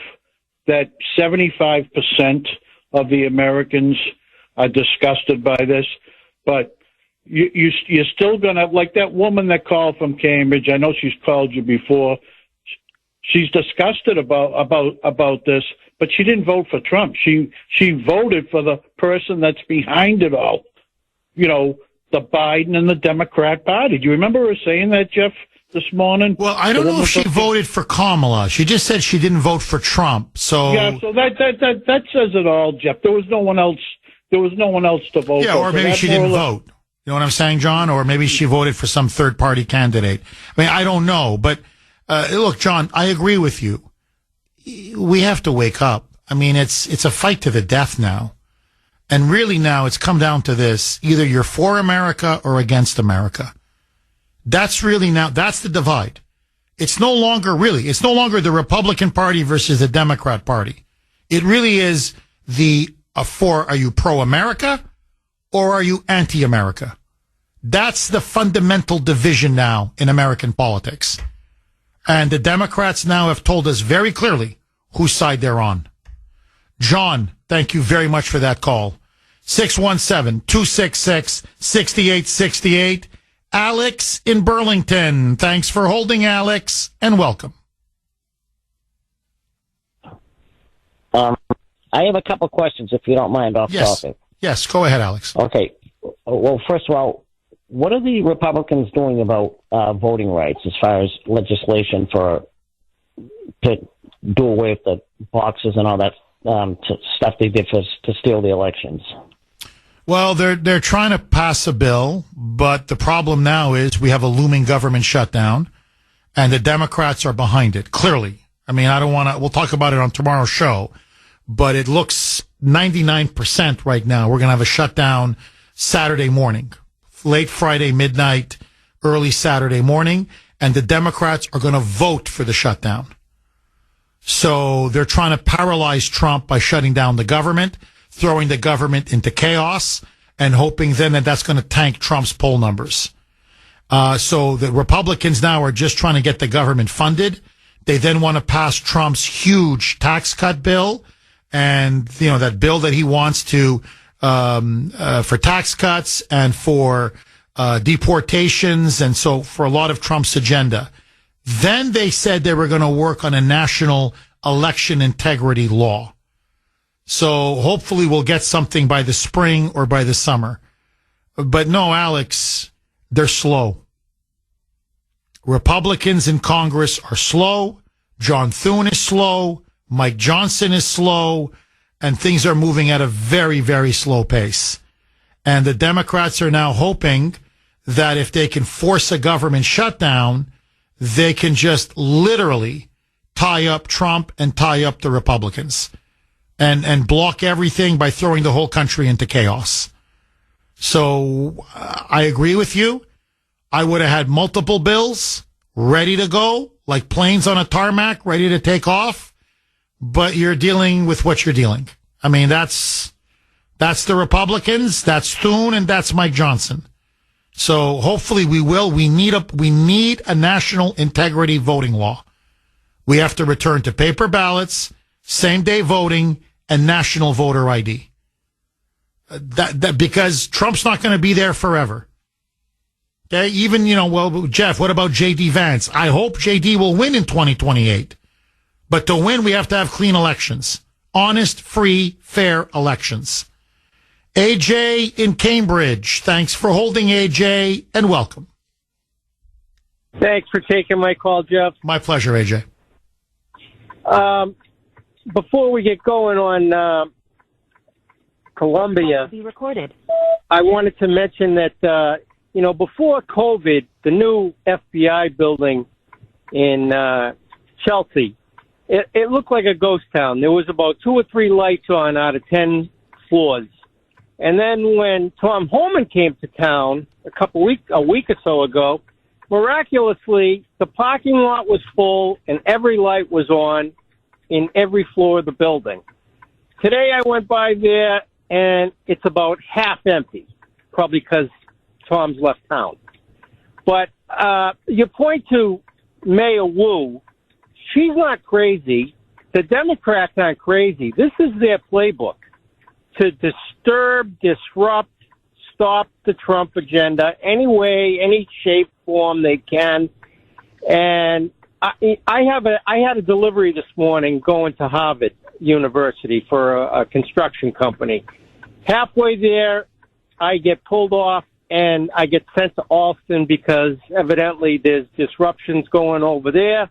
that 75% of the Americans are disgusted by this, but you're still going to, like that woman that called from Cambridge, I know she's called you before, she's disgusted about this, but she didn't vote for Trump. She voted for the person that's behind it all, the Biden and the Democrat Party. Do you remember her saying that, Jeff, this morning? Well, I don't know if she voted for Kamala. She just said she didn't vote for Trump. So yeah, so that says it all, Jeff. There was no one else to vote for. Yeah, or maybe she didn't vote. You know what I'm saying, John? Or maybe she voted for some third-party candidate. I mean, I don't know. But look, John, I agree with you. We have to wake up. I mean, it's a fight to the death now. And really now it's come down to this. Either you're for America or against America. That's the divide. It's no longer the Republican Party versus the Democrat Party. It really is are you pro-America or are you anti-America? That's the fundamental division now in American politics. And the Democrats now have told us very clearly whose side they're on. John, thank you very much for that call. 617-266-6868. Alex in Burlington. Thanks for holding, Alex, and welcome. I have a couple questions, if you don't mind, off topic. Yes, go ahead, Alex. Okay. Well, first of all, what are the Republicans doing about voting rights as far as legislation to do away with the boxes and all that stuff they did to steal the elections? Well, they're trying to pass a bill, but the problem now is we have a looming government shutdown, and the Democrats are behind it, clearly. I mean, I don't want to, we'll talk about it on tomorrow's show, but it looks 99% right now. We're going to have a shutdown Saturday morning, late Friday, midnight, early Saturday morning, and the Democrats are going to vote for the shutdown. So they're trying to paralyze Trump by shutting down the government, throwing the government into chaos, and hoping then that that's going to tank Trump's poll numbers. So the Republicans now are just trying to get the government funded. They then want to pass Trump's huge tax cut bill, and that bill that he wants to for tax cuts and for deportations, and so for a lot of Trump's agenda. Then they said they were going to work on a national election integrity law. So hopefully we'll get something by the spring or by the summer. But no, Alex, they're slow. Republicans in Congress are slow. John Thune is slow. Mike Johnson is slow. And things are moving at a very, very slow pace. And the Democrats are now hoping that if they can force a government shutdown, they can just literally tie up Trump and tie up the Republicans and block everything by throwing the whole country into chaos. So I agree with you. I would have had multiple bills ready to go, like planes on a tarmac, ready to take off. But you're dealing with what you're dealing. I mean, that's the Republicans, that's Thune, and that's Mike Johnson. So hopefully we will. We need a national integrity voting law. We have to return to paper ballots, same day voting, and national voter ID. That because Trump's not going to be there forever. Okay, even well, Jeff, what about J.D. Vance? I hope J.D. will win in 2028. But to win, we have to have clean elections. Honest, free, fair elections. AJ in Cambridge. Thanks for holding, AJ, and welcome. Thanks for taking my call, Jeff. My pleasure, AJ. Before we get going on Colombia, be recorded. I wanted to mention that, before COVID, the new FBI building in Chelsea, it looked like a ghost town. There was about 2 or 3 lights on out of 10 floors. And then when Tom Homan came to town a week or so ago, miraculously, the parking lot was full and every light was on in every floor of the building. Today I went by there and it's about half empty, probably because Tom's left town. But you point to Mayor Wu. She's not crazy. The Democrats aren't crazy. This is their playbook to disturb, disrupt, stop the Trump agenda any way, any shape, form they can. And I had a delivery this morning going to Harvard University for a construction company. Halfway there, I get pulled off and I get sent to Alston because evidently there's disruptions going over there.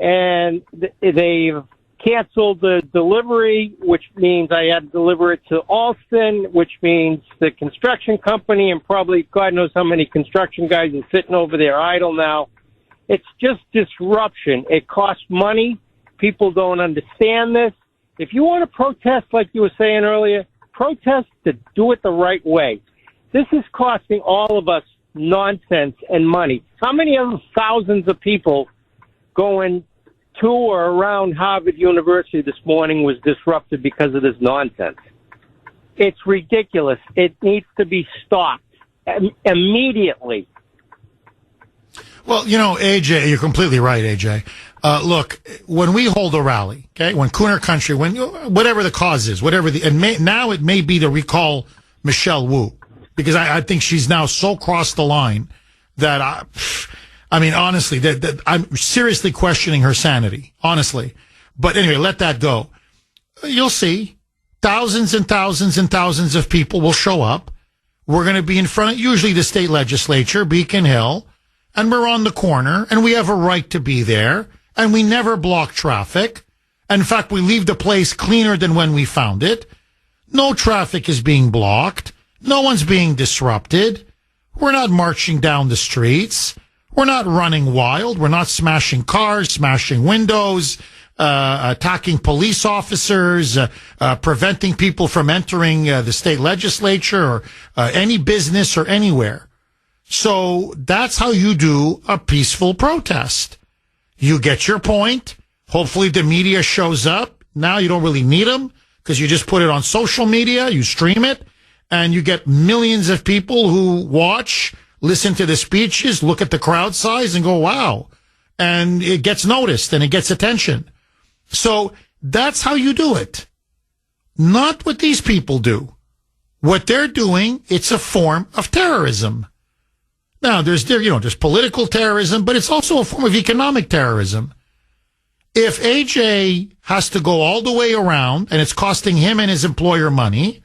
And they've canceled the delivery, which means I had to deliver it to Alston, which means the construction company and probably God knows how many construction guys are sitting over there idle now. It's just disruption. It costs money. People don't understand this. If you want to protest, like you were saying earlier, protest to do it the right way. This is costing all of us nonsense and money. How many of the thousands of people going to or around Harvard University this morning was disrupted because of this nonsense? It's ridiculous. It needs to be stopped immediately. Well, AJ, you're completely right, AJ. Look, when we hold a rally, okay, when Kuhner Country, whatever the cause is, now it may be to recall Michelle Wu, because I think she's now so crossed the line that I mean, honestly, that I'm seriously questioning her sanity, honestly. But anyway, let that go. you'll see thousands and thousands and thousands of people will show up. We're going to be in front of usually the state legislature, Beacon Hill, and we're on the corner, and we have a right to be there, and we never block traffic. In fact, we leave the place cleaner than when we found it. No traffic is being blocked. No one's being disrupted. We're not marching down the streets. We're not running wild. We're not smashing cars, smashing windows, attacking police officers, preventing people from entering the state legislature or any business or anywhere. So that's how you do a peaceful protest. You get your point. Hopefully the media shows up. Now you don't really need them because you just put it on social media, you stream it, and you get millions of people who watch, listen to the speeches, look at the crowd size and go, wow. And it gets noticed and it gets attention. So that's how you do it. Not what these people do. What they're doing, it's a form of terrorism. Now, there's political terrorism, but it's also a form of economic terrorism. If AJ has to go all the way around and it's costing him and his employer money,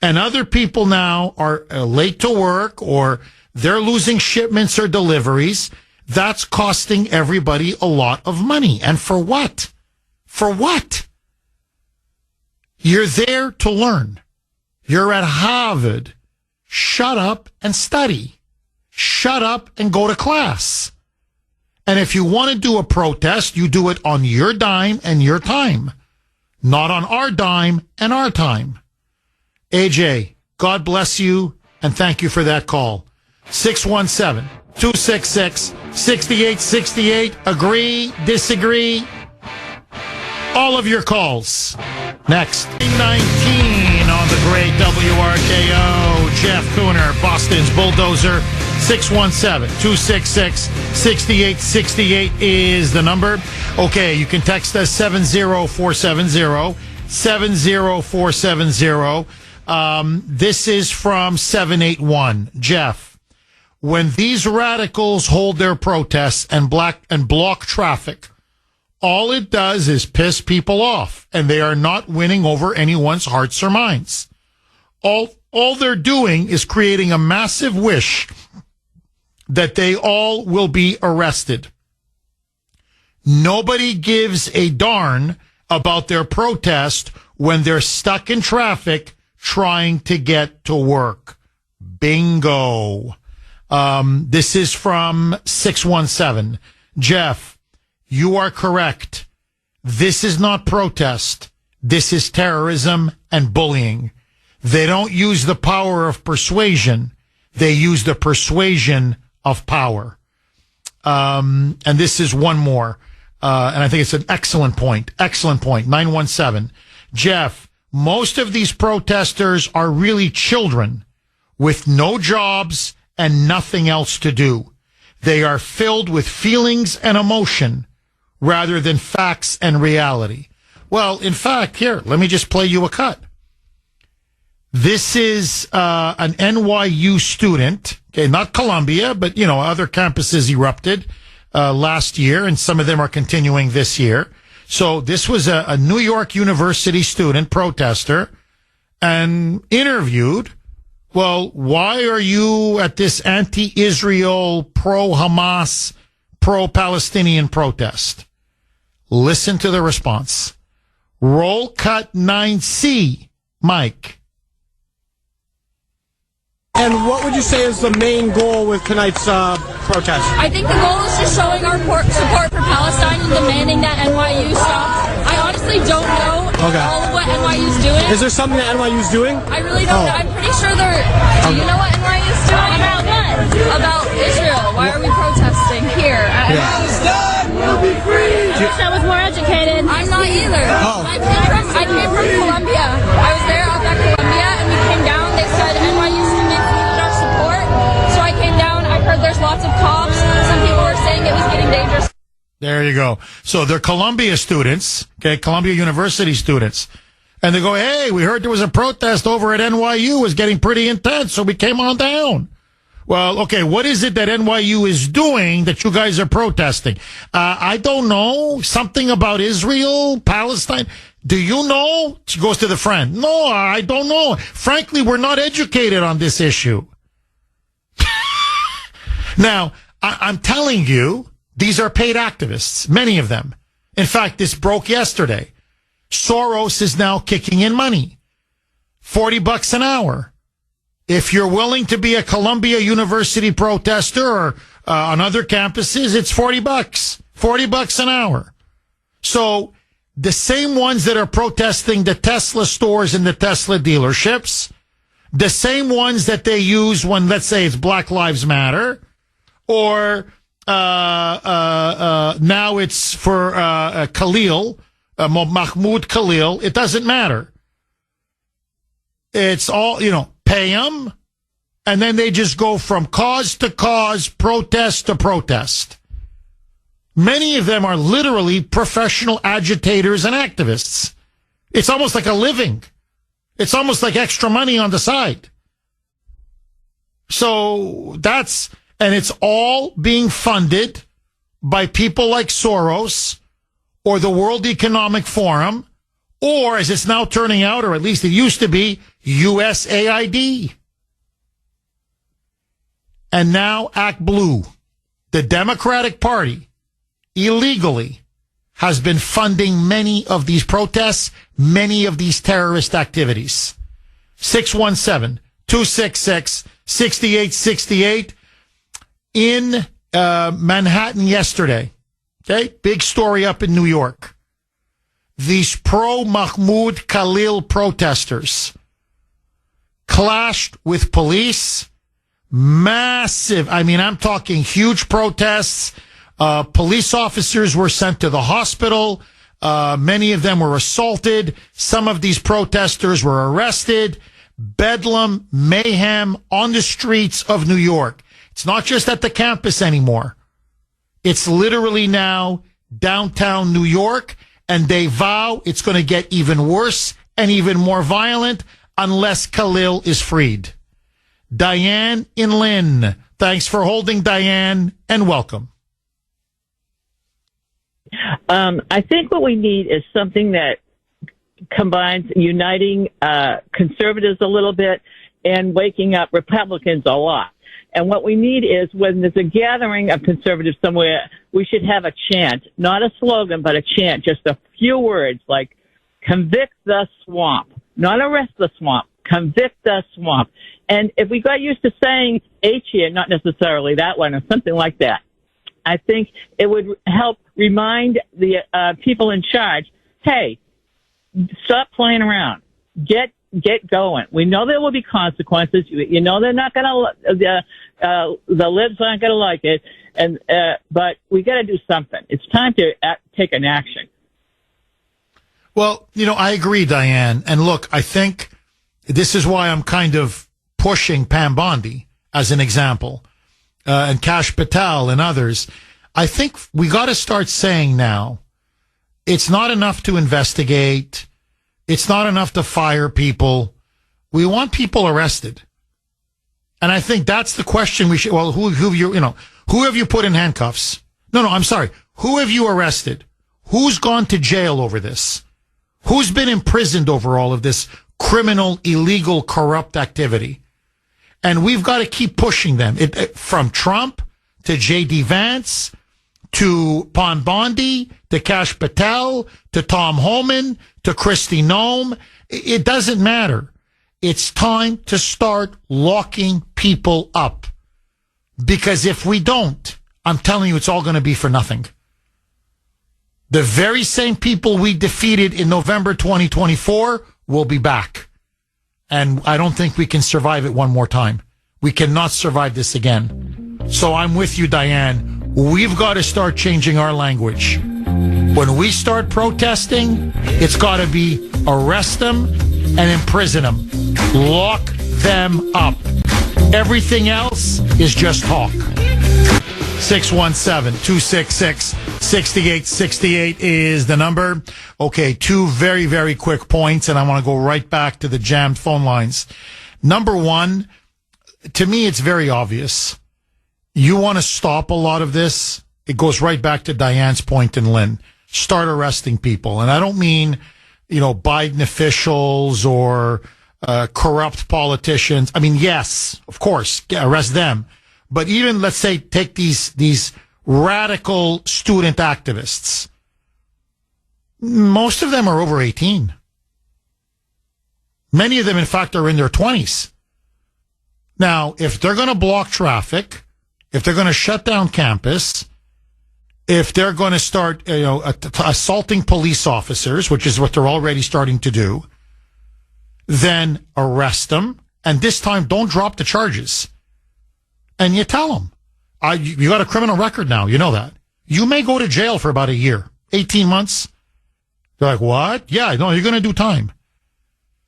and other people now are late to work or they're losing shipments or deliveries, that's costing everybody a lot of money. And for what? For what? You're there to learn. You're at Harvard. Shut up and study. Shut up and go to class. And if you want to do a protest, you do it on your dime and your time, not on our dime and our time. AJ, God bless you, and thank you for that call. 617-266-6868. Agree, disagree. All of your calls. Next. 19 on the great WRKO. Jeff Kuhner, Boston's Bulldozer. 617-266-6868 is the number. Okay, you can text us 70470. 70470. This is from 781. Jeff, when these radicals hold their protests and block traffic, all it does is piss people off, and they are not winning over anyone's hearts or minds. All they're doing is creating a massive wish that they all will be arrested. Nobody gives a darn about their protest when they're stuck in traffic trying to get to work. Bingo. This is from 617. Jeff, you are correct. This is not protest. This is terrorism and bullying. They don't use the power of persuasion. They use the persuasion of power. And this is one more. And I think it's an excellent point. Excellent point. 917. Jeff, most of these protesters are really children with no jobs and nothing else to do. They are filled with feelings and emotion rather than facts and reality. Well, in fact, here, let me just play you a cut. This is an NYU student, okay, not Columbia, but, other campuses erupted last year, and some of them are continuing this year. So this was a New York University student protester and interviewed. Well, why are you at this anti-Israel, pro-Hamas, pro-Palestinian protest? Listen to the response. Roll cut 9C, Mike. And what would you say is the main goal with tonight's protest? I think the goal is just showing our support for Palestine and demanding that NYU stop. I honestly don't know all of what NYU's doing. Is there something that NYU's doing? I really don't know. I'm pretty sure they're... Do you know what NYU's doing? About what? About Israel. Why are we protesting here? Palestine will be free! I wish I was more educated. I'm not either. I came from Columbia. I was there up at Columbia, and we came down. They said NYU students needed our support. So I came down. I heard there's lots of cops. Some people were saying it was getting dangerous. There you go. So they're Columbia students, okay, Columbia University students. And they go, hey, we heard there was a protest over at NYU. It was getting pretty intense, so we came on down. Well, okay, what is it that NYU is doing that you guys are protesting? I don't know. Something about Israel, Palestine. Do you know? She goes to the friend. No, I don't know. Frankly, we're not educated on this issue. Now, I'm telling you, these are paid activists, many of them. In fact, this broke yesterday. Soros is now kicking in money. $40 an hour. If you're willing to be a Columbia University protester or on other campuses, it's $40. $40 an hour. So the same ones that are protesting the Tesla stores and the Tesla dealerships, the same ones that they use when, let's say, it's Black Lives Matter, or now it's for Khalil, Mahmud Khalil. It doesn't matter. It's all, pay them, and then they just go from cause to cause, protest to protest. Many of them are literally professional agitators and activists. It's almost like a living. It's almost like extra money on the side. So and it's all being funded by people like Soros or the World Economic Forum, or as it's now turning out, or at least it used to be, USAID. And now Act Blue, the Democratic Party, illegally has been funding many of these protests, many of these terrorist activities. 617-266-6868 in Manhattan yesterday. Okay, big story up in New York. These pro-Mahmoud Khalil protesters clashed with police. Massive, I'm talking huge protests. Police officers were sent to the hospital. Many of them were assaulted. Some of these protesters were arrested. Bedlam, mayhem on the streets of New York. It's not just at the campus anymore. It's literally now downtown New York, and they vow it's going to get even worse and even more violent unless Khalil is freed. Diane in Lynn. Thanks for holding, Diane, and welcome. I think what we need is something that combines uniting conservatives a little bit and waking up Republicans a lot. And what we need is when there's a gathering of conservatives somewhere, we should have a chant, not a slogan, but a chant, just a few words like convict the swamp, not arrest the swamp, convict the swamp. And if we got used to saying H here, not necessarily that one or something like that, I think it would help remind the people in charge, hey, stop playing around. Get going. We know there will be consequences. You know they're not going to, the libs aren't going to like it, but we got to do something. It's time to take an action. Well, I agree, Diane. And look, I think this is why I'm kind of pushing Pam Bondi as an example, and Kash Patel and others. I think we got to start saying now, it's not enough to investigate. It's not enough to fire people. We want people arrested. And I think that's the question we should, well, who have you put in handcuffs? No, I'm sorry. Who have you arrested? Who's gone to jail over this? Who's been imprisoned over all of this criminal, illegal, corrupt activity? And we've got to keep pushing them. From Trump to J.D. Vance to Pam Bondi to Kash Patel to Tom Homan to Kristi Noem. It doesn't matter. It's time to start locking people up. Because if we don't, I'm telling you, it's all going to be for nothing. The very same people we defeated in November 2024 will be back. And I don't think we can survive it one more time. We cannot survive this again. So I'm with you, Diane. We've got to start changing our language. When we start protesting, it's got to be arrest them and imprison them. Lock them up. Everything else is just talk. 617-266-6868 is the number. Okay, two very, very quick points, and I want to go right back to the jammed phone lines. Number one, to me, it's very obvious. You want to stop a lot of this, it goes right back to Diane's point and Lynn. Start arresting people. And I don't mean, Biden officials or corrupt politicians. I mean, yes, of course, arrest them. But even, let's say, take these radical student activists. Most of them are over 18. Many of them, in fact, are in their 20s. Now, if they're going to block traffic, if they're going to shut down campus, if they're going to start, assaulting police officers, which is what they're already starting to do, then arrest them. And this time, don't drop the charges. And you tell them, you got a criminal record now. You know that. You may go to jail for about a year, 18 months. They're like, what? Yeah, no, you're going to do time.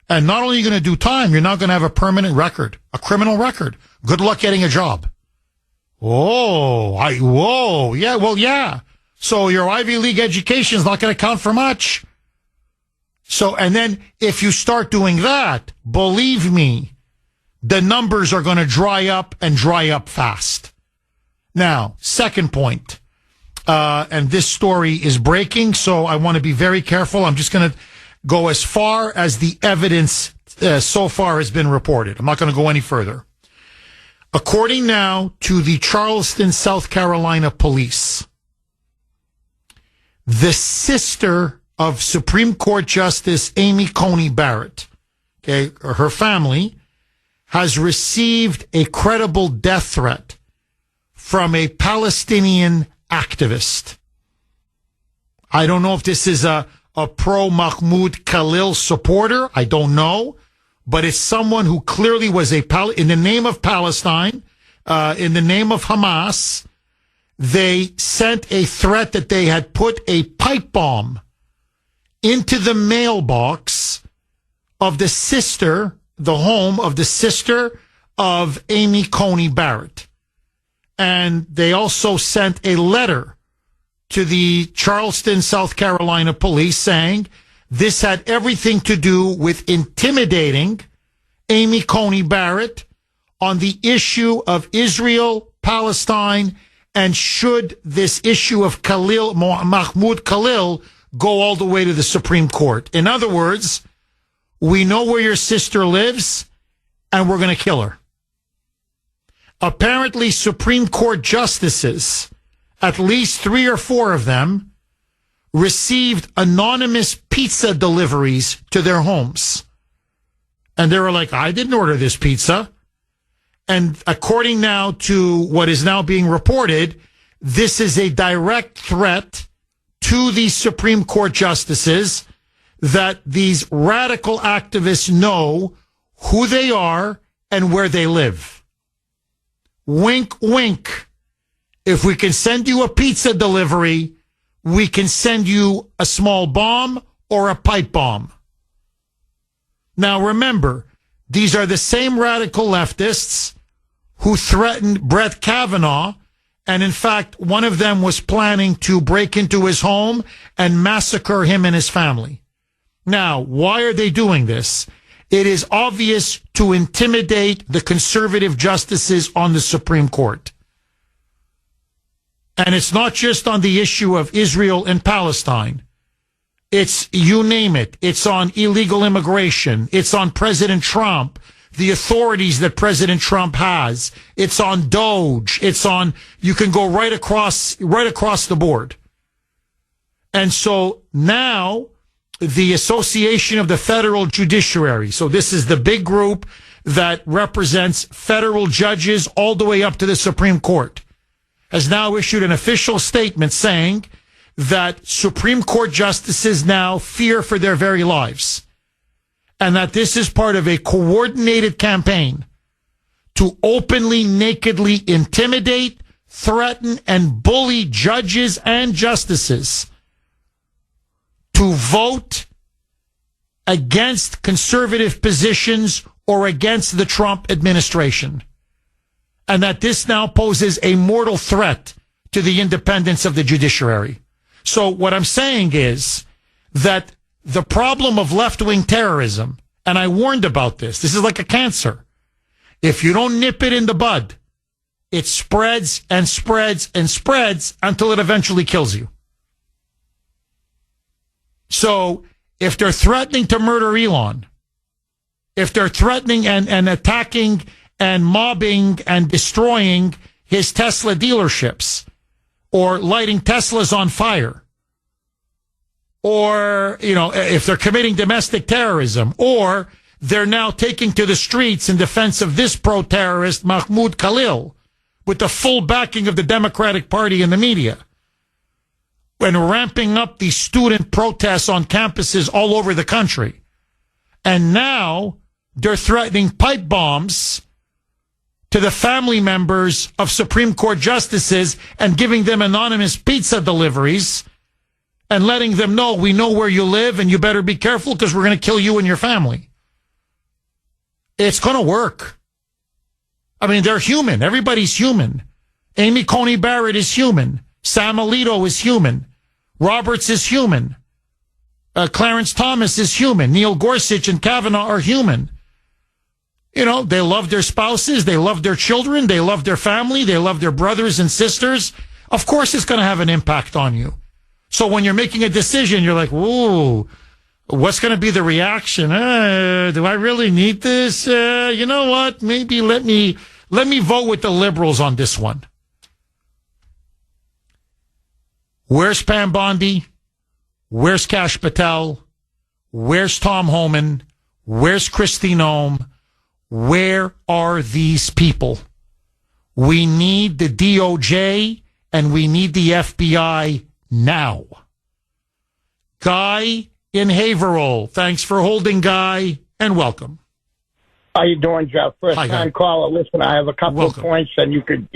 And not only are you going to do time, you're not going to have a permanent record, a criminal record. Good luck getting a job. Yeah. So your Ivy League education is not going to count for much. So, and then if you start doing that, believe me, the numbers are going to dry up and dry up fast. Now, second point, and this story is breaking, so I want to be very careful. I'm just going to go as far as the evidence so far has been reported. I'm not going to go any further. According now to the Charleston, South Carolina police, the sister of Supreme Court Justice Amy Coney Barrett, her family, has received a credible death threat from a Palestinian activist. I don't know if this is a pro-Mahmud Khalil supporter. I don't know. But it's someone who clearly was in the name of Palestine, in the name of Hamas, they sent a threat that they had put a pipe bomb into the mailbox of the home of the sister of Amy Coney Barrett. And they also sent a letter to the Charleston, South Carolina police saying this had everything to do with intimidating Amy Coney Barrett on the issue of Israel, Palestine, and should this issue of Mahmoud Khalil go all the way to the Supreme Court. In other words, we know where your sister lives, and we're going to kill her. Apparently, Supreme Court justices, at least 3 or 4 of them, received anonymous pizza deliveries to their homes. And they were like, I didn't order this pizza. And according now to what is now being reported, this is a direct threat to these Supreme Court justices that these radical activists know who they are and where they live. Wink, wink. If we can send you a pizza delivery, we can send you a small bomb or a pipe bomb. Now remember, these are the same radical leftists who threatened Brett Kavanaugh, and in fact, one of them was planning to break into his home and massacre him and his family. Now, why are they doing this? It is obvious to intimidate the conservative justices on the Supreme Court. And it's not just on the issue of Israel and Palestine. It's, you name it. It's on illegal immigration. It's on President Trump, the authorities that President Trump has. It's on DOGE. It's on, you can go right across the board. And so now the Association of the Federal Judiciary, so this is the big group that represents federal judges all the way up to the Supreme Court, has now issued an official statement saying that Supreme Court justices now fear for their very lives, and that this is part of a coordinated campaign to openly, nakedly intimidate, threaten, and bully judges and justices to vote against conservative positions or against the Trump administration. And that this now poses a mortal threat to the independence of the judiciary. So what I'm saying is that the problem of left-wing terrorism, and I warned about this is like a cancer. If you don't nip it in the bud, it spreads and spreads and spreads until it eventually kills you. So if they're threatening to murder Elon, if they're threatening and attacking and mobbing and destroying his Tesla dealerships, or lighting Teslas on fire, or, if they're committing domestic terrorism, or they're now taking to the streets in defense of this pro-terrorist, Mahmud Khalil, with the full backing of the Democratic Party and the media, and ramping up these student protests on campuses all over the country. And now they're threatening pipe bombs to the family members of Supreme Court justices and giving them anonymous pizza deliveries and letting them know, we know where you live and you better be careful because we're going to kill you and your family. It's going to work. I mean, they're human. Everybody's human. Amy Coney Barrett is human. Sam Alito is human. Roberts is human. Clarence Thomas is human. Neil Gorsuch and Kavanaugh are human. They love their spouses. They love their children. They love their family. They love their brothers and sisters. Of course, it's going to have an impact on you. So when you're making a decision, you're like, ooh, what's going to be the reaction? Do I really need this? You know what? Maybe let me vote with the liberals on this one. Where's Pam Bondi? Where's Kash Patel? Where's Tom Homan? Where's Kristi Noem? Where are these people? We need the DOJ and we need the FBI now. Guy in Haverhill. Thanks for holding, Guy, and welcome. How you doing, Jeff? First time caller. Listen, I have a couple of points, and you can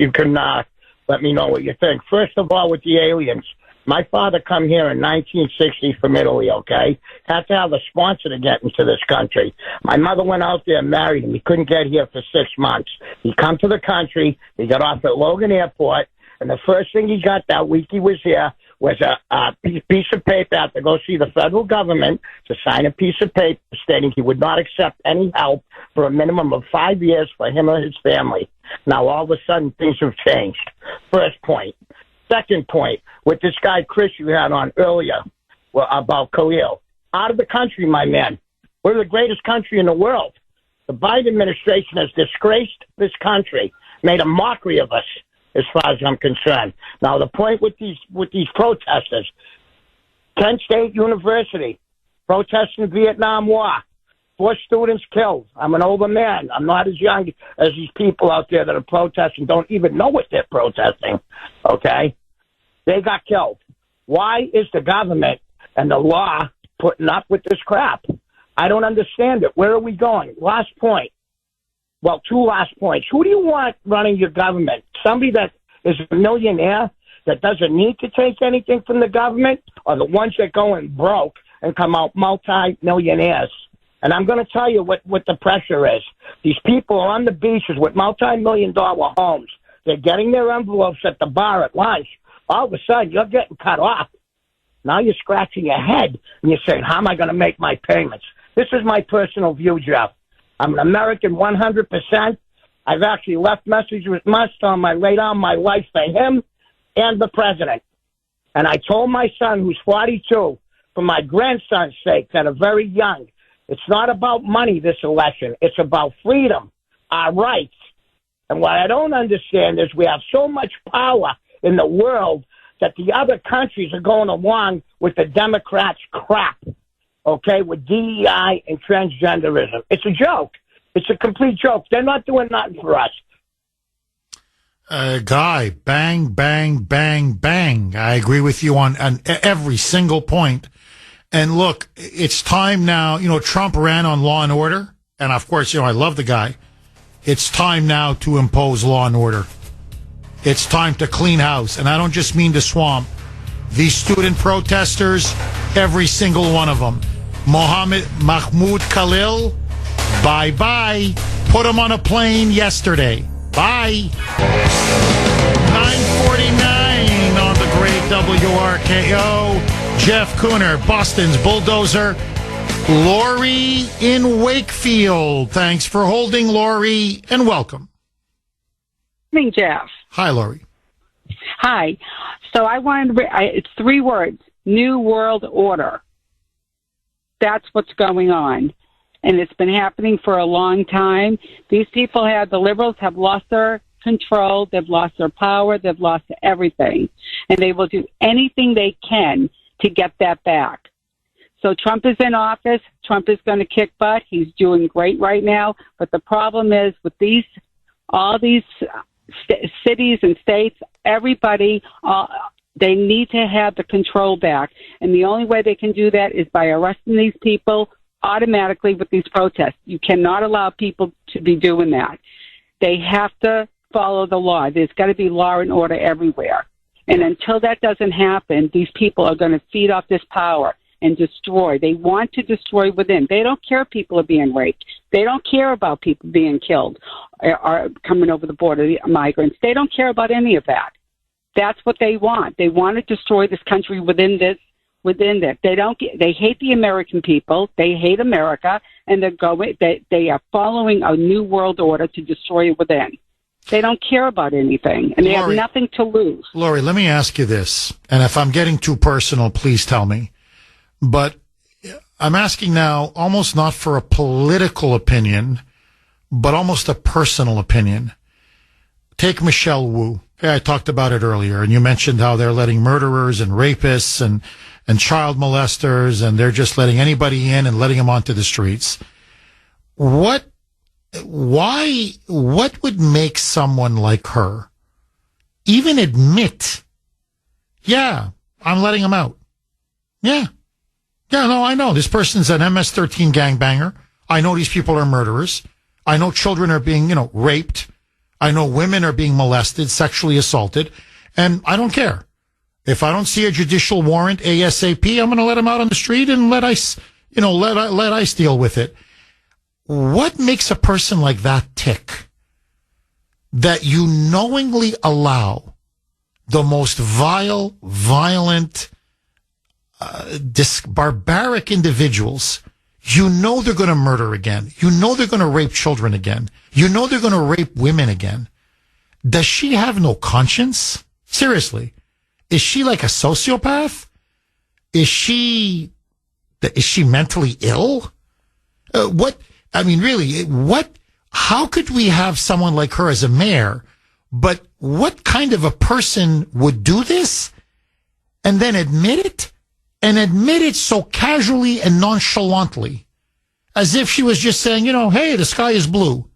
let me know what you think. First of all, with the aliens, my father come here in 1960 from Italy, okay? Had to have a sponsor to get into this country. My mother went out there and married him. He couldn't get here for 6 months. He come to the country. He got off at Logan Airport, and the first thing he got that week he was here was a piece of paper. Had to go see the federal government to sign a piece of paper stating he would not accept any help for a minimum of 5 years for him or his family. Now, all of a sudden, things have changed. First point. Second point, with this guy Chris you had on earlier about Khalil. Out of the country, my man. We're the greatest country in the world. The Biden administration has disgraced this country, made a mockery of us, as far as I'm concerned. Now, the point with these protesters, Kent State University, protesting the Vietnam War, 4 students killed. I'm an older man. I'm not as young as these people out there that are protesting, don't even know what they're protesting, okay? They got killed. Why is the government and the law putting up with this crap? I don't understand it. Where are we going? Last point. Well, 2 last points. Who do you want running your government? Somebody that is a millionaire that doesn't need to take anything from the government, or the ones that go in broke and come out multi-millionaires? And I'm going to tell you what the pressure is. These people are on the beaches with multi-million-dollar homes. They're getting their envelopes at the bar at lunch. All of a sudden, you're getting cut off. Now you're scratching your head, and you're saying, how am I going to make my payments? This is my personal view, Jeff. I'm an American 100%. I've actually left messages with Musk on I lay down my life for him and the president. And I told my son, who's 42, for my grandson's sake, that are very young, it's not about money, this election. It's about freedom, our rights. And what I don't understand is we have so much power in the world that the other countries are going along with the Democrats' crap, okay, with DEI and transgenderism. It's a joke. It's a complete joke. They're not doing nothing for us. Guy, bang, bang, bang, bang. I agree with you on every single point. And look, it's time now. Trump ran on law and order. And, of course, I love the guy. It's time now to impose law and order. It's time to clean house. And I don't just mean the swamp. These student protesters, every single one of them. Mahmud Khalil, bye-bye. Put him on a plane yesterday. Bye. 9:49 on the great WRKO. Jeff Kuhner, Boston's bulldozer. Lori in Wakefield. Thanks for holding, Lori, and welcome. Morning, Jeff. Hi, Lori. Hi. So I wanted to, it's 3 words, New World Order. That's what's going on. And it's been happening for a long time. These people the liberals have lost their control. They've lost their power. They've lost everything. And they will do anything they can to get that back. So Trump is in office. Trump is going to kick butt. He's doing great right now. But the problem is with all these cities and states, everybody, they need to have the control back. And the only way they can do that is by arresting these people automatically with these protests. You cannot allow people to be doing that. They have to follow the law. There's got to be law and order everywhere. And until that doesn't happen, these people are going to feed off this power and destroy. They want to destroy within. They don't care if people are being raped. They don't care about people being killed or coming over the border, the migrants. They don't care about any of that. That's what they want. They want to destroy this country within this. They hate the American people. They hate America, and they are following a new world order to destroy it within. They don't care about anything, and they have nothing to lose. Lori, let me ask you this, and if I'm getting too personal, please tell me. But I'm asking now almost not for a political opinion, but almost a personal opinion. Take Michelle Wu. I talked about it earlier, and you mentioned how they're letting murderers and rapists and child molesters, and they're just letting anybody in and letting them onto the streets. What would make someone like her even admit, yeah, I'm letting them out? Yeah, no, I know. This person's an MS-13 gangbanger. I know these people are murderers. I know children are being, raped. I know women are being molested, sexually assaulted, and I don't care. If I don't see a judicial warrant ASAP, I'm going to let them out on the street and let ICE deal with it. What makes a person like that tick? That you knowingly allow the most vile, violent, barbaric individuals. You know they're going to murder again. You know they're going to rape children again. You know they're going to rape women again. Does she have no conscience? Seriously. Is she like a sociopath? Is she mentally ill? How could we have someone like her as a mayor? But what kind of a person would do this and then admit it? And admit it so casually and nonchalantly, as if she was just saying, hey, the sky is blue.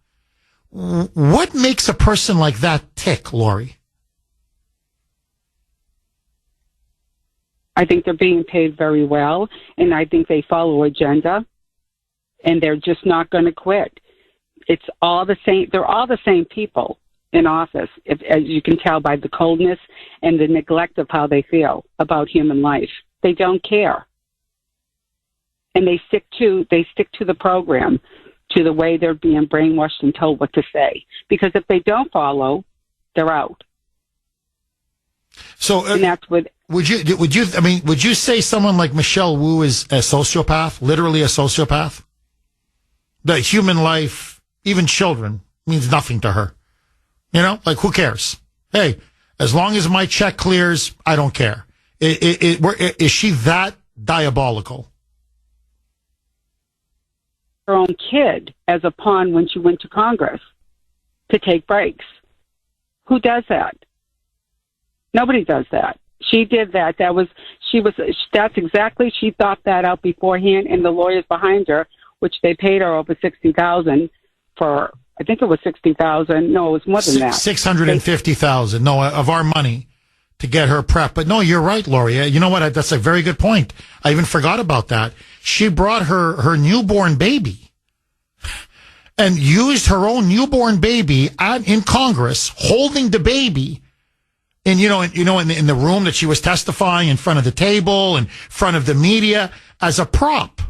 What makes a person like that tick, Lori? I think they're being paid very well, and I think they follow agenda, and they're just not going to quit. It's all the same. They're all the same people in office, as you can tell by the coldness and the neglect of how they feel about human life. They don't care. And they stick to the program, to the way they're being brainwashed and told what to say. Because if they don't follow, they're out. So and that's what would you say someone like Michelle Wu is a sociopath, literally a sociopath? That human life, even children, means nothing to her. Who cares? Hey, as long as my check clears, I don't care. Is she that diabolical? Her own kid as a pawn when she went to Congress to take breaks. Who does that? Nobody does that. She did that. She thought that out beforehand, and the lawyers behind her, which they paid her over $60,000 for. I think it was $60,000. No, it was more than that. $650,000. No, of our money. To get her prep. But no, you're right, Lori. You know what? That's a very good point. I even forgot about that. She brought her newborn baby and used her own newborn baby in Congress, holding the baby in the room that she was testifying, in front of the table, in front of the media, as a prop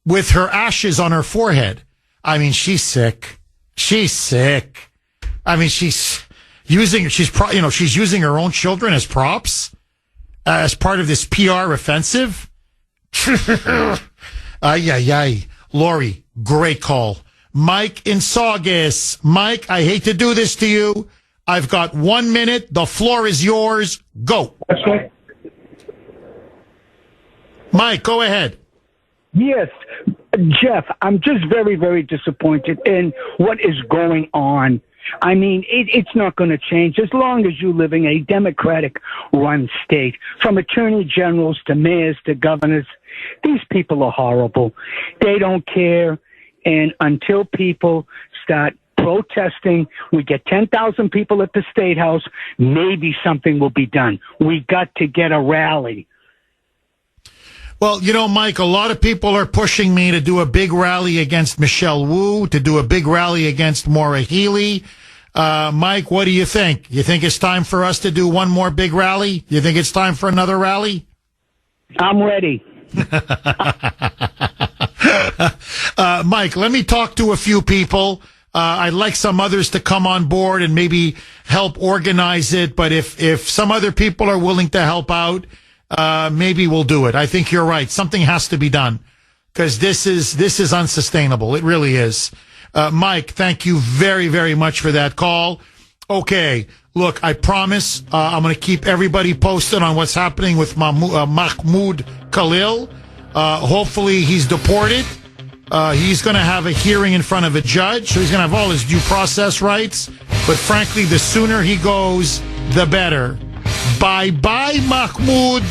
with her ashes on her forehead. I mean, she's sick. She's sick. I mean, she's using her own children as props as part of this PR offensive. Ay, ay, ay. Lori, great call. Mike in Saugus. Mike, I hate to do this to you. I've got 1 minute. The floor is yours. Go. That's right. Mike, go ahead. Yes, Jeff, I'm just very, very disappointed in what is going on. I mean, it's not going to change as long as you live in a Democratic-run state. From attorney generals to mayors to governors, these people are horrible. They don't care. And until people start protesting, we get 10,000 people at the State House, maybe something will be done. We got to get a rally. Well, you know, Mike, a lot of people are pushing me to do a big rally against Michelle Wu, to do a big rally against Maura Healey. Mike, what do you think? You think it's time for us to do one more big rally? You think it's time for another rally? I'm ready. Mike, let me talk to a few people. I'd like some others to come on board and maybe help organize it. But if some other people are willing to help out, maybe we'll do it. I think you're right. Something has to be done because this is unsustainable. It really is. Mike, thank you very, very much for that call. Okay. Look, I promise I'm going to keep everybody posted on what's happening with Mahmud Khalil. Hopefully he's deported. He's going to have a hearing in front of a judge, so he's going to have all his due process rights. But frankly, the sooner he goes, the better. Bye-bye, Mahmud.